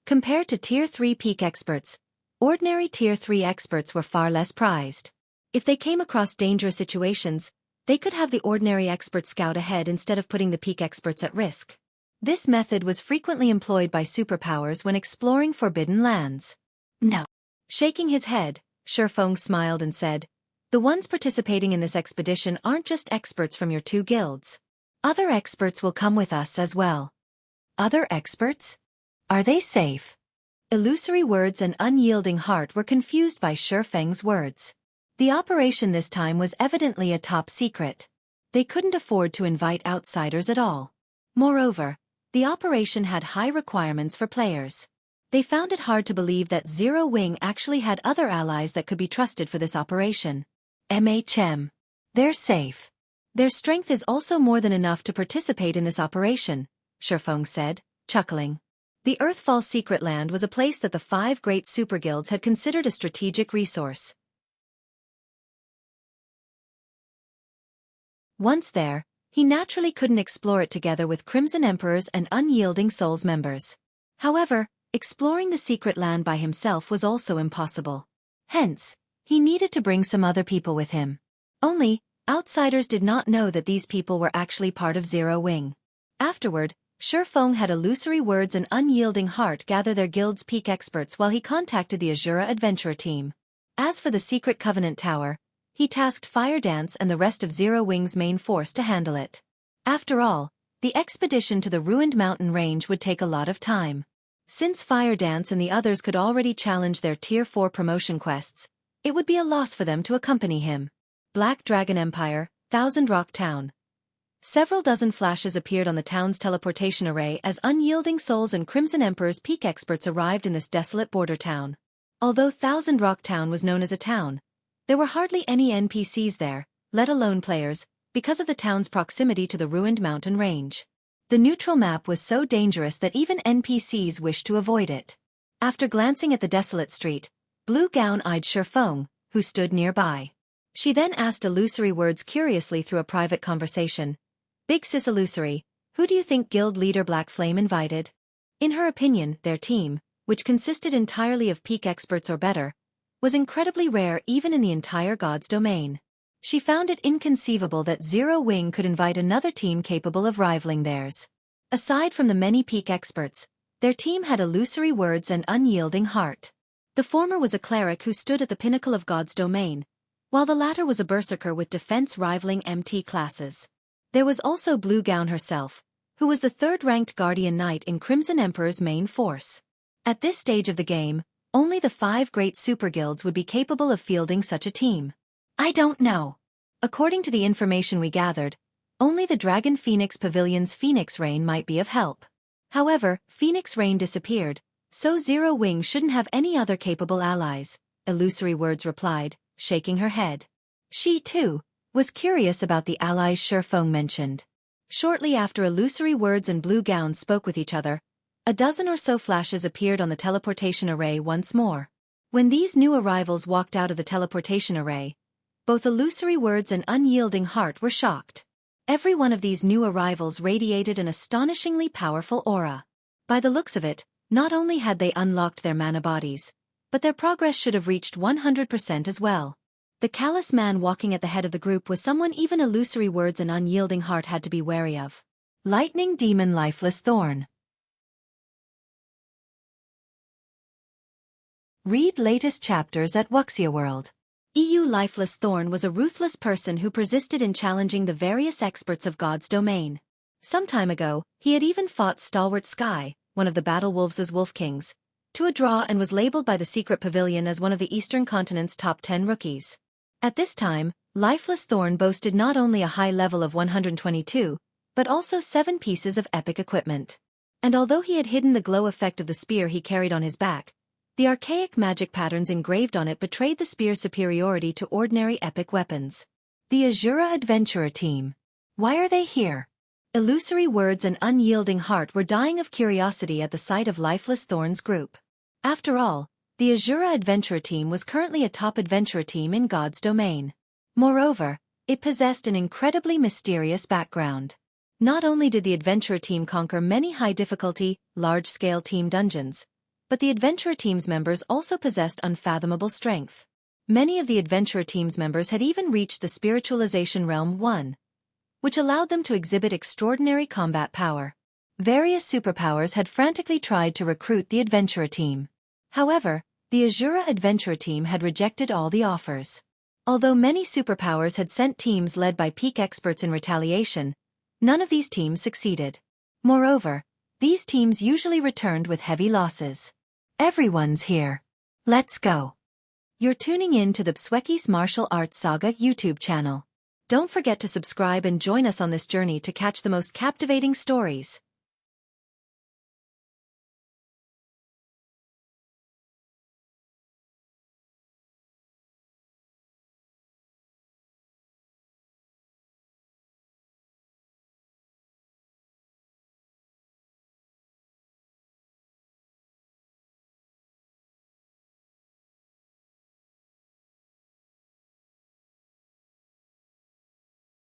Compared to Tier 3 peak experts, ordinary Tier 3 experts were far less prized. If they came across dangerous situations, they could have the ordinary expert scout ahead instead of putting the peak experts at risk. This method was frequently employed by superpowers when exploring forbidden lands. No. Shaking his head, Xueqi smiled and said, "The ones participating in this expedition aren't just experts from your 2 guilds. Other experts will come with us as well." Other experts? Are they safe? Illusory Words and Unyielding Heart were confused by Xueqi's words. The operation this time was evidently a top secret. They couldn't afford to invite outsiders at all. Moreover, the operation had high requirements for players. They found it hard to believe that Zero Wing actually had other allies that could be trusted for this operation. They're safe. Their strength is also more than enough to participate in this operation, Xueqi said, chuckling. The Earthfall Secret Land was a place that the 5 great superguilds had considered a strategic resource. Once there, he naturally couldn't explore it together with Crimson Emperor's and Unyielding Soul's members. However, exploring the secret land by himself was also impossible. Hence, he needed to bring some other people with him. Only, outsiders did not know that these people were actually part of Zero Wing. Afterward, Xueqi had illusory words and unyielding heart gather their guild's peak experts while he contacted the Azura adventurer team. As for the secret Covenant Tower, he tasked Fire Dance and the rest of Zero Wing's main force to handle it. After all, the expedition to the ruined mountain range would take a lot of time. Since Fire Dance and the others could already challenge their Tier 4 promotion quests, it would be a loss for them to accompany him. Black Dragon Empire, Thousand Rock Town. Several dozen flashes appeared on the town's teleportation array as Unyielding Souls and Crimson Emperor's peak experts arrived in this desolate border town. Although Thousand Rock Town was known as a town, there were hardly any NPCs there, let alone players, because of the town's proximity to the ruined mountain range. The neutral map was so dangerous that even NPCs wished to avoid it. After glancing at the desolate street, Blue Gown eyed Xueqi, who stood nearby. She then asked Illusory Words curiously through a private conversation. Big Sis Illusory, who do you think guild leader Black Flame invited? In her opinion, their team, which consisted entirely of peak experts or better, was incredibly rare even in the entire God's domain. She found it inconceivable that Zero Wing could invite another team capable of rivaling theirs. Aside from the many peak experts, their team had Illusory Words and Unyielding Heart. The former was a cleric who stood at the pinnacle of God's domain, while the latter was a berserker with defense rivaling MT classes. There was also Blue Gown herself, who was the third-ranked Guardian Knight in Crimson Emperor's main force. At this stage of the game, only the 5 great super guilds would be capable of fielding such a team. I don't know. According to the information we gathered, only the Dragon Phoenix Pavilion's Phoenix Rain might be of help. However, Phoenix Rain disappeared, so Zero Wing shouldn't have any other capable allies, Illusory Words replied, shaking her head. She, too, was curious about the allies Xueqi mentioned. Shortly after Illusory Words and Blue Gown spoke with each other, a dozen or so flashes appeared on the teleportation array once more. When these new arrivals walked out of the teleportation array, both Illusory Words and Unyielding Heart were shocked. Every one of these new arrivals radiated an astonishingly powerful aura. By the looks of it, not only had they unlocked their mana bodies, but their progress should have reached 100% as well. The callous man walking at the head of the group was someone even Illusory Words and Unyielding Heart had to be wary of. Lightning Demon Lifeless Thorn. Read latest chapters at Wuxia World. EU Lifeless Thorn was a ruthless person who persisted in challenging the various experts of God's domain. Some time ago, he had even fought Stalwart Sky, one of the Battle Wolves' Wolf Kings, to a draw and was labeled by the Secret Pavilion as one of the Eastern Continent's top 10 rookies. At this time, Lifeless Thorn boasted not only a high level of 122, but also 7 pieces of epic equipment. And although he had hidden the glow effect of the spear he carried on his back, the archaic magic patterns engraved on it betrayed the spear's superiority to ordinary epic weapons. The Azura Adventurer Team. Why are they here? Illusory Words and Unyielding Heart were dying of curiosity at the sight of Lifeless Thorn's group. After all, the Azura Adventurer Team was currently a top adventurer team in God's domain. Moreover, it possessed an incredibly mysterious background. Not only did the adventurer team conquer many high-difficulty, large-scale team dungeons, but the adventurer team's members also possessed unfathomable strength. Many of the adventurer team's members had even reached the Spiritualization Realm 1, which allowed them to exhibit extraordinary combat power. Various superpowers had frantically tried to recruit the adventurer team. However, the Azura Adventurer Team had rejected all the offers. Although many superpowers had sent teams led by peak experts in retaliation, none of these teams succeeded. Moreover, these teams usually returned with heavy losses. Everyone's here. Let's go. You're tuning in to the Xueqi's Martial Arts Saga YouTube channel. Don't forget to subscribe and join us on this journey to catch the most captivating stories.